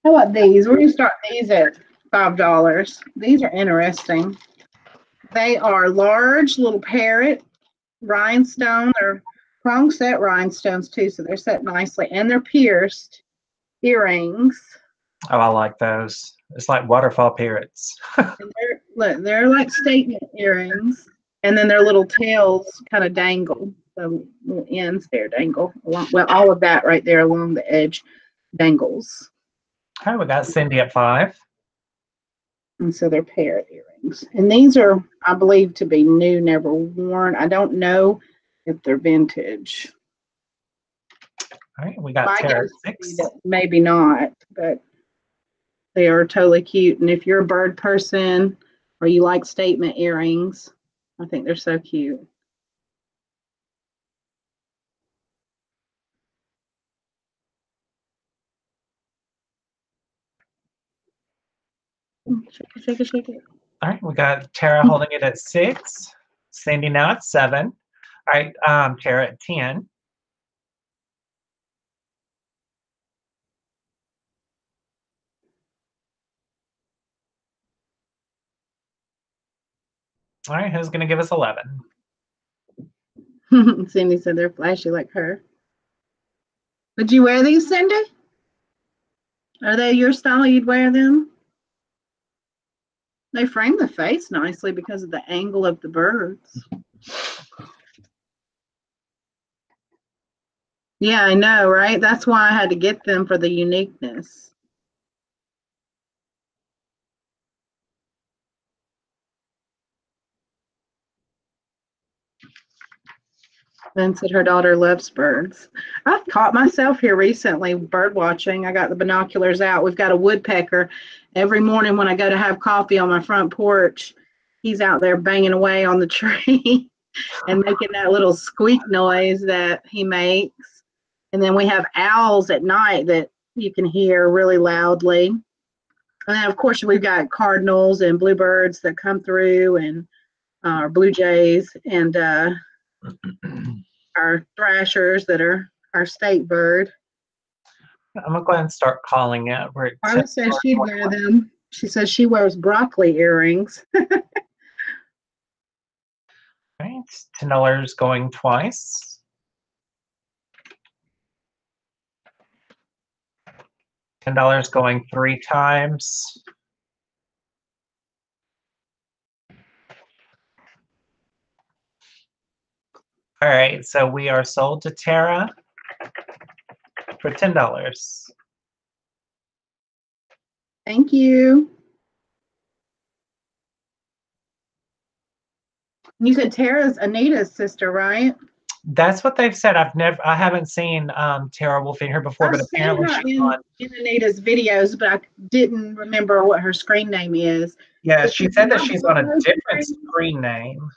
Speaker 1: How about these? We're going to start these at $5. These are interesting. They are large little parrot rhinestone or prong set rhinestones too, so they're set nicely, and they're pierced earrings.
Speaker 2: Oh, I like those. It's like waterfall parrots.
Speaker 1: And they're like statement earrings, and then their little tails kind of dangle. The little ends there dangle. Well, all of that right there along the edge dangles.
Speaker 2: All right, we got Cindy at 5.
Speaker 1: And so they're parrot earrings. And these are, I believe, to be new, never worn. I don't know if they're vintage.
Speaker 2: All right, we got Tara at 6.
Speaker 1: Maybe not, but they are totally cute. And if you're a bird person or you like statement earrings, I think they're so cute. Shake it, shake it, shake it.
Speaker 2: All right, we got Tara holding it at 6. Cindy now at 7. All right, Tara at 10. All right, who's going to give us 11?
Speaker 1: Cindy said they're flashy like her. Would you wear these, Cindy? Are they your style? You'd wear them? They frame the face nicely because of the angle of the birds. Yeah, I know, right? That's why I had to get them for the uniqueness. Then said her daughter loves birds. I've caught myself here recently bird watching. I got the binoculars out. We've got a woodpecker every morning when I go to have coffee on my front porch. he's out there banging away on the tree and making that little squeak noise that he makes. And then we have owls at night that you can hear really loudly. And then, of course, we've got cardinals and bluebirds that come through, and our blue jays, and our thrashers that are our state bird.
Speaker 2: I'm going to go ahead and start calling it.
Speaker 1: Marla says she'd wear them. She says she wears broccoli earrings.
Speaker 2: Right, $10 going twice. $10 going 3 times. All right, so we are sold to Tara for $10.
Speaker 1: Thank you. You said Tara's Anita's sister, right?
Speaker 2: That's what they've said. I haven't seen Tara Wolf in here before, but apparently she's on.
Speaker 1: In Anita's videos, but I didn't remember what her screen name is.
Speaker 2: Yeah, she said that she's on a different screen name.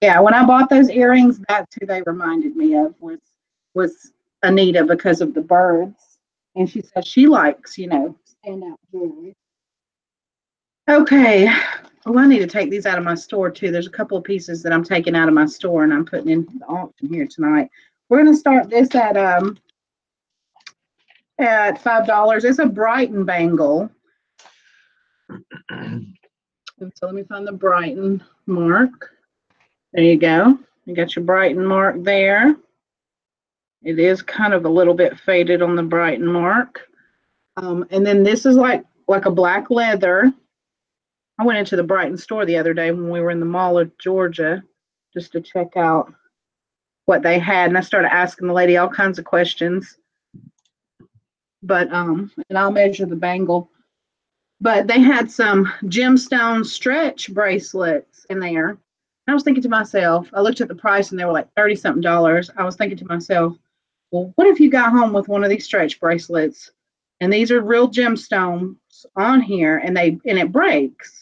Speaker 1: Yeah, when I bought those earrings, that's who they reminded me of, was Anita, because of the birds. And she said she likes, standout jewelry. Okay. Oh, I need to take these out of my store too. There's a couple of pieces that I'm taking out of my store and I'm putting in the auction here tonight. We're going to start this at $5. It's a Brighton bangle. So let me find the Brighton mark. There you go. You got your Brighton mark there. It is kind of a little bit faded on the Brighton mark. And then this is like a black leather. I went into the Brighton store the other day when we were in the Mall of Georgia just to check out what they had. And I started asking the lady all kinds of questions. But, and I'll measure the bangle. But they had some gemstone stretch bracelets in there. I was thinking to myself, I looked at the price and they were like $30-something. I was thinking to myself, well, what if you got home with one of these stretch bracelets? And these are real gemstones on here, and it breaks.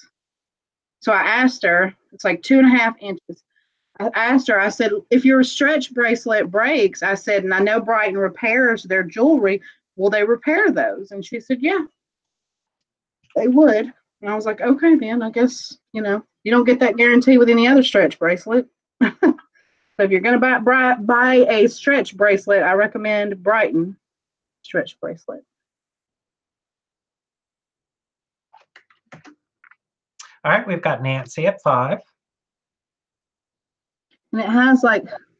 Speaker 1: So I asked her, it's like 2.5 inches. I asked her, I said, if your stretch bracelet breaks, I said, and I know Brighton repairs their jewelry, will they repair those? And she said, yeah, they would. And I was like, okay, then I guess, you don't get that guarantee with any other stretch bracelet. So if you're going to buy a stretch bracelet, I recommend Brighton stretch bracelet.
Speaker 2: All right, we've got Nancy at 5.
Speaker 1: And it has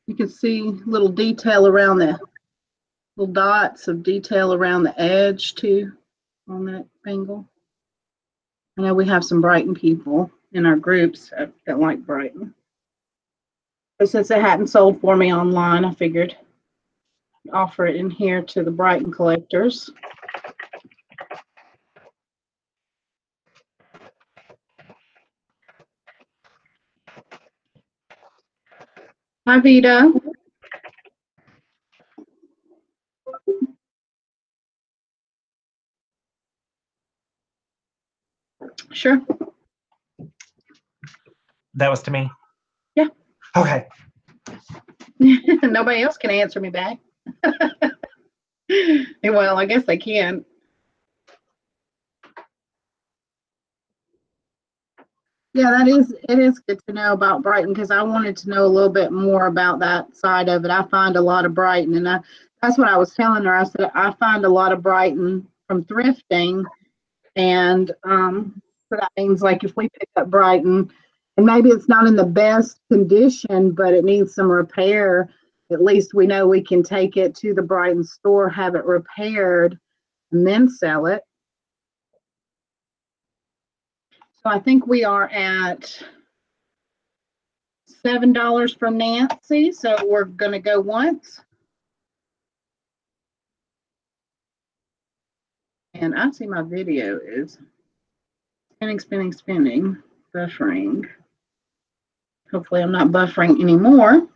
Speaker 1: you can see little detail around the little dots of detail around the edge too on that bangle. I know we have some Brighton people in our groups that like Brighton. But since it hadn't sold for me online, I figured I'd offer it in here to the Brighton collectors. Hi, Vita. Sure.
Speaker 2: That was to me?
Speaker 1: Yeah.
Speaker 2: Okay.
Speaker 1: Nobody else can answer me back. Well, I guess they can. Yeah, it is good to know about Brighton, because I wanted to know a little bit more about that side of it. I find a lot of Brighton, and that's what I was telling her. I said, I find a lot of Brighton from thrifting, and so that means if we pick up Brighton, and maybe it's not in the best condition, but it needs some repair, at least we know we can take it to the Brighton store, have it repaired, and then sell it. So I think we are at $7 from Nancy. So we're going to go once. And I see my video is spinning, buffering. Hopefully I'm not buffering anymore.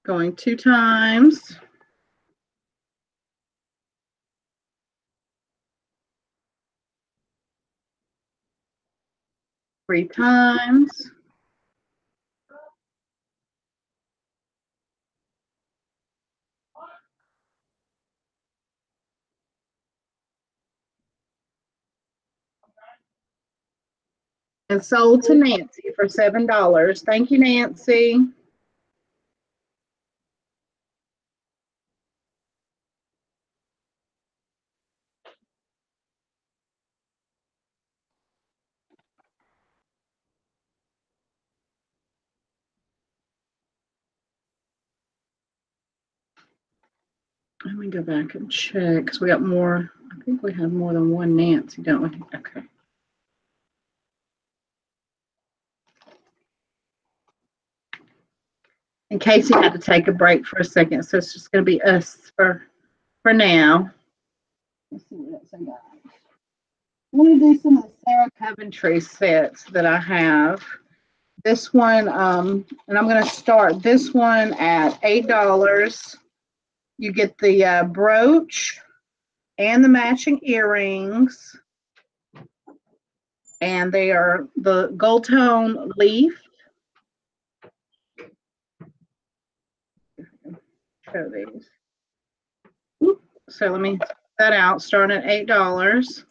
Speaker 1: Going 2 times. Three times. And sold to Nancy for $7. Thank you, Nancy. Let me go back and check because we got more. I think we have more than one Nancy, don't we? Okay. And Casey had to take a break for a second, so it's just going to be us for now. Let's see what else I got. I'm going to do some of the Sarah Coventry sets that I have. This one, and I'm going to start this one at $8. You get the brooch and the matching earrings. And they are the gold tone leaf. Show these. Oop. So let me set that out, starting at $8.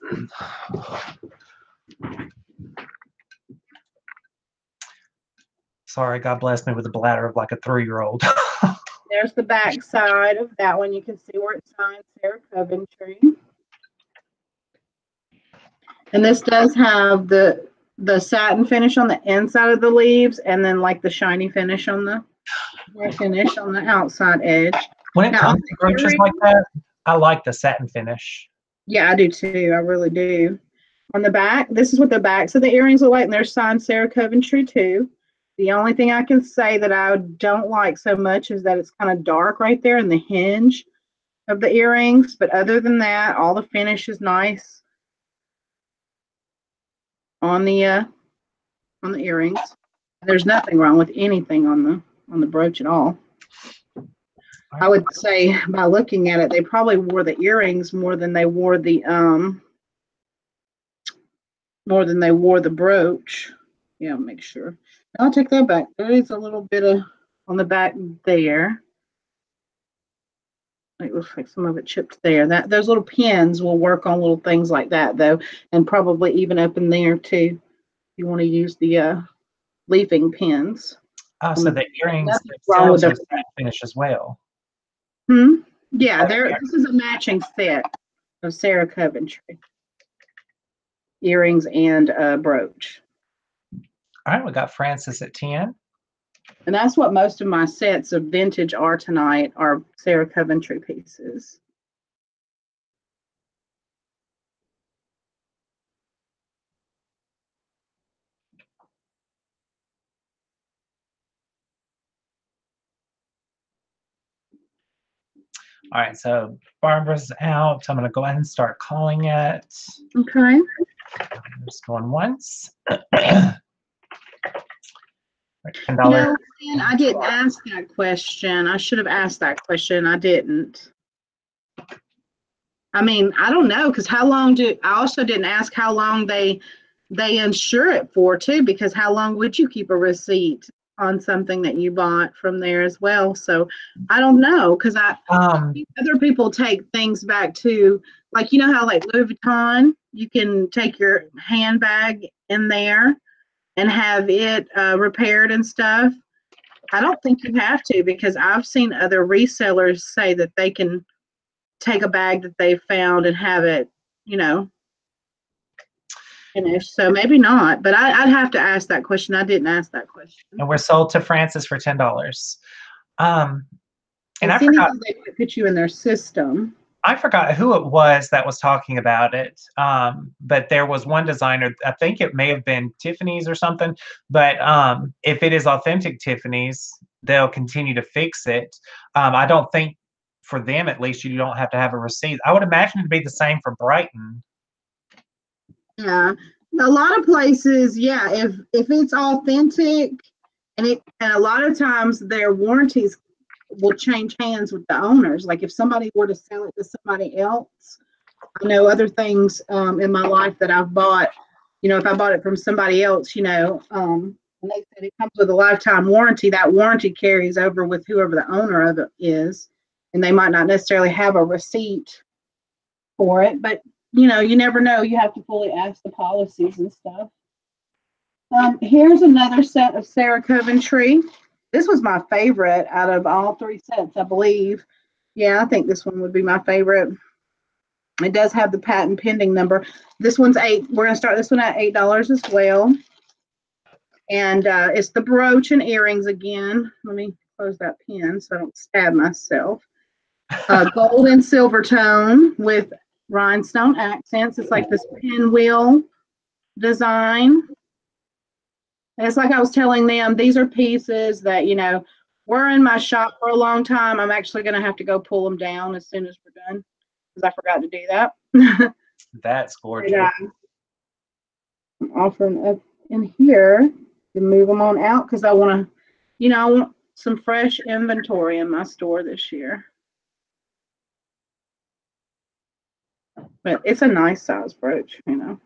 Speaker 2: Sorry, God bless me with a bladder of like a 3-year-old.
Speaker 1: There's the back side of that one. You can see where it's signed Sarah Coventry. And this does have the satin finish on the inside of the leaves, and then like the shiny finish on the outside edge.
Speaker 2: When it comes to brooches like that, I like the satin finish.
Speaker 1: Yeah, I do too. I really do. On the back, this is what the backs of the earrings look like, and they're signed Sarah Coventry too. The only thing I can say that I don't like so much is that it's kind of dark right there in the hinge of the earrings. But other than that, all the finish is nice on the earrings. There's nothing wrong with anything on the brooch at all. I would say by looking at it, they probably wore the earrings more than they wore the brooch. Yeah, make sure. I'll take that back. There is a little bit of on the back there. It looks like some of it chipped there. Those little pins will work on little things like that though, and probably even up in there too. You want to use the leafing pins.
Speaker 2: So the earrings themselves are satin finish as well.
Speaker 1: Yeah, this is a matching set of Sarah Coventry earrings and brooch.
Speaker 2: All right, we got Francis at 10.
Speaker 1: And that's what most of my sets of vintage are tonight, are Sarah Coventry pieces.
Speaker 2: All right, so Barbara's out. I'm going to go ahead and start calling it.
Speaker 1: Okay.
Speaker 2: I'm just going once. $10.
Speaker 1: You know, I didn't ask that question. I should have asked that question. I didn't. I mean, I don't know, because I also didn't ask how long they insure it for too, because how long would you keep a receipt on something that you bought from there as well? So I don't know, because other people take things back to, like, you know how like Louis Vuitton, you can take your handbag in there and have it repaired and stuff. I don't think you have to, because I've seen other resellers say that they can take a bag that they found and have it, you know, finished. So maybe not, but I'd have to ask that question. I didn't ask that question.
Speaker 2: And we're sold to Francis for $10. And I
Speaker 1: forgot they put you in their system.
Speaker 2: I forgot who it was that was talking about it, but there was one designer, I think it may have been Tiffany's or something, but if it is authentic Tiffany's, they'll continue to fix it. I don't think, for them at least, you don't have to have a receipt. I would imagine it'd be the same for Brighton.
Speaker 1: Yeah, a lot of places, yeah, if it's authentic, and a lot of times their warranties will change hands with the owners. Like if somebody were to sell it to somebody else, I know other things in my life that I've bought, you know, if I bought it from somebody else, you know, and they said it comes with a lifetime warranty, that warranty carries over with whoever the owner of it is. And they might not necessarily have a receipt for it, but you know, you never know. You have to fully ask the policies and stuff. Here's another set of Sarah Coventry. This was my favorite out of all three sets, I believe. Yeah, I think this one would be my favorite. It does have the patent pending number. This one's $8. We're going to start this one at $8 as well. And it's the brooch and earrings again. Let me close that pin so I don't stab myself. Gold and silver tone with rhinestone accents. It's like this pinwheel design. And it's like I was telling them, these are pieces that, you know, were in my shop for a long time. I'm actually going to have to go pull them down as soon as we're done because I forgot to do that.
Speaker 2: That's gorgeous.
Speaker 1: And, I'm offering up in here to move them on out because I want to, you know, I want some fresh inventory in my store this year. But it's a nice size brooch, you know.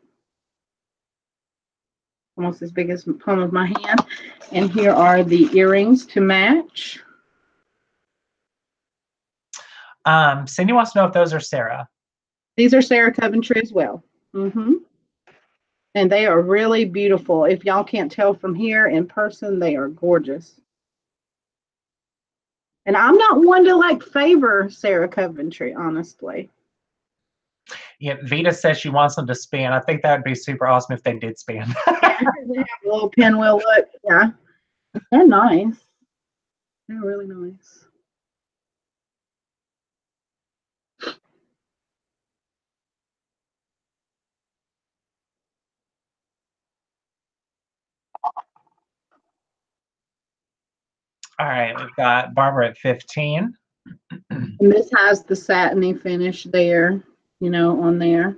Speaker 1: Almost as big as the palm of my hand. And here are the earrings to match.
Speaker 2: Cindy wants to know if those are Sarah.
Speaker 1: These are Sarah Coventry as well. And they are really beautiful. If y'all can't tell from here in person, they are gorgeous. And I'm not one to like favor Sarah Coventry, honestly.
Speaker 2: Yeah, Vita says she wants them to span. I think that would be super awesome if they did span.
Speaker 1: Yeah, they have a little pinwheel look. Yeah, they're nice. They're really nice.
Speaker 2: All right, we've got Barbara at 15.
Speaker 1: And this has the satiny finish there, you know, on there.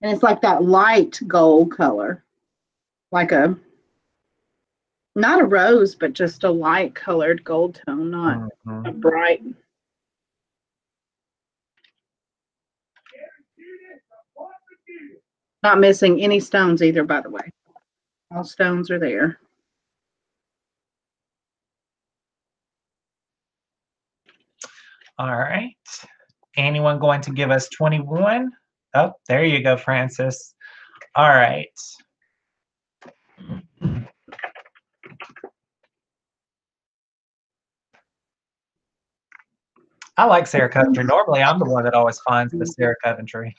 Speaker 1: And it's like that light gold color. Like a, not a rose, but just a light colored gold tone, not a bright. Not missing any stones either, by the way. All stones are there.
Speaker 2: All right. Anyone going to give us 21? Oh, there you go, Francis. All right. I like Sarah Coventry. Normally, I'm the one that always finds the Sarah Coventry.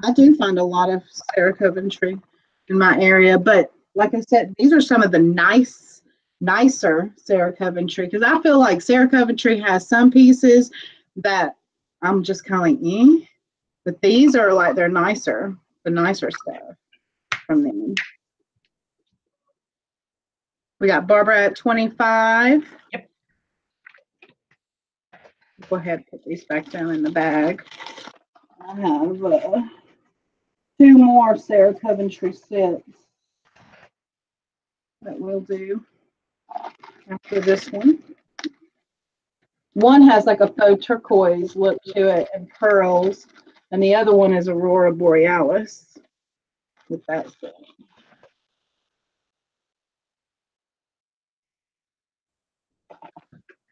Speaker 1: I do find a lot of Sarah Coventry in my area, but like I said, these are some of the nicer Sarah Coventry, because I feel like Sarah Coventry has some pieces that I'm just kind of like, eh, but these are like, they're nicer, the nicer stuff from them. We got Barbara at 25.
Speaker 2: Yep.
Speaker 1: Go ahead and put these back down in the bag. I have 2 more Sarah Coventry sets that we'll do after this one. One has like a faux turquoise look to it and pearls, and the other one is Aurora Borealis with that set.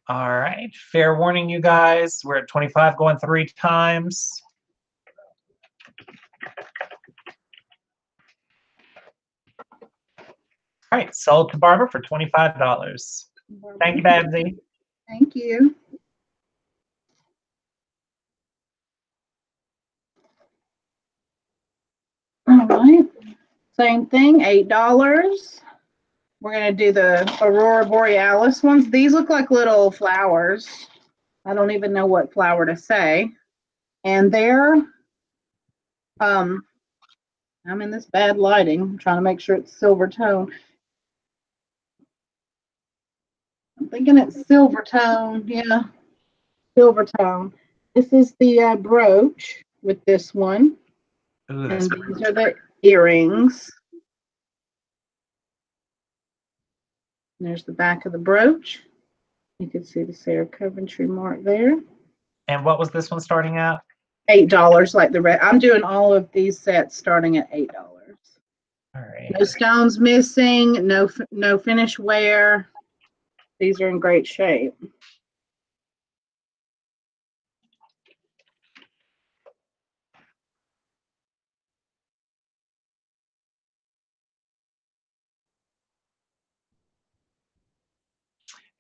Speaker 2: All right. Fair warning, you guys. We're at 25 going 3 times. All right. Sold to Barbara for $25. Thank you, Babsy.
Speaker 1: Thank you. All right. Same thing, $8. We're going to do the Aurora Borealis ones. These look like little flowers. I don't even know what flower to say. And they're, I'm in this bad lighting. I'm trying to make sure it's silver tone. I'm thinking it's silver tone. Yeah, silver tone. This is the brooch with this one.
Speaker 2: Ooh,
Speaker 1: and these are the earrings. There's the back of the brooch. You can see the Sarah Coventry mark there.
Speaker 2: And what was this one starting at?
Speaker 1: $8 like the red. I'm doing all of these sets starting at $8.
Speaker 2: All right.
Speaker 1: No stones missing, no finish wear. These are in great shape.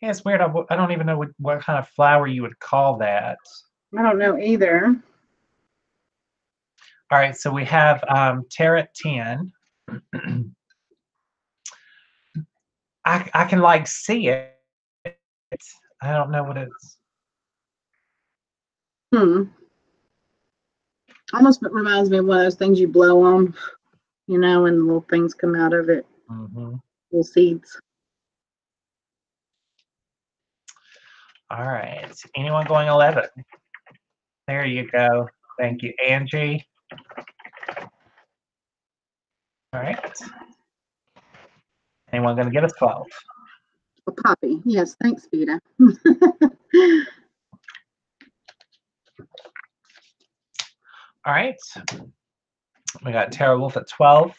Speaker 2: Yeah, it's weird. I don't even know what kind of flower you would call that.
Speaker 1: I don't know either.
Speaker 2: All right, so we have Tarot 10. I can like see it. I don't know what it's.
Speaker 1: Almost reminds me of one of those things you blow on, you know, and little things come out of it.
Speaker 2: Mm-hmm.
Speaker 1: Little seeds.
Speaker 2: All right. Anyone going 11? There you go. Thank you, Angie. All right. Anyone going to get a 12?
Speaker 1: A poppy. Yes, thanks, Vita.
Speaker 2: All right. We got Tara Wolf at 12.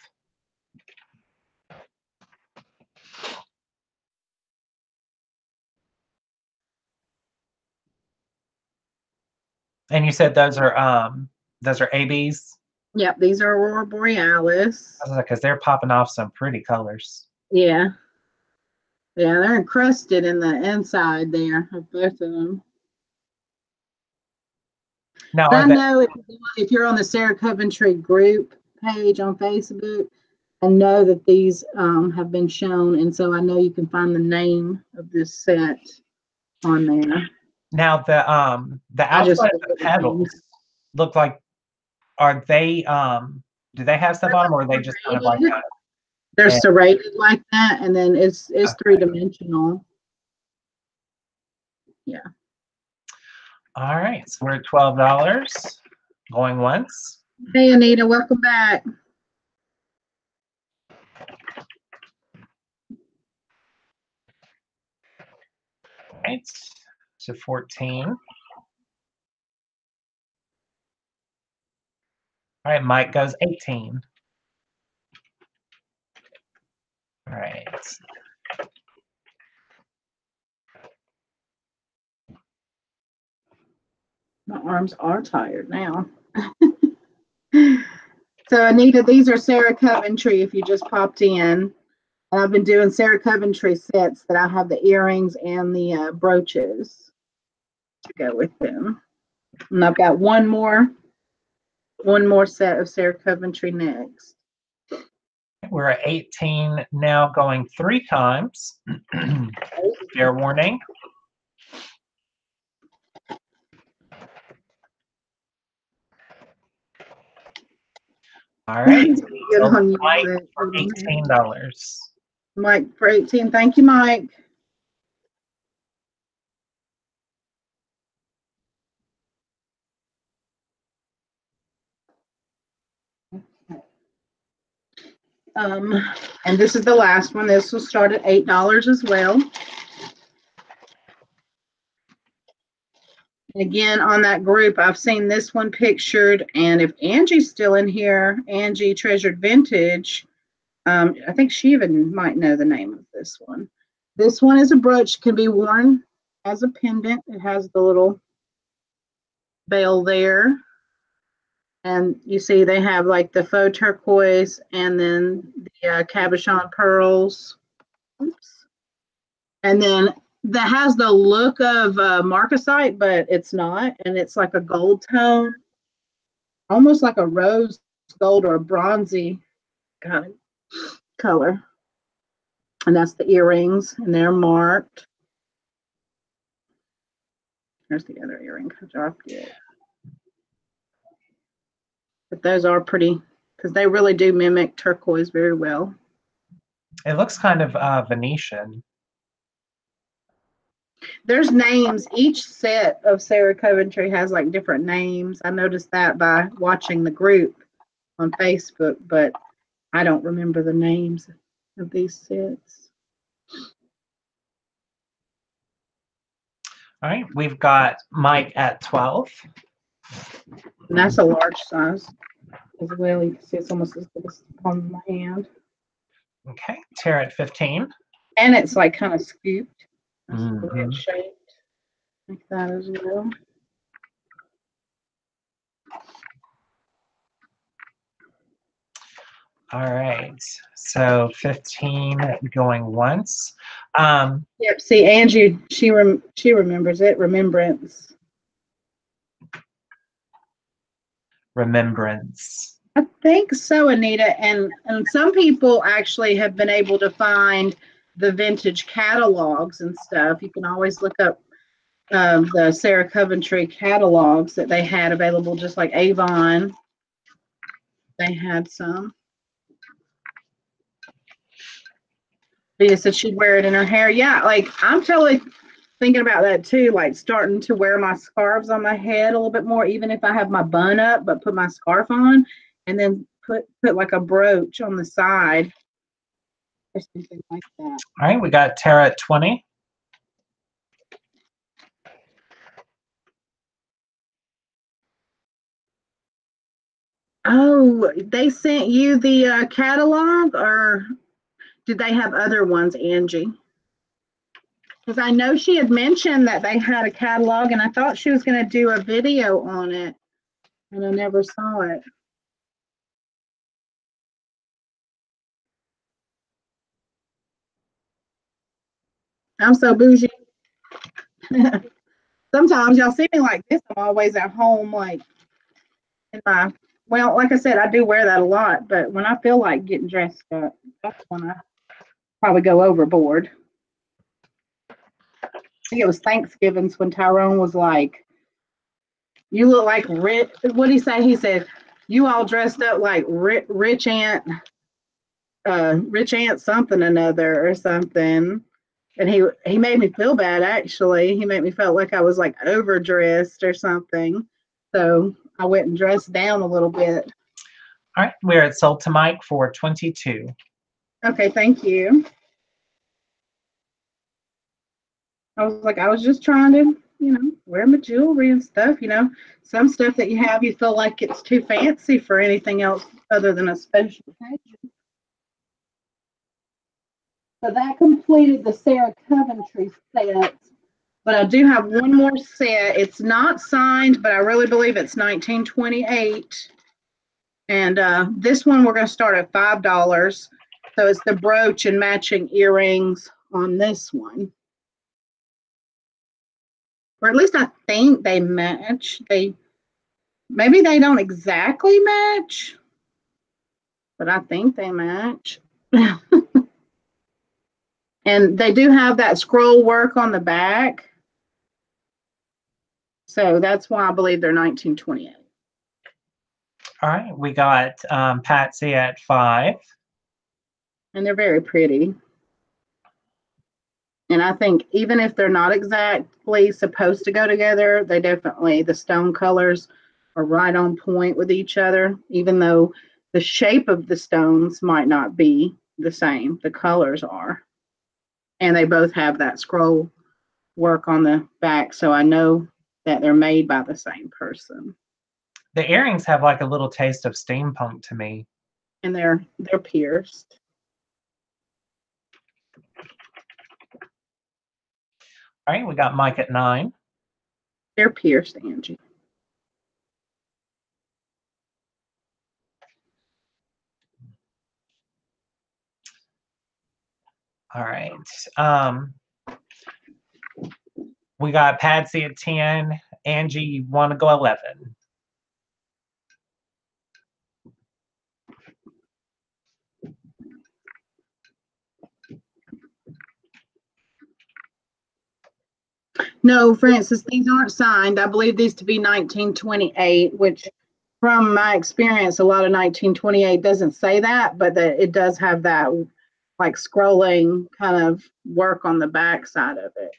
Speaker 2: And you said those are ABs?
Speaker 1: Yep, these are Aurora Borealis.
Speaker 2: Because they're popping off some pretty colors.
Speaker 1: Yeah. Yeah, they're encrusted in the inside there of both of them.
Speaker 2: Now,
Speaker 1: I know if you're on the Sarah Coventry group page on Facebook, I know that these have been shown, and so I know you can find the name of this set on there.
Speaker 2: Now the outside of the petals look like, are they do they have stuff on them, or are they just kind of like that?
Speaker 1: They're serrated like that, and then it's three-dimensional. Yeah.
Speaker 2: All right, so we're at $12. Going once.
Speaker 1: Hey, Anita, welcome back.
Speaker 2: All right, so 14. All right, Mike goes 18. All right.
Speaker 1: My arms are tired now. So, Anita, these are Sarah Coventry if you just popped in. And I've been doing Sarah Coventry sets that I have the earrings and the brooches to go with them. And I've got one more set of Sarah Coventry next.
Speaker 2: We're at 18 now, going 3 times. Fair warning. All right. So Mike for $18.
Speaker 1: Mike for 18. Thank you, Mike. And this is the last one. This will start at $8 as well. Again, on that group, I've seen this one pictured, and if Angie's still in here, Angie Treasured Vintage, I think she even might know the name of this one. This one is a brooch, can be worn as a pendant. It has the little bell there. And you see they have like the faux turquoise and then the cabochon pearls. Oops. And then that has the look of marcasite, but it's not. And it's like a gold tone, almost like a rose gold or a bronzy kind of color. And that's the earrings, and they're marked. There's the other earring I dropped it. But those are pretty, because they really do mimic turquoise very well.
Speaker 2: It looks kind of Venetian.
Speaker 1: There's names. Each set of Sarah Coventry has like different names. I noticed that by watching the group on Facebook, but I don't remember the names of these sets.
Speaker 2: All right, we've got Mike at 12.
Speaker 1: And that's a large size as well. You can see it's almost as big as the palm of my hand.
Speaker 2: Okay, Tara at 15.
Speaker 1: And it's like kind of scooped. That's the way
Speaker 2: Mhm.
Speaker 1: it's shaped. Like that as well.
Speaker 2: All right, so 15 going once.
Speaker 1: Yep. See, Angie, she remembers it. Remembrance.
Speaker 2: Remembrance.
Speaker 1: I think so, Anita. And some people actually have been able to find the vintage catalogs and stuff. You can always look up the Sarah Coventry catalogs that they had available, just like Avon. They had some. Leah said she'd wear it in her hair. Yeah, like I'm totally thinking about that too, like starting to wear my scarves on my head a little bit more, even if I have my bun up, but put my scarf on and then put like a brooch on the side or something like that.
Speaker 2: All right, we got Tara at 20.
Speaker 1: Oh, they sent you the catalog, or did they have other ones, Angie? Because I know she had mentioned that they had a catalog, and I thought she was going to do a video on it, and I never saw it. I'm so bougie. Sometimes y'all see me like this. I'm always at home, like in my, well, like I said, I do wear that a lot, but when I feel like getting dressed up, that's when I probably go overboard. I think it was Thanksgiving's when Tyrone was like, "You look like rich." What did he say? He said, "You all dressed up like rich aunt, rich aunt something another or something." And he made me feel bad. Actually, he made me feel like I was like overdressed or something. So I went and dressed down a little bit.
Speaker 2: All right, we're at Sold to Mike for 22.
Speaker 1: Okay, thank you. I was like, I was just trying to, wear my jewelry and stuff. Some stuff that you have, you feel like it's too fancy for anything else other than a special occasion. So that completed the Sarah Coventry set. But I do have one more set. It's not signed, but I really believe it's 1928. And this one we're going to start at $5. So it's the brooch and matching earrings on this one. Or at least I think they match. Maybe they don't exactly match, but I think they match. And they do have that scroll work on the back. So that's why I believe they're 1928.
Speaker 2: All right, we got Patsy at 5.
Speaker 1: And they're very pretty. And I think even if they're not exactly supposed to go together, the stone colors are right on point with each other, even though the shape of the stones might not be the same. The colors are. And they both have that scroll work on the back, so I know that they're made by the same person.
Speaker 2: The earrings have like a little taste of steampunk to me.
Speaker 1: And they're pierced.
Speaker 2: All right, we got Mike at 9.
Speaker 1: They're pierced, Angie.
Speaker 2: All right. We got Patsy at 10. Angie, you want to go 11?
Speaker 1: No, Francis, these aren't signed. I believe these to be 1928, which from my experience, a lot of 1928 doesn't say that, but it does have that like scrolling kind of work on the back side of it.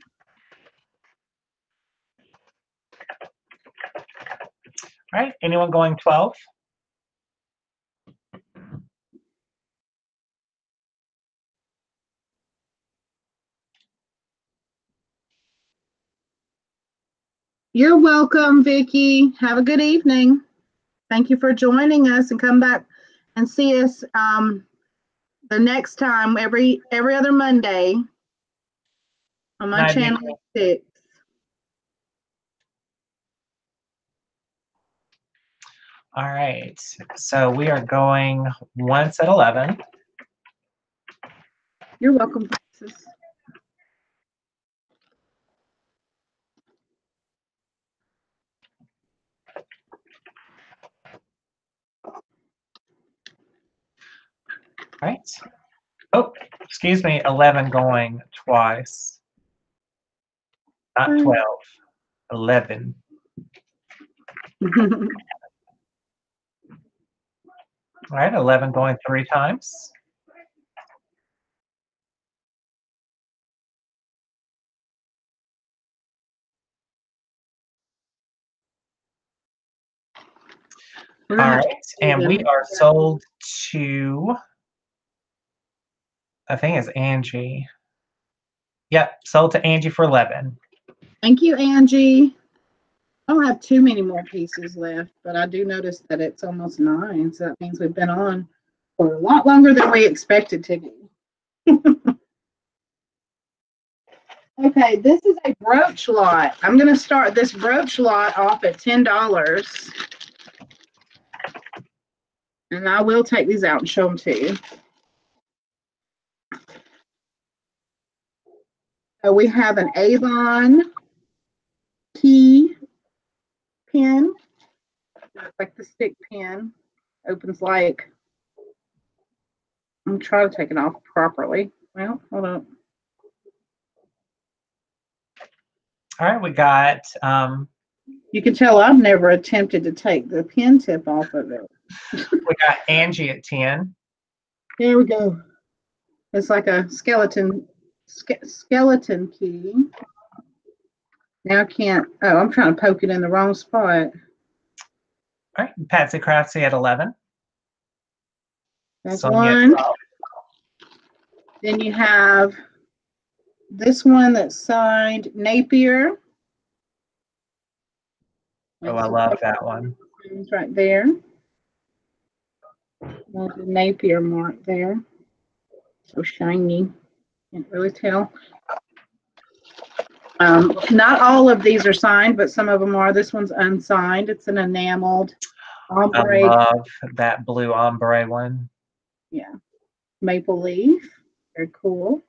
Speaker 2: All right, anyone going 12?
Speaker 1: You're welcome, Vicki. Have a good evening. Thank you for joining us, and come back and see us the next time, every other Monday on my
Speaker 2: Night,
Speaker 1: channel
Speaker 2: Vicki.
Speaker 1: 6.
Speaker 2: All right, so we are going once at 11.
Speaker 1: You're welcome, Princess.
Speaker 2: All right. Oh, excuse me, 11 going twice. Not 12, 11. All right, 11 going 3 times. All right, and we are sold to, I think it's Angie. Yep, sold to Angie for 11.
Speaker 1: Thank you, Angie. I don't have too many more pieces left, but I do notice that it's almost 9, so that means we've been on for a lot longer than we expected to be. Okay, this is a brooch lot. I'm going to start this brooch lot off at $10. And I will take these out and show them to you. So we have an Avon key pin. It's like the stick pin. Opens like, I'm trying to take it off properly. Well, hold on.
Speaker 2: All right, we got
Speaker 1: You can tell I've never attempted to take the pin tip off of it.
Speaker 2: we got Angie at 10.
Speaker 1: There we go. It's like a skeleton key. Now I can't. Oh, I'm trying to poke it in the wrong spot.
Speaker 2: All right, Patsy Craftsy at 11.
Speaker 1: That's
Speaker 2: Sonia at
Speaker 1: one.
Speaker 2: 12.
Speaker 1: Then you have this one that's signed Napier.
Speaker 2: Oh, I love that one.
Speaker 1: It's right there. There's the Napier mark there. So shiny. Can't really tell. Not all of these are signed, but some of them are. This one's unsigned. It's an enameled ombre.
Speaker 2: I love that blue ombre one.
Speaker 1: Yeah. Maple leaf. Very cool.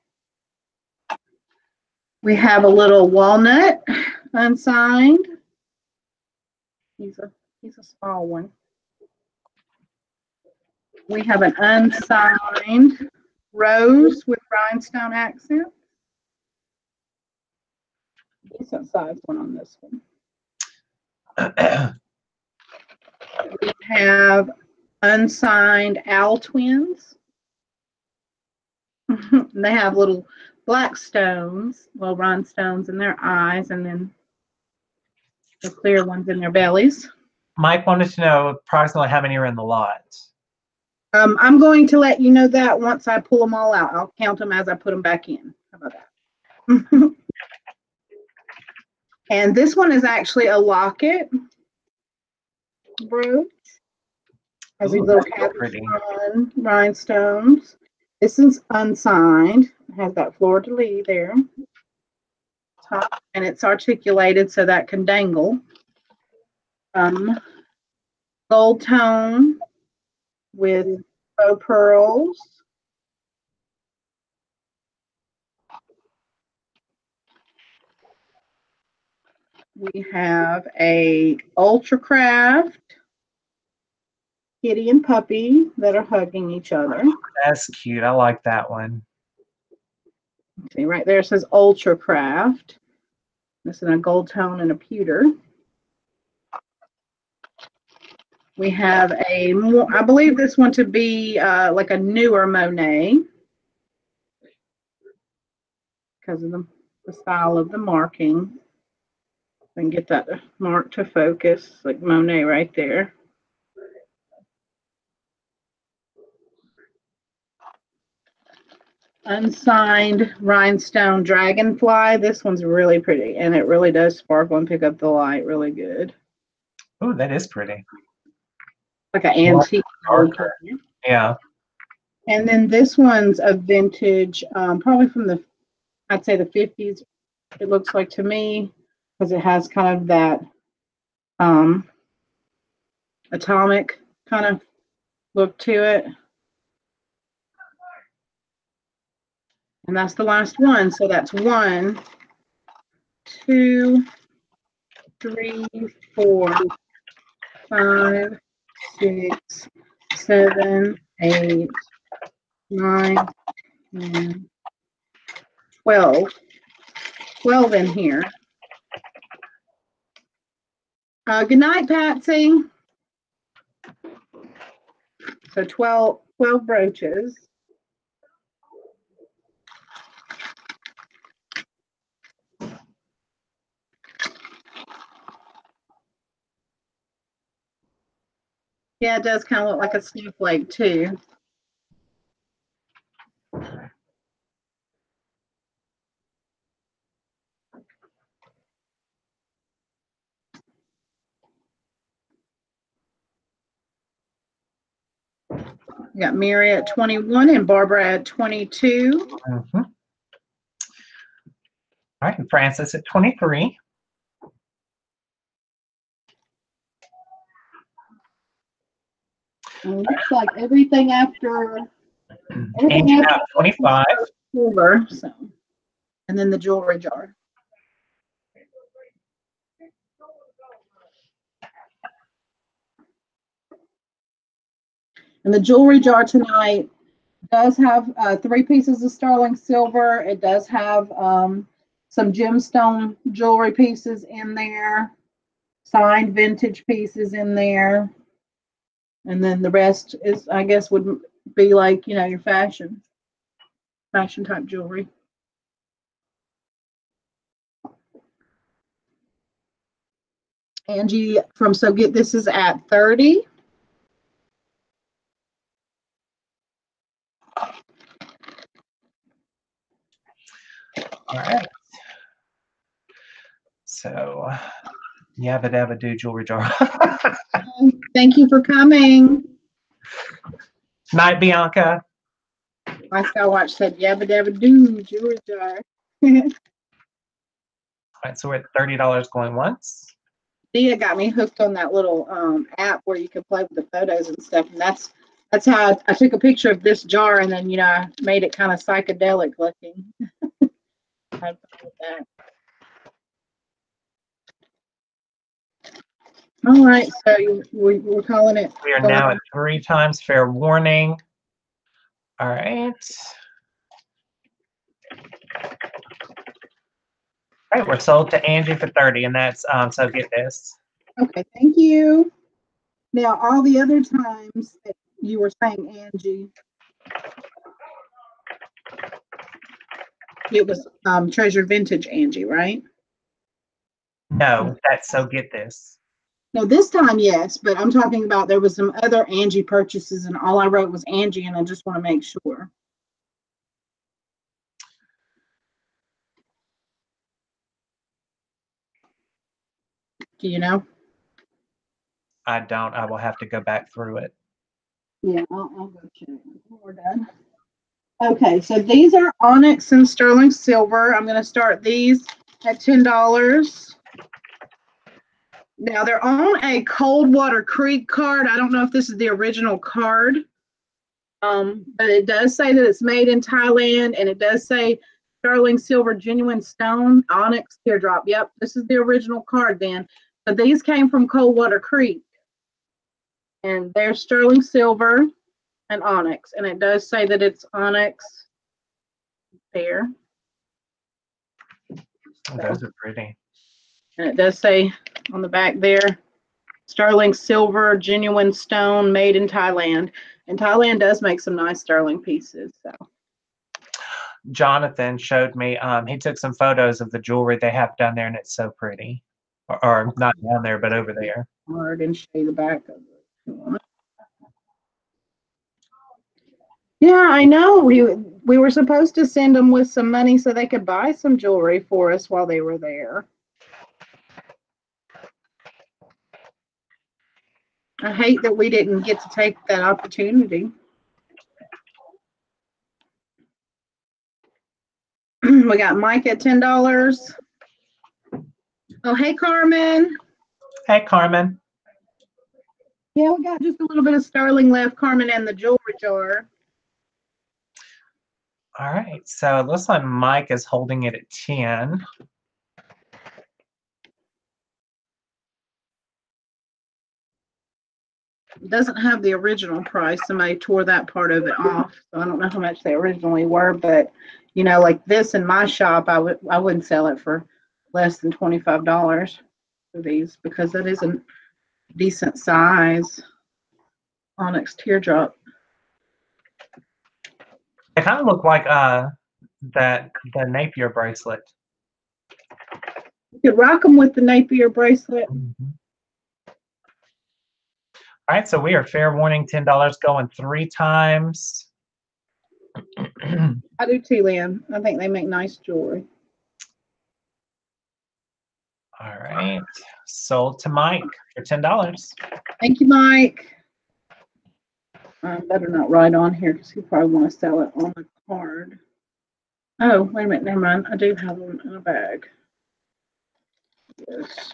Speaker 1: We have a little walnut unsigned. He's a small one. We have an unsigned rose with rhinestone accent. Decent sized one on this one. We have unsigned owl twins. They have little black stones, little rhinestones in their eyes, and then the clear ones in their bellies.
Speaker 2: Mike wanted to know approximately how many are in the lot.
Speaker 1: I'm going to let you know that once I pull them all out. I'll count them as I put them back in. How about that? And this one is actually a locket brooch. Has these little capstone rhinestones. This is unsigned. It has that fleur-de-lis there. Top, and it's articulated so that can dangle. Gold tone with faux pearls. We have a Ultra Craft kitty and puppy that are hugging each other.
Speaker 2: That's cute. I like that one.
Speaker 1: See, right there it says Ultra Craft. This is a gold tone and a pewter. We have a more, I believe this one to be like a newer Monet because of the style of the marking. I can get that mark to focus, like Monet right there. unsigned rhinestone dragonfly. This one's really pretty, and it really does sparkle and pick up the light really good.
Speaker 2: Oh, that is pretty.
Speaker 1: Like an antique gold color.
Speaker 2: Yeah.
Speaker 1: And then this one's a vintage, probably from the, I'd say the 50s. It looks like to me, because it has kind of that atomic kind of look to it. And that's the last one. So that's 1, 2, 3, 4, 5, 6, 7, 8, 9, 10, 12. 12 in here. Good night, Patsy. So 12 brooches. Yeah, it does kind of look like a snowflake too. We got Mary at 21 and Barbara at 22.
Speaker 2: Mm-hmm. All right, and Francis at 23.
Speaker 1: And it looks like everything after
Speaker 2: Angie got 25.
Speaker 1: silver, so. And then the jewelry jar. And the jewelry jar tonight does have 3 pieces of sterling silver. It does have some gemstone jewelry pieces in there, signed vintage pieces in there. And then the rest is, I guess, would be like, you know, your fashion type jewelry. Angie from So Get This is at 30.
Speaker 2: All right. So, Yabba Dabba Do jewelry jar.
Speaker 1: Thank you for coming.
Speaker 2: Night, Bianca.
Speaker 1: My Skywatch said Yabba Dabba Do jewelry jar.
Speaker 2: All right, so we're at $30 going once.
Speaker 1: Dia got me hooked on that little app where you can play with the photos and stuff, and that's how I took a picture of this jar, and then, you know, I made it kind of psychedelic looking. I had fun with that. All right, so we're calling it.
Speaker 2: We are now at 3 times fair warning. All right. All right, we're sold to Angie for 30, and that's So Get This.
Speaker 1: Okay, thank you. Now, all the other times that you were saying Angie, it was Treasure Vintage Angie, right?
Speaker 2: No, that's So Get This.
Speaker 1: No, this time, yes, but I'm talking about there was some other Angie purchases, and all I wrote was Angie, and I just want to make sure. Do you know?
Speaker 2: I don't. I will have to go back through it.
Speaker 1: Yeah, I'll go check when we're done. Okay, so these are onyx and sterling silver. I'm going to start these at $10. Now, they're on a Coldwater Creek card. I don't know if this is the original card, but it does say that it's made in Thailand, and it does say sterling silver genuine stone onyx teardrop. Yep, this is the original card then. But these came from Coldwater Creek, and they're sterling silver and onyx, and it does say that it's onyx there.
Speaker 2: Oh, those are pretty.
Speaker 1: And it does say on the back there, sterling silver, genuine stone, made in Thailand. And Thailand does make some nice sterling pieces. So
Speaker 2: Jonathan showed me, he took some photos of the jewelry they have down there, and it's so pretty. Or not down there, but over there.
Speaker 1: hard and show you the back of it. Yeah, I know. we were supposed to send them with some money so they could buy some jewelry for us while they were there. I hate that we didn't get to take that opportunity. We got Mike at $10. Oh, hey, Carmen.
Speaker 2: Hey, Carmen.
Speaker 1: Yeah, we got just a little bit of sterling left, Carmen, and the jewelry jar.
Speaker 2: All right, so it looks like Mike is holding it at 10.
Speaker 1: It doesn't have the original price. Somebody tore that part of it off, so I don't know how much they originally were. But you know, like this in my shop, I wouldn't sell it for less than $25 for these because that is a decent size onyx teardrop.
Speaker 2: They kind of look like the Napier bracelet.
Speaker 1: You could rock them with the Napier bracelet.
Speaker 2: Mm-hmm. All right, so we are fair warning $10 going 3 times.
Speaker 1: I do too, Lynn. I think they make nice jewelry.
Speaker 2: All right, sold to Mike for $10.
Speaker 1: Thank you, Mike. I better not write on here because he probably want to sell it on the card. Oh, wait a minute. Never mind. I do have them in a bag. Yes.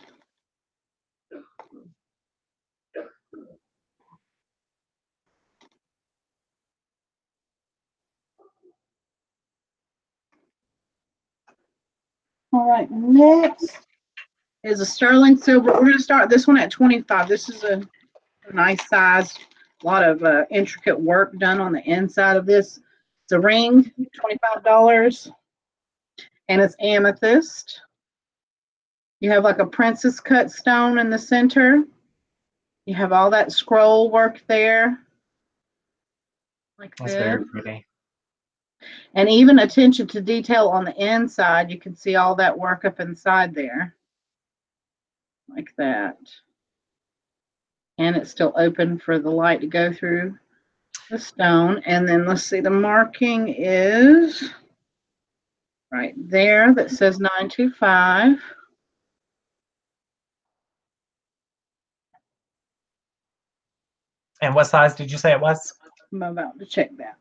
Speaker 1: All right, next is a sterling silver. We're going to start this one at 25. This is a nice size. A lot of intricate work done on the inside of this. It's a ring, $25, and it's amethyst. You have like a princess cut stone in the center. You have all that scroll work there. Like
Speaker 2: That's
Speaker 1: this.
Speaker 2: very pretty.
Speaker 1: And even attention to detail on the inside. You can see all that work up inside there. Like that. And it's still open for the light to go through the stone. And then let's see, the marking is right there that says 925.
Speaker 2: And what size did you say it was?
Speaker 1: I'm about to check that.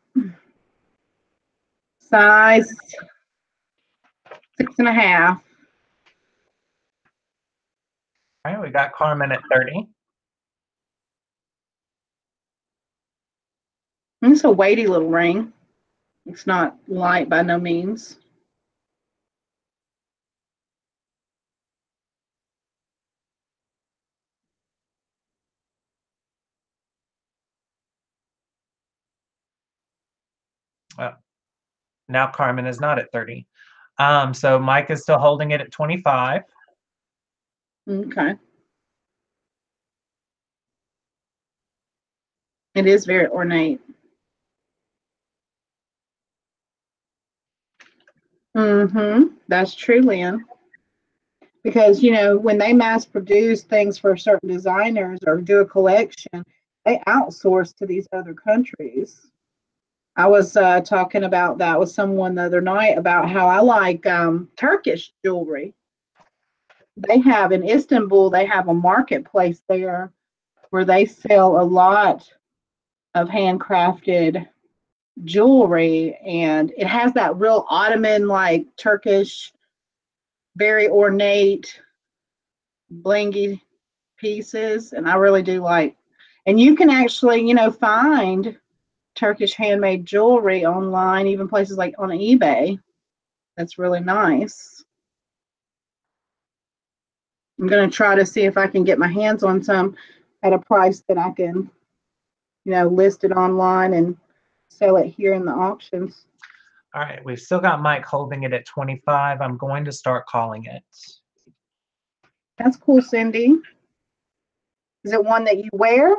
Speaker 1: Size 6.5.
Speaker 2: All right, we got Carmen at 30.
Speaker 1: It's a weighty little ring. It's not light by no means.
Speaker 2: Now Carmen is not at 30. So Mike is still holding it at 25.
Speaker 1: Okay. It is very ornate. That's true, Lynn. Because, you know, when they mass produce things for certain designers or do a collection, they outsource to these other countries. I was talking about that with someone the other night about how I like Turkish jewelry. They have in Istanbul, they have a marketplace there where they sell a lot of handcrafted jewelry, and it has that real Ottoman, like Turkish, very ornate, blingy pieces, and I really do like. And you can actually, you know, find Turkish handmade jewelry online, even places like on eBay. That's really nice. I'm going to try to see if I can get my hands on some at a price that I can, you know, list it online and sell it here in the auctions.
Speaker 2: All right, we've still got Mike holding it at 25. I'm going to start calling it.
Speaker 1: That's cool, Cindy. Is it one that you wear?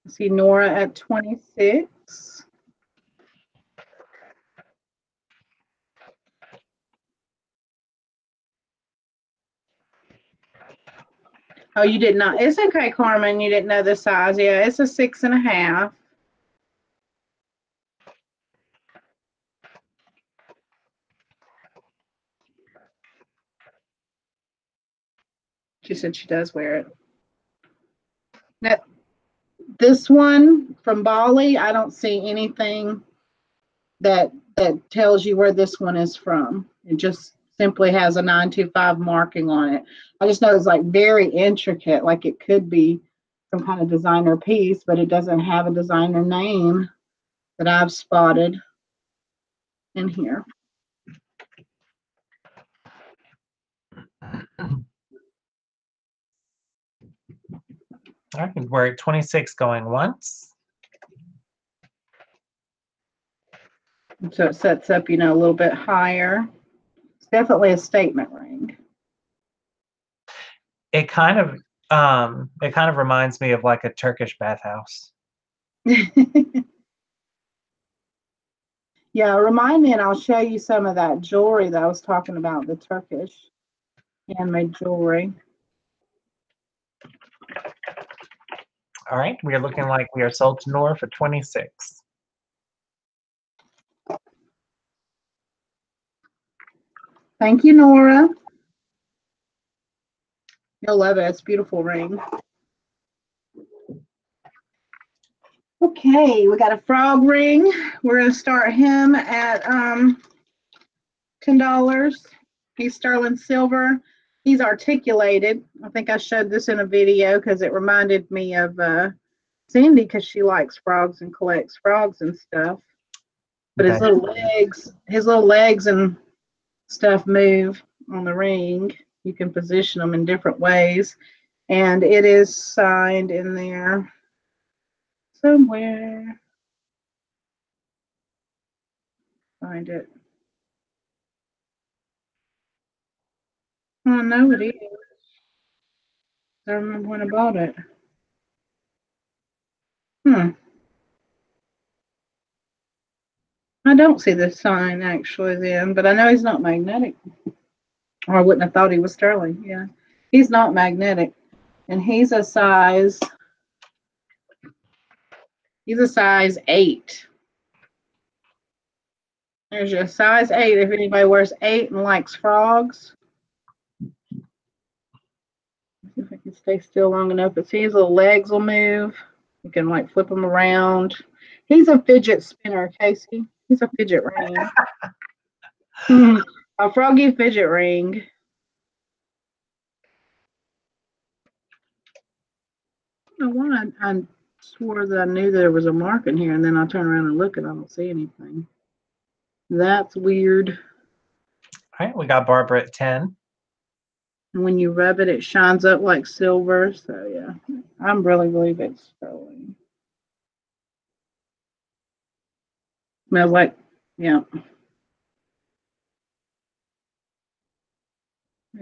Speaker 1: I see Nora at 26. Oh, you did not. It's okay, Carmen. You didn't know the size. Yeah, it's a 6.5. She said she does wear it. Now, this one from Bali, I don't see anything that tells you where this one is from. It just simply has a 925 marking on it. I just know it's like very intricate, like it could be some kind of designer piece, but it doesn't have a designer name that I've spotted in here.
Speaker 2: I could wear 26 going once.
Speaker 1: So it sets up, you know, a little bit higher. It's definitely a statement ring.
Speaker 2: It kind of reminds me of like a Turkish bathhouse.
Speaker 1: Yeah, remind me and I'll show you some of that jewelry that I was talking about, the Turkish handmade jewelry.
Speaker 2: All right, we are looking like we are sold to Nora for 26.
Speaker 1: Thank you, Nora. You'll love it. It's a beautiful ring. Okay, we got a frog ring. We're going to start him at $10. He's sterling silver. He's articulated. I think I showed this in a video because it reminded me of Cindy because she likes frogs and collects frogs and stuff. But his little legs and stuff move on the ring. You can position them in different ways. And it is signed in there somewhere. Find it. Oh, no, it is. I remember when I bought it. I don't see the sign actually then, but I know he's not magnetic. Or I wouldn't have thought he was sterling. Yeah. He's not magnetic. And he's a size 8. There's your size 8 if anybody wears 8 and likes frogs. See if I can stay still long enough. But see, his little legs will move. You can like flip them around. He's a fidget spinner, Casey. He's a fidget ring. A froggy fidget ring. I don't know why I swore that I knew there was a mark in here, and then I turn around and look and I don't see anything. That's weird.
Speaker 2: All right, we got Barbara at 10.
Speaker 1: And when you rub it, it shines up like silver. So yeah, I really believe it's sterling. Smells like, yeah.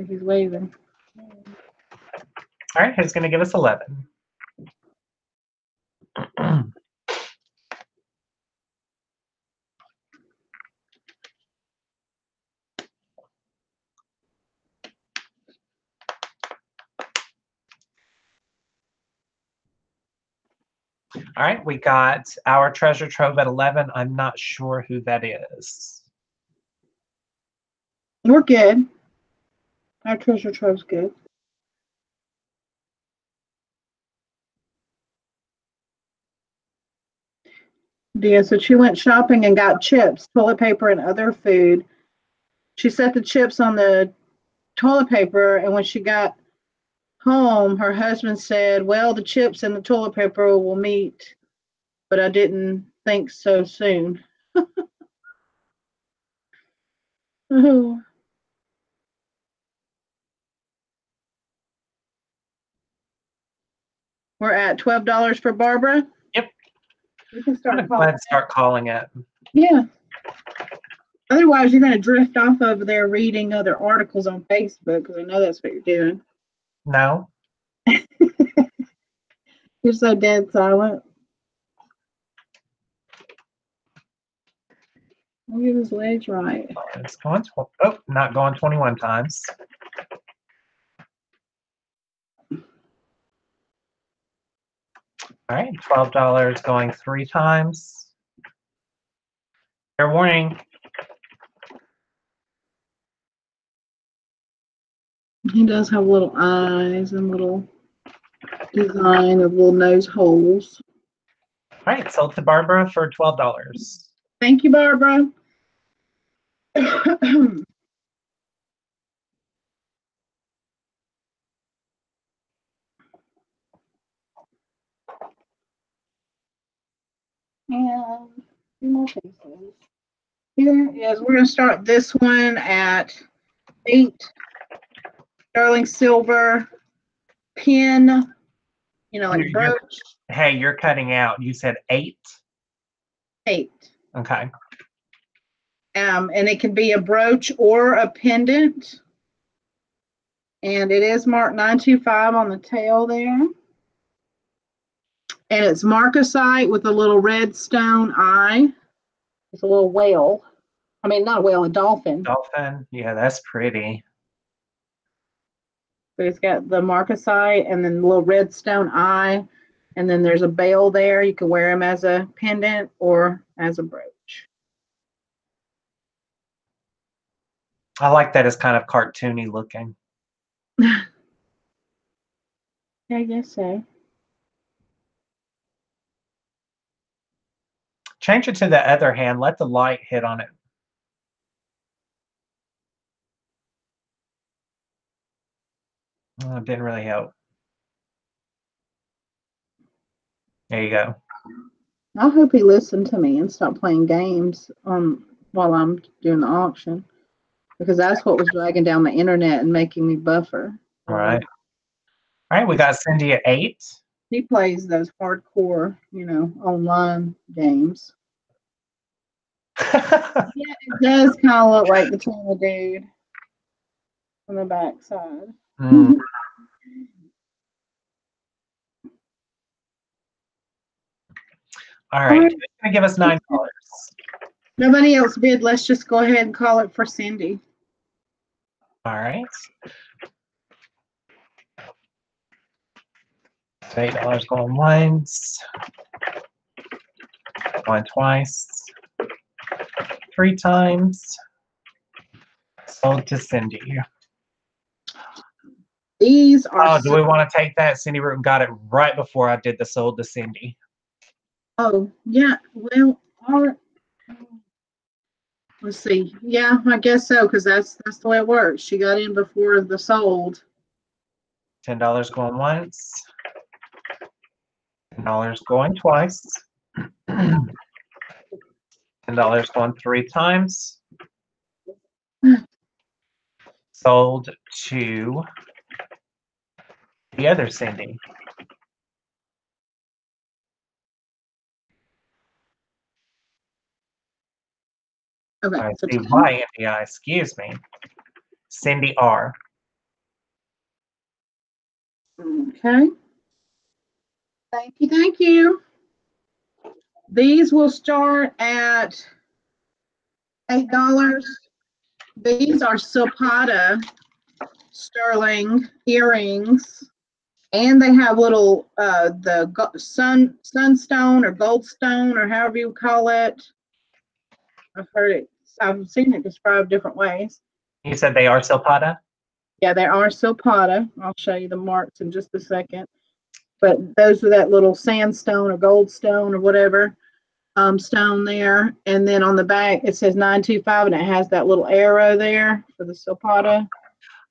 Speaker 1: He's waving.
Speaker 2: All right, who's going to give us 11? All right, we got our treasure trove at 11. I'm not sure who that is.
Speaker 1: We're good. Our treasure trove's good. Yeah, so she went shopping and got chips, toilet paper, and other food. She set the chips on the toilet paper, and when she got home, her husband said, well, the chips and the toilet paper will meet, but I didn't think so soon. Oh. We're at $12 for Barbara.
Speaker 2: Yep.
Speaker 1: We can start
Speaker 2: Go ahead and start calling it.
Speaker 1: Yeah. Otherwise, you're going to drift off over there reading other articles on Facebook because I know that's what you're doing.
Speaker 2: No.
Speaker 1: You're so dead silent. I'll get his legs right.
Speaker 2: It's going, not going 21 times. All right, $12 going 3 times. Fair warning.
Speaker 1: He does have little eyes and little design of little nose holes.
Speaker 2: All right, sold to Barbara for $12.
Speaker 1: Thank you, Barbara. And 2 more pieces. Here is, we're going to start this one at 8 sterling silver pin, you know, like brooch.
Speaker 2: Hey, you're cutting out. You said 8?
Speaker 1: 8.
Speaker 2: Okay.
Speaker 1: And it can be a brooch or a pendant. And it is marked 925 on the tail there. And it's marcasite with a little red stone eye. It's a little whale. I mean, not a whale, a dolphin.
Speaker 2: Dolphin. Yeah, that's pretty.
Speaker 1: So it's got the marcasite and then the little red stone eye. And then there's a bell there. You can wear them as a pendant or as a brooch.
Speaker 2: I like that it's kind of cartoony looking.
Speaker 1: Yeah, I guess so.
Speaker 2: Change it to the other hand. Let the light hit on it. Oh, it didn't really help. There you go.
Speaker 1: I hope he listened to me and stopped playing games while I'm doing the auction, because that's what was dragging down my internet and making me buffer.
Speaker 2: All right. All right, we got Cindy at 8.
Speaker 1: He plays those hardcore, you know, online games. Yeah, it does kind of look like the China dude on the back side.
Speaker 2: Mm. All right, who's going to give us $9?
Speaker 1: Nobody else bid. Let's just go ahead and call it for Cindy.
Speaker 2: All right. $8 going once, going twice, 3 times. Sold to Cindy.
Speaker 1: These are.
Speaker 2: Oh, do we want to take that? Cindy got it right before I did the sold to Cindy.
Speaker 1: Oh, yeah. Well, all right. Let's see. Yeah, I guess so, because that's the way it works. She got in before the sold.
Speaker 2: $10 going once. $10 going twice. $10 going 3 times. Sold to the other Cindy.
Speaker 1: Okay.
Speaker 2: I
Speaker 1: So
Speaker 2: see why NDI, excuse me. Cindy R.
Speaker 1: okay. Thank you. Thank you. These will start at $8. These are Silpata sterling earrings, and they have little sunstone or goldstone or however you call it. I've seen it described different ways.
Speaker 2: You said they are Silpata?
Speaker 1: Yeah, they are Silpata. I'll show you the marks in just a second. But those are that little sandstone or goldstone or whatever stone there. And then on the back it says 925, and it has that little arrow there for the Silpata.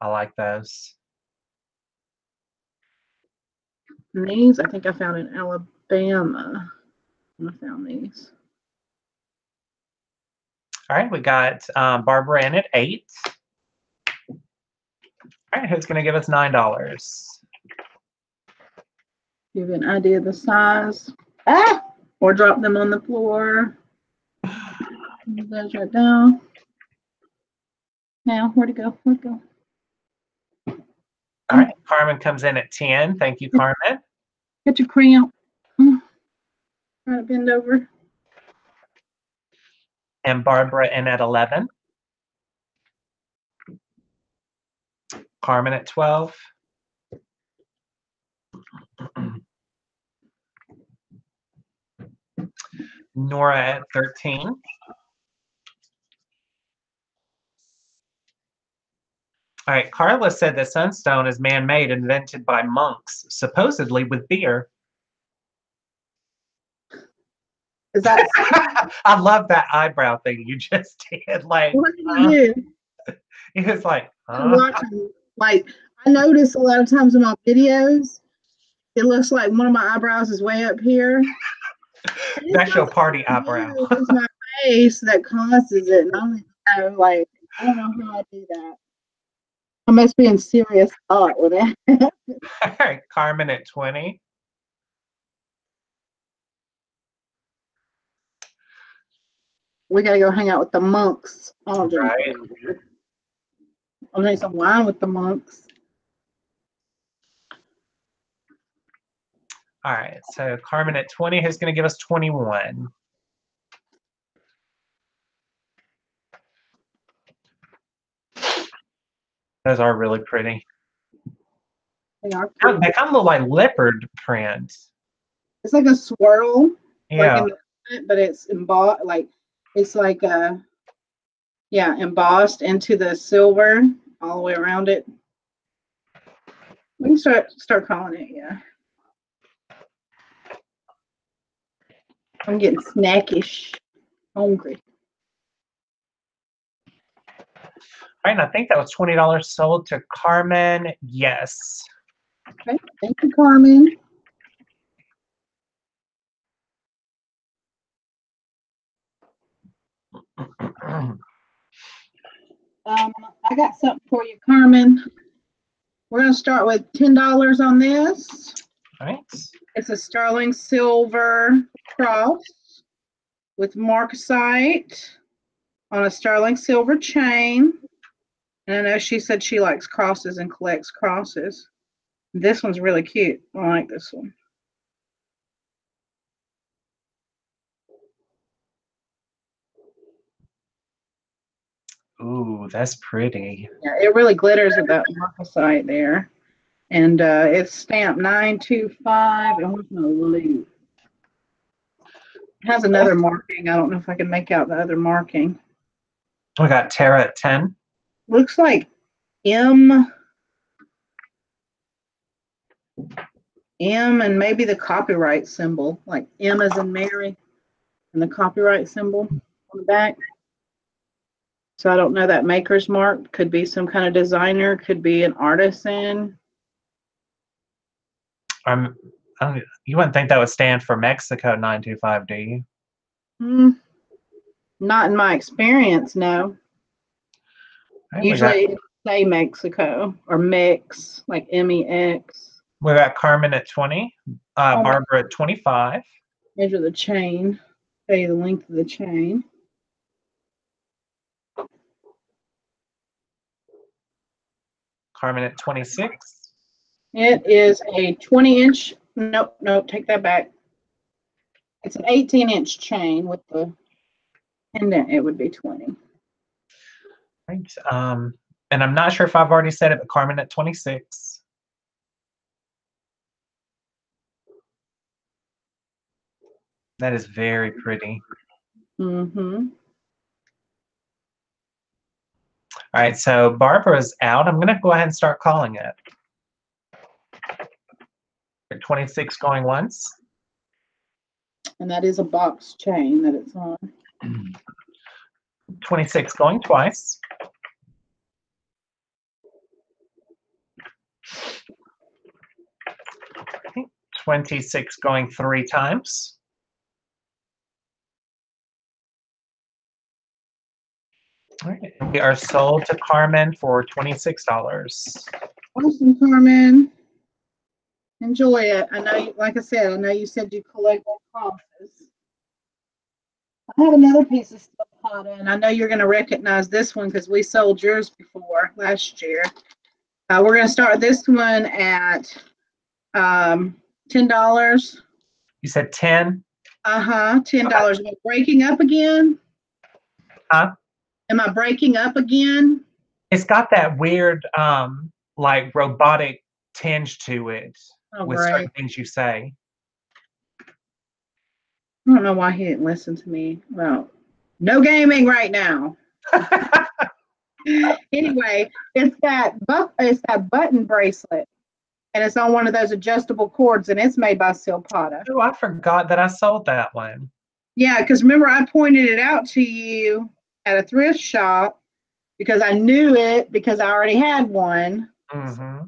Speaker 2: I like those.
Speaker 1: And these I think I found in Alabama. I found these.
Speaker 2: All right, we got Barbara in at 8. All right, who's going to give us $9?
Speaker 1: Give you an idea of the size. Or drop them on the floor. Those right down. Now, where'd it go? Where'd it go?
Speaker 2: All right, Carmen comes in at 10. Thank you, Carmen.
Speaker 1: Get your cramp. Try to bend over.
Speaker 2: And Barbara in at 11. Carmen at 12. Nora at 13. All right, Carla said that sunstone is man-made, invented by monks, supposedly with beer.
Speaker 1: Is that
Speaker 2: I love that eyebrow thing you just did. Like,
Speaker 1: what did I do?
Speaker 2: it was like,
Speaker 1: I'm watching, like, I notice a lot of times in my videos, it looks like one of my eyebrows is way up here.
Speaker 2: That's your party eyebrow.
Speaker 1: It's my face that causes it. And I don't know, like, I don't know how I do that. I must be in serious thought with it.
Speaker 2: All right, Carmen at 20.
Speaker 1: We gotta go hang out with the monks. I'll drink some wine with the monks.
Speaker 2: All right, so Carmen at 20 is going to give us 21. Those are really pretty.
Speaker 1: They are
Speaker 2: They kind of look like leopard print.
Speaker 1: It's like a swirl,
Speaker 2: Yeah.
Speaker 1: like but it's embossed, like it's like embossed into the silver all the way around it. We can start calling it, yeah. I'm getting snackish, hungry.
Speaker 2: All right, and I think that was $20 sold to Carmen. Yes.
Speaker 1: Okay, thank you, Carmen. I got something for you, Carmen. We're going to start with $10 on this.
Speaker 2: All right.
Speaker 1: It's a sterling silver cross with marcasite on a sterling silver chain. And I know she said she likes crosses and collects crosses. This one's really cute. I like this one.
Speaker 2: Ooh, that's pretty.
Speaker 1: Yeah, it really glitters with that marcasite there. And it's stamped 925. And what's my blue? It has another marking. I don't know if I can make out the other marking.
Speaker 2: We got Tara at 10.
Speaker 1: Looks like M and maybe the copyright symbol, like M as in Mary, and the copyright symbol on the back. So I don't know that maker's mark. Could be some kind of designer, could be an artisan.
Speaker 2: You wouldn't think that would stand for Mexico 925, do you?
Speaker 1: Not in my experience, no.
Speaker 2: Right,
Speaker 1: Usually say Mexico or Mex, like MEX.
Speaker 2: We got Carmen at 20, Barbara at 25.
Speaker 1: Measure the chain, tell you the length of the chain.
Speaker 2: Carmen at 26.
Speaker 1: It is a 20-inch, nope, take that back. It's an 18-inch chain with the pendant, it would be 20.
Speaker 2: Right. And I'm not sure if I've already said it, but Carmen at 26. That is very pretty.
Speaker 1: Mm-hmm.
Speaker 2: All right, so Barbara's out. I'm going to go ahead and start calling it. 26 going once.
Speaker 1: And that is a box chain that it's on.
Speaker 2: 26 going twice. 26 going 3 times. All right. We are sold to Carmen for $26.
Speaker 1: Awesome, Carmen. Enjoy it. I know, like I said, I know you said you collect crosses. I have another piece of stuff hot in. I know you're going to recognize this one because we sold yours before last year. We're going to start this one at $10.
Speaker 2: You said 10?
Speaker 1: $10. Am I breaking up again?
Speaker 2: Huh?
Speaker 1: Am I breaking up again?
Speaker 2: It's got that weird, like robotic tinge to it with certain things you say.
Speaker 1: I don't know why he didn't listen to me. Well, no gaming right now. Anyway, it's that button bracelet, and it's on one of those adjustable cords, and it's made by Silpata.
Speaker 2: Oh, I forgot that I sold that one.
Speaker 1: Yeah, because remember I pointed it out to you at a thrift shop because I knew it because I already had one.
Speaker 2: Mm-hmm.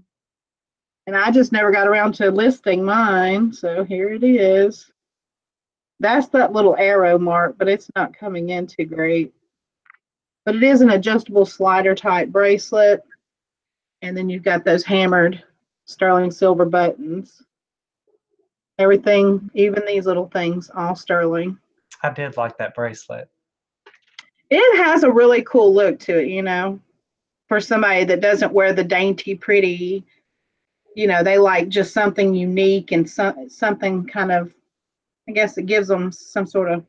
Speaker 1: And I just never got around to listing mine. So here it is. That's that little arrow mark, but it's not coming in too great. But it is an adjustable slider type bracelet. And then you've got those hammered sterling silver buttons. Everything, even these little things, all sterling.
Speaker 2: I did like that bracelet.
Speaker 1: It has a really cool look to it, you know, for somebody that doesn't wear the dainty, pretty, you know, they like just something unique and something kind of, I guess it gives them some sort of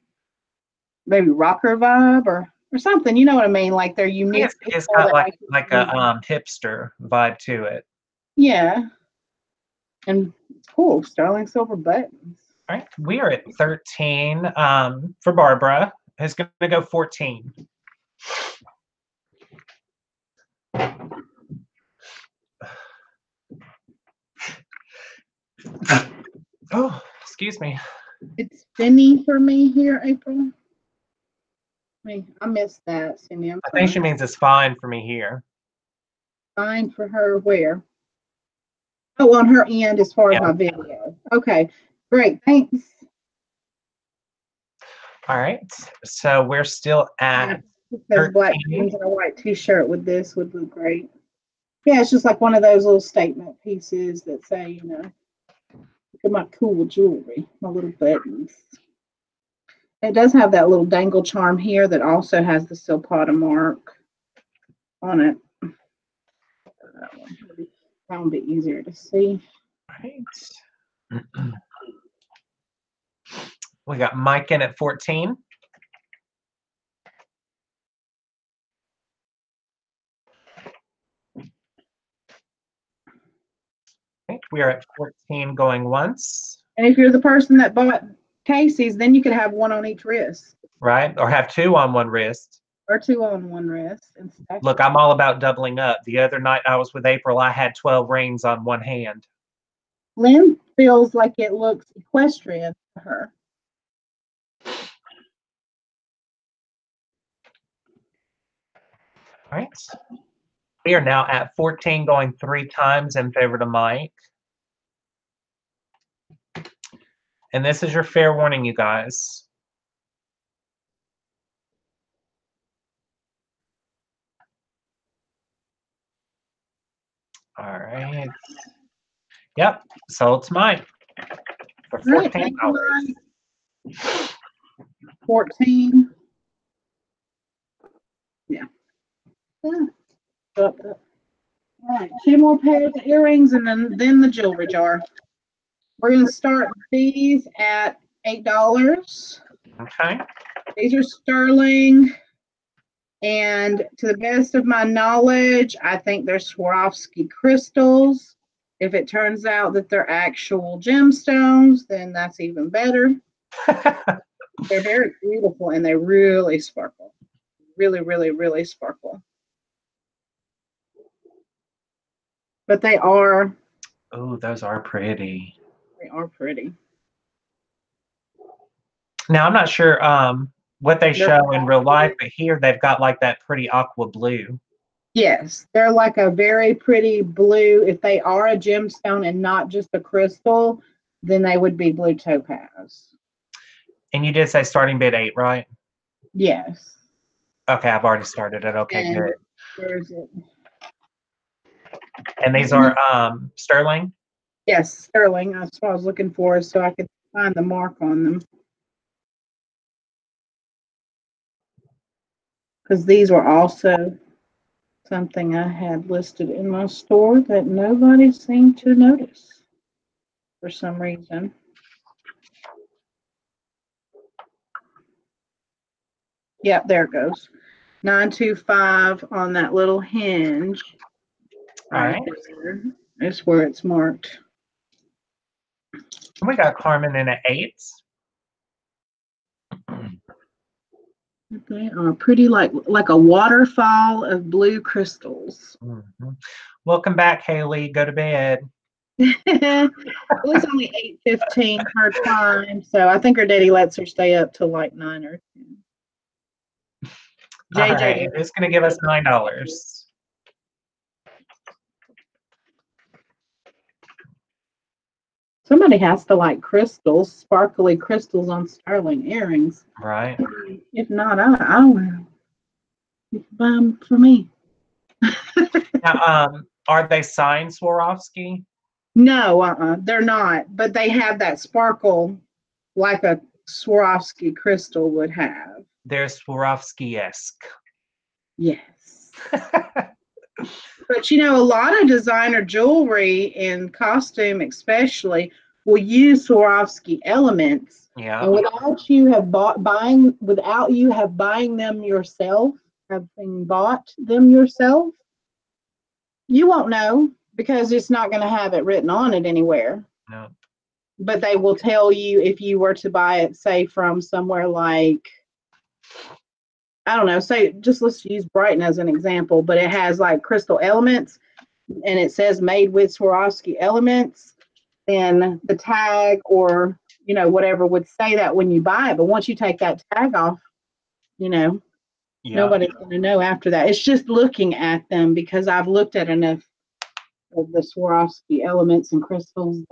Speaker 1: maybe rocker vibe or something. You know what I mean? Like they're unique.
Speaker 2: It's got like a hipster vibe to it.
Speaker 1: Yeah. And it's cool. Sterling silver buttons.
Speaker 2: All right. We are at 13 for Barbara. It's going to go 14. Oh, excuse me.
Speaker 1: It's spinny for me here, April. I missed that, Cindy.
Speaker 2: I think she means it's fine for me here.
Speaker 1: Fine for her where? Oh, on her end as far as my video. Okay, great. Thanks.
Speaker 2: All right. So we're still at
Speaker 1: because black jeans and a white t-shirt with this would look great. Yeah, it's just like one of those little statement pieces that say, you know, look at my cool jewelry, my little buttons. It does have that little dangle charm here that also has the Silpata mark on it. That one be easier to see.
Speaker 2: Right. We got Mike in at 14. Okay, we are at 14 going once.
Speaker 1: And if you're the person that bought Casey's, then you could have one on each wrist.
Speaker 2: Right, or have two on one wrist.
Speaker 1: Or two on one wrist.
Speaker 2: Look, I'm all about doubling up. The other night I was with April, I had 12 rings on one hand.
Speaker 1: Lynn feels like it looks equestrian to her.
Speaker 2: All right. We are now at 14 going 3 times in favor to Mike. And this is your fair warning, you guys. All right. Yep. So it's Mike for $14.
Speaker 1: 14. Yeah. All right, 2 more pairs of earrings and then the jewelry jar. We're going to start these at $8.
Speaker 2: Okay.
Speaker 1: These are sterling. And to the best of my knowledge, I think they're Swarovski crystals. If it turns out that they're actual gemstones, then that's even better. They're very beautiful and they really sparkle. Really, really, really sparkle. But they are.
Speaker 2: Oh, those are pretty.
Speaker 1: They are pretty.
Speaker 2: Now, I'm not sure what they show in real life, but here they've got like that pretty aqua blue.
Speaker 1: Yes, they're like a very pretty blue. If they are a gemstone and not just a crystal, then they would be blue topaz.
Speaker 2: And you did say starting bid 8, right?
Speaker 1: Yes.
Speaker 2: Okay, I've already started it. Okay,
Speaker 1: And
Speaker 2: good.
Speaker 1: where's it?
Speaker 2: And these are sterling?
Speaker 1: Yes, sterling. That's what I was looking for so I could find the mark on them. Because these were also something I had listed in my store that nobody seemed to notice for some reason. Yep, there it goes. 925 on that little hinge.
Speaker 2: All right.
Speaker 1: There. That's where it's marked.
Speaker 2: We got Carmen in at 8.
Speaker 1: They are pretty, like a waterfall of blue crystals.
Speaker 2: Welcome back, Haley. Go to bed.
Speaker 1: Well, it's only 8:15 her time, so I think her daddy lets her stay up till like 9 or 10.
Speaker 2: All right, it's going to give us $9.
Speaker 1: Somebody has to like crystals, sparkly crystals on sterling earrings.
Speaker 2: Right.
Speaker 1: If not, I don't know. You can buy them for me.
Speaker 2: Now, are they signed Swarovski?
Speaker 1: No, they're not. But they have that sparkle like a Swarovski crystal would have.
Speaker 2: They're Swarovski-esque.
Speaker 1: Yes. But you know, a lot of designer jewelry and costume especially will use Swarovski elements.
Speaker 2: Yeah.
Speaker 1: And without you have buying them yourself, having bought them yourself, you won't know because it's not going to have it written on it anywhere.
Speaker 2: No.
Speaker 1: But they will tell you if you were to buy it, say, from somewhere like, I don't know, say, just let's use Brighton as an example, but it has like crystal elements and it says made with Swarovski elements, then the tag or, you know, whatever would say that when you buy it. But once you take that tag off, you know, nobody's going to know after that. It's just looking at them because I've looked at enough of the Swarovski elements and crystals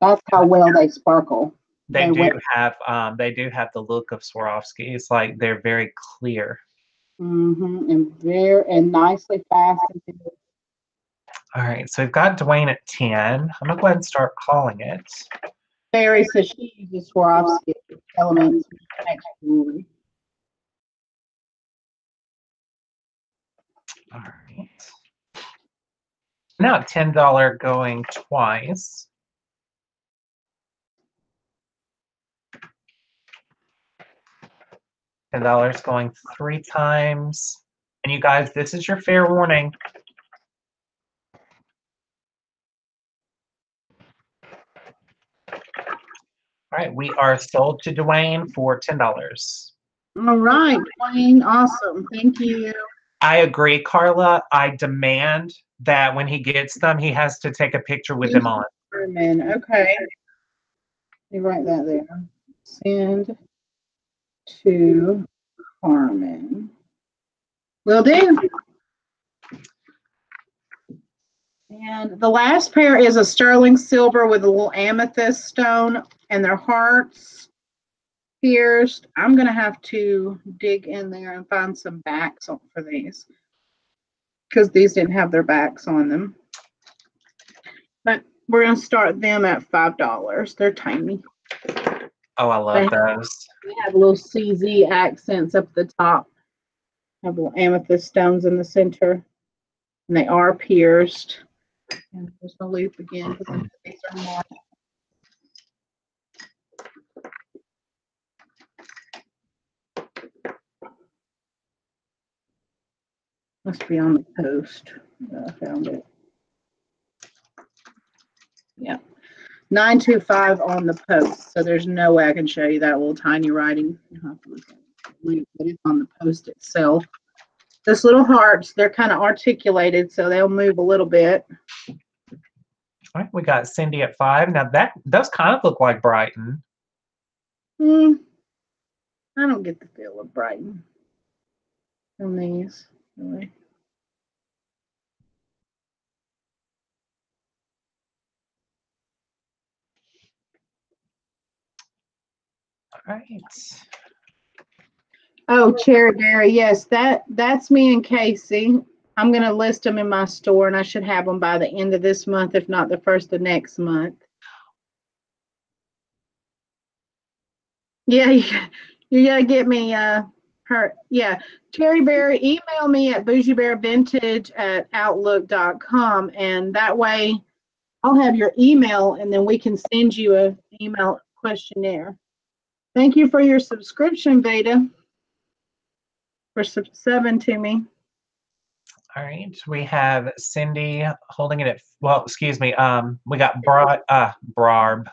Speaker 1: that's how well they sparkle.
Speaker 2: They do have the look of Swarovski. It's like they're very clear.
Speaker 1: And nicely fastened.
Speaker 2: All right, so we've got Dwayne at 10. I'm gonna go ahead and start calling it.
Speaker 1: Barry says she uses Swarovski elements for next jewelry.
Speaker 2: All right. Now $10 going twice. $10 going 3 times. And you guys, this is your fair warning. All right, we are sold to Dwayne for $10.
Speaker 1: All right, Dwayne, awesome. Thank you.
Speaker 2: I agree, Carla. I demand that when he gets them, he has to take a picture with them on.
Speaker 1: Okay. Let me write that there. Send to Carmen. Will do. And the last pair is a sterling silver with a little amethyst stone and their hearts pierced. I'm going to have to dig in there and find some backs for these because these didn't have their backs on them. But we're going to start them at $5. They're tiny.
Speaker 2: Oh, I love those.
Speaker 1: They have little CZ accents up the top. Have little amethyst stones in the center. And they are pierced. And there's the loop again because these are marked. Must be on the post. I found it. Yeah. 925 on the post. So there's no way I can show you that little tiny writing. You have to look at it, but it's on the post itself. This little hearts, they're kind of articulated, so they'll move a little bit.
Speaker 2: All right, we got Cindy at 5. Now that does kind of look like Brighton.
Speaker 1: I don't get the feel of Brighton on these, really.
Speaker 2: All right.
Speaker 1: Oh, Cherry Berry, yes, that's me and Casey. I'm going to list them in my store, and I should have them by the end of this month, if not the first of next month. Yeah, you got to get me her. Yeah, Cherry Berry, email me at boujiebearvintage@outlook.com, and that way I'll have your email, and then we can send you an email questionnaire. Thank you for your subscription, Veda, for subbing to me.
Speaker 2: All right, we have Cindy holding it at, well, excuse me, we got Barb.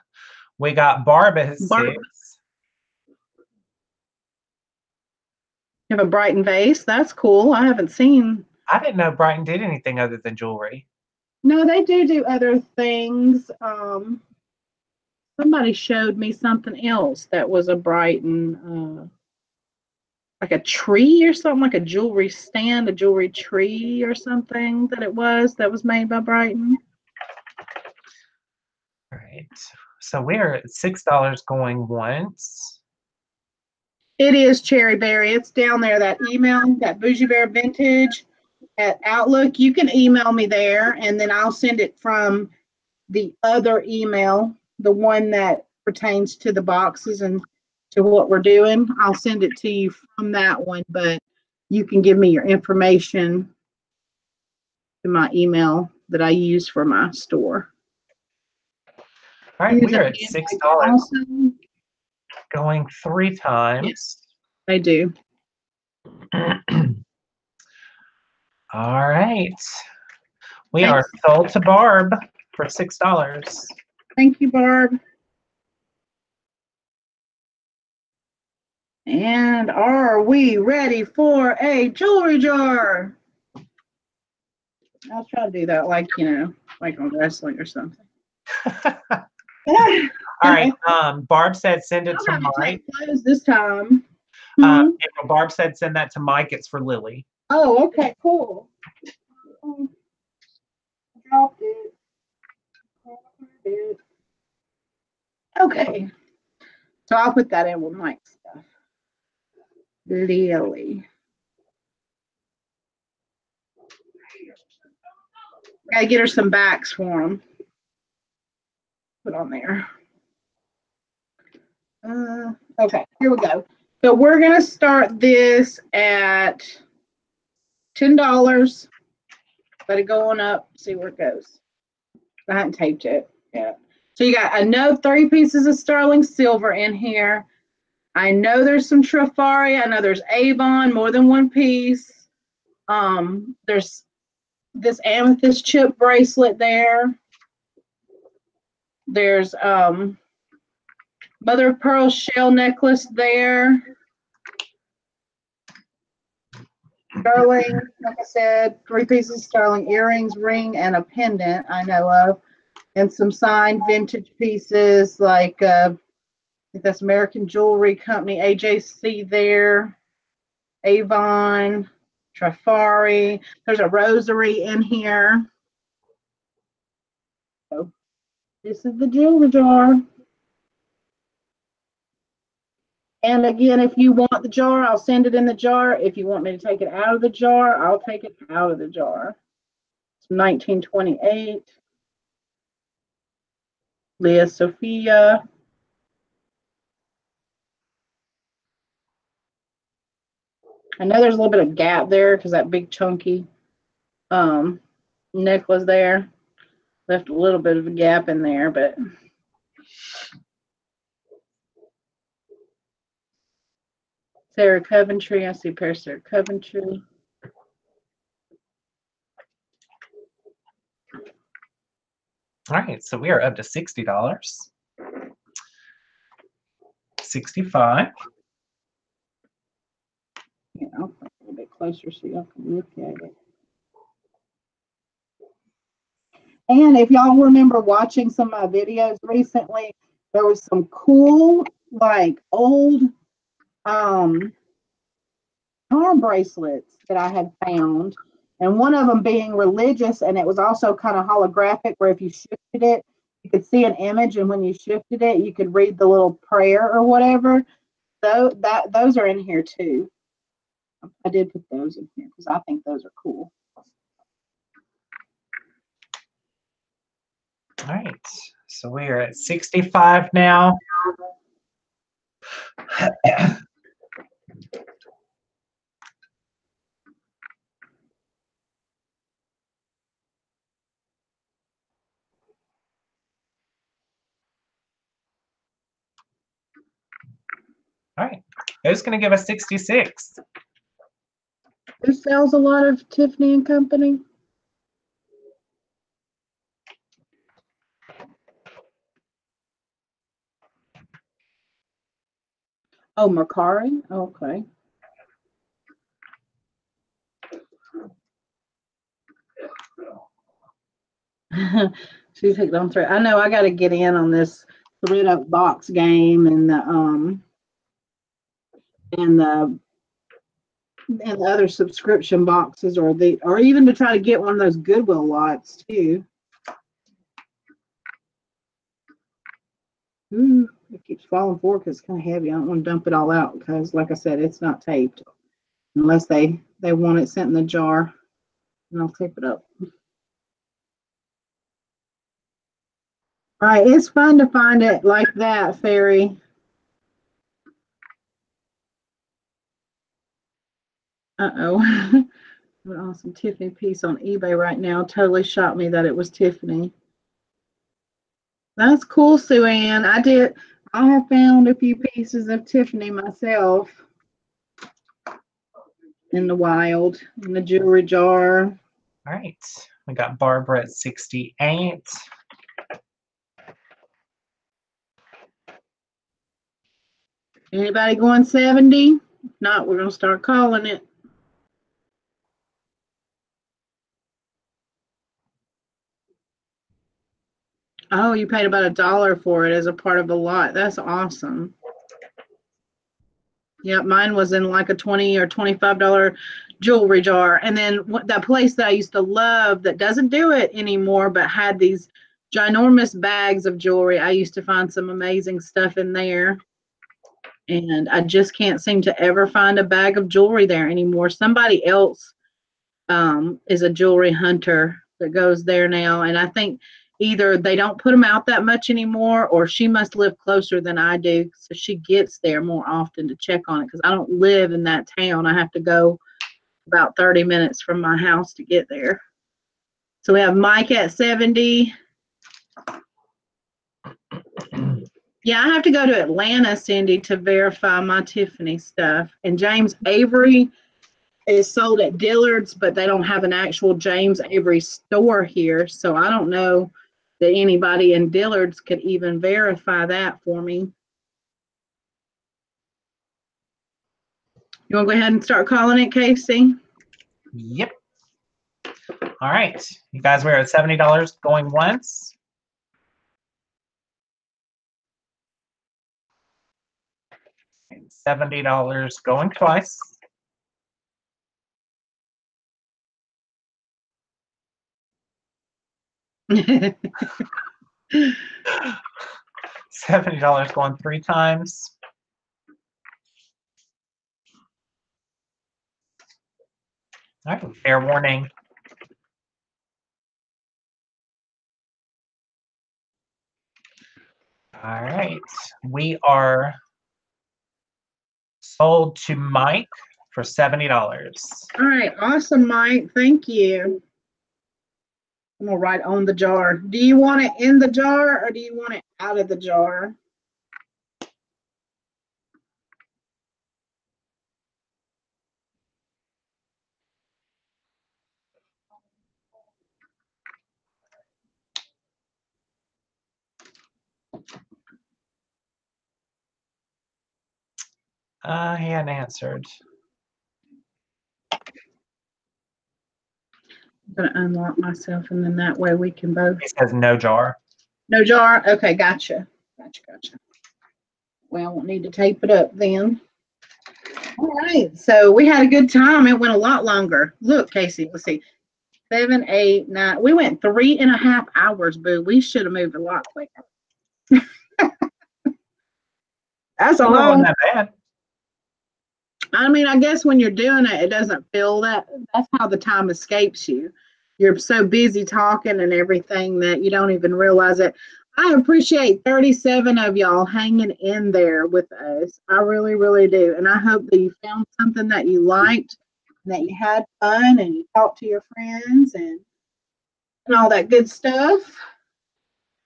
Speaker 2: We got Barb at 6.
Speaker 1: You have a Brighton vase. That's cool. I haven't seen.
Speaker 2: I didn't know Brighton did anything other than jewelry.
Speaker 1: No, they do other things. Somebody showed me something else that was a Brighton, like a tree or something, like a jewelry stand, a jewelry tree or something that was made by Brighton.
Speaker 2: All right. So we're at $6 going once.
Speaker 1: It is Cherry Berry. It's down there. That email, that Boujee Bear Vintage at Outlook. You can email me there, and then I'll send it from the other email, the one that pertains to the boxes and to what we're doing. I'll send it to you from that one, but you can give me your information to my email that I use for my store.
Speaker 2: All right, we are at $6 going 3 times.
Speaker 1: Yes, they do.
Speaker 2: All right. We
Speaker 1: Thanks.
Speaker 2: are sold to Barb for $6.
Speaker 1: Thank you, Barb. And are we ready for a jewelry jar? I'll try to do that like, like on wrestling or something.
Speaker 2: All right. Barb said send it to Mike.
Speaker 1: Close this time.
Speaker 2: Barb said send that to Mike. It's for Lily.
Speaker 1: Oh, okay, cool. Dropped it. Okay. So I'll put that in with Mike's stuff. Lily. Gotta get her some backs for them. Put on there. Okay, here we go. So we're gonna start this at $10. Let it go on up, see where it goes. I haven't taped it yet. So you got, I know 30 pieces of sterling silver in here. I know there's some Trifari. I know there's Avon, more than one piece. There's this amethyst chip bracelet there. There's mother of pearl shell necklace there. Sterling, like I said, 3 pieces of sterling earrings, ring, and a pendant I know of. And some signed vintage pieces like I think that's American Jewelry Company, AJC there, Avon, Trifari. There's a rosary in here. So this is the jewelry jar. And again, if you want the jar, I'll send it in the jar. If you want me to take it out of the jar, I'll take it out of the jar. It's 1928. Leah Sophia. I know there's a little bit of gap there because that big chunky necklace there left a little bit of a gap in there, but Sarah Coventry, I see pair Sarah Coventry.
Speaker 2: All right, so we are up to $60. 65.
Speaker 1: Yeah, I'll put a little bit closer so y'all can look at it. And if y'all remember watching some of my videos recently, there was some cool, like old charm bracelets that I had found. And one of them being religious, and it was also kind of holographic, where if you shifted it, you could see an image, and when you shifted it, you could read the little prayer or whatever. So those are in here too. I did put those in here because I think those are cool.
Speaker 2: All right, so we are at 65 now. All right, it's going to give us 66.
Speaker 1: Who sells a lot of Tiffany and Company? Oh, Mercari? Okay. She's hooked on thread. I know I got to get in on this thread up box game and and the and the other subscription boxes, or even to try to get one of those Goodwill lots too. Ooh, it keeps falling forward because it's kind of heavy. I don't want to dump it all out because, like I said, it's not taped unless they want it sent in the jar, and I'll tape it up. All right, it's fun to find it like that, Fairy. Uh-oh. An awesome Tiffany piece on eBay right now. Totally shocked me that it was Tiffany. That's cool, Sue Ann. I have found a few pieces of Tiffany myself in the wild, in the jewelry jar.
Speaker 2: All right. We got Barbara at 68.
Speaker 1: Anybody going 70? If not, we're going to start calling it. Oh, you paid about $1 for it as a part of a lot. That's awesome. Yep, mine was in like a $20 or $25 jewelry jar. And then that place that I used to love that doesn't do it anymore, but had these ginormous bags of jewelry. I used to find some amazing stuff in there. And I just can't seem to ever find a bag of jewelry there anymore. Somebody else is a jewelry hunter that goes there now. And I think either they don't put them out that much anymore, or she must live closer than I do, so she gets there more often to check on it, because I don't live in that town. I have to go about 30 minutes from my house to get there. So we have Mike at 70. Yeah, I have to go to Atlanta, Cindy, to verify my Tiffany stuff. And James Avery is sold at Dillard's, but they don't have an actual James Avery store here, so I don't know that anybody in Dillard's could even verify that for me. You want to go ahead and start calling it, Casey?
Speaker 2: Yep. All right. You guys were at $70 going once. And $70 going twice. $70 going 3 times. All right, fair warning. All right, we are sold to Mike for $70.
Speaker 1: All right, awesome, Mike. Thank you. I'm gonna write on the jar. Do you want it in the jar or do you want it out of the jar?
Speaker 2: He hadn't answered.
Speaker 1: I'm gonna unlock myself, and then that way we can both.
Speaker 2: He says no jar.
Speaker 1: No jar? Okay, gotcha. Gotcha. Well, we'll need to tape it up then. All right, so we had a good time. It went a lot longer. Look, Casey, let's see. 7, 8, 9. We went 3.5 hours, boo. We should have moved a lot quicker. That's a long.
Speaker 2: That bad.
Speaker 1: I mean, I guess when you're doing it, it doesn't feel that. That's how the time escapes you. You're so busy talking and everything that you don't even realize it. I appreciate 37 of y'all hanging in there with us. I really, really do. And I hope that you found something that you liked, and that you had fun, and you talked to your friends and all that good stuff.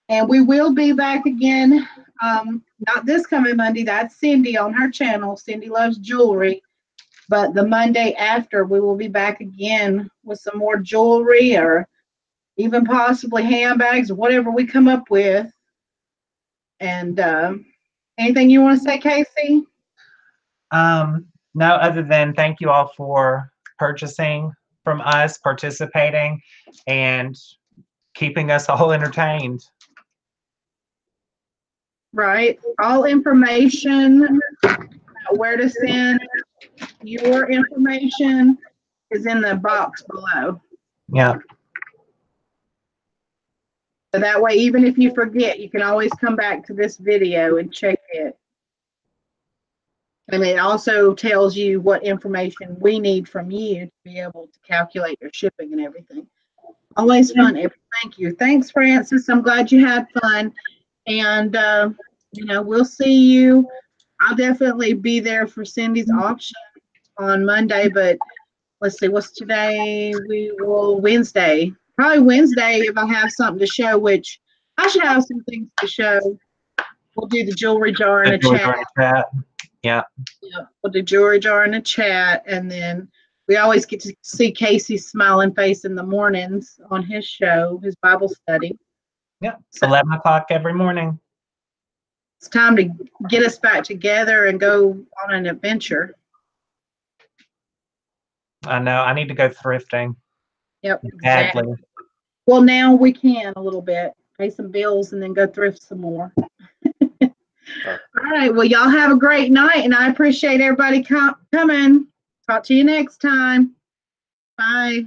Speaker 1: And we will be back again, not this coming Monday. That's Cindy on her channel. Cindy Loves Jewelry. But the Monday after, we will be back again with some more jewelry, or even possibly handbags, or whatever we come up with. And anything you want to say, Casey?
Speaker 2: No, other than thank you all for purchasing from us, participating, and keeping us all entertained.
Speaker 1: Right. All information, where to send your information is in the box below.
Speaker 2: Yeah.
Speaker 1: So that way, even if you forget, you can always come back to this video and check it. And it also tells you what information we need from you to be able to calculate your shipping and everything. Always fun. Thank you. Thanks, Francis. I'm glad you had fun. And, you know, we'll see you. I'll definitely be there for Cindy's auction on Monday, but let's see, what's today? Wednesday. Probably Wednesday if I have something to show, which I should have some things to show. We'll do the jewelry jar in a chat.
Speaker 2: Yeah.
Speaker 1: Yeah, we'll do jewelry jar in a chat, and then we always get to see Casey's smiling face in the mornings on his show, his Bible study.
Speaker 2: Yeah, it's 11 o'clock every morning.
Speaker 1: It's time to get us back together and go on an adventure.
Speaker 2: I know. I need to go thrifting.
Speaker 1: Yep,
Speaker 2: Badly.
Speaker 1: exactly. Well, now we can a little bit. Pay some bills and then go thrift some more. All right. Well, y'all have a great night, and I appreciate everybody coming. Talk to you next time. Bye.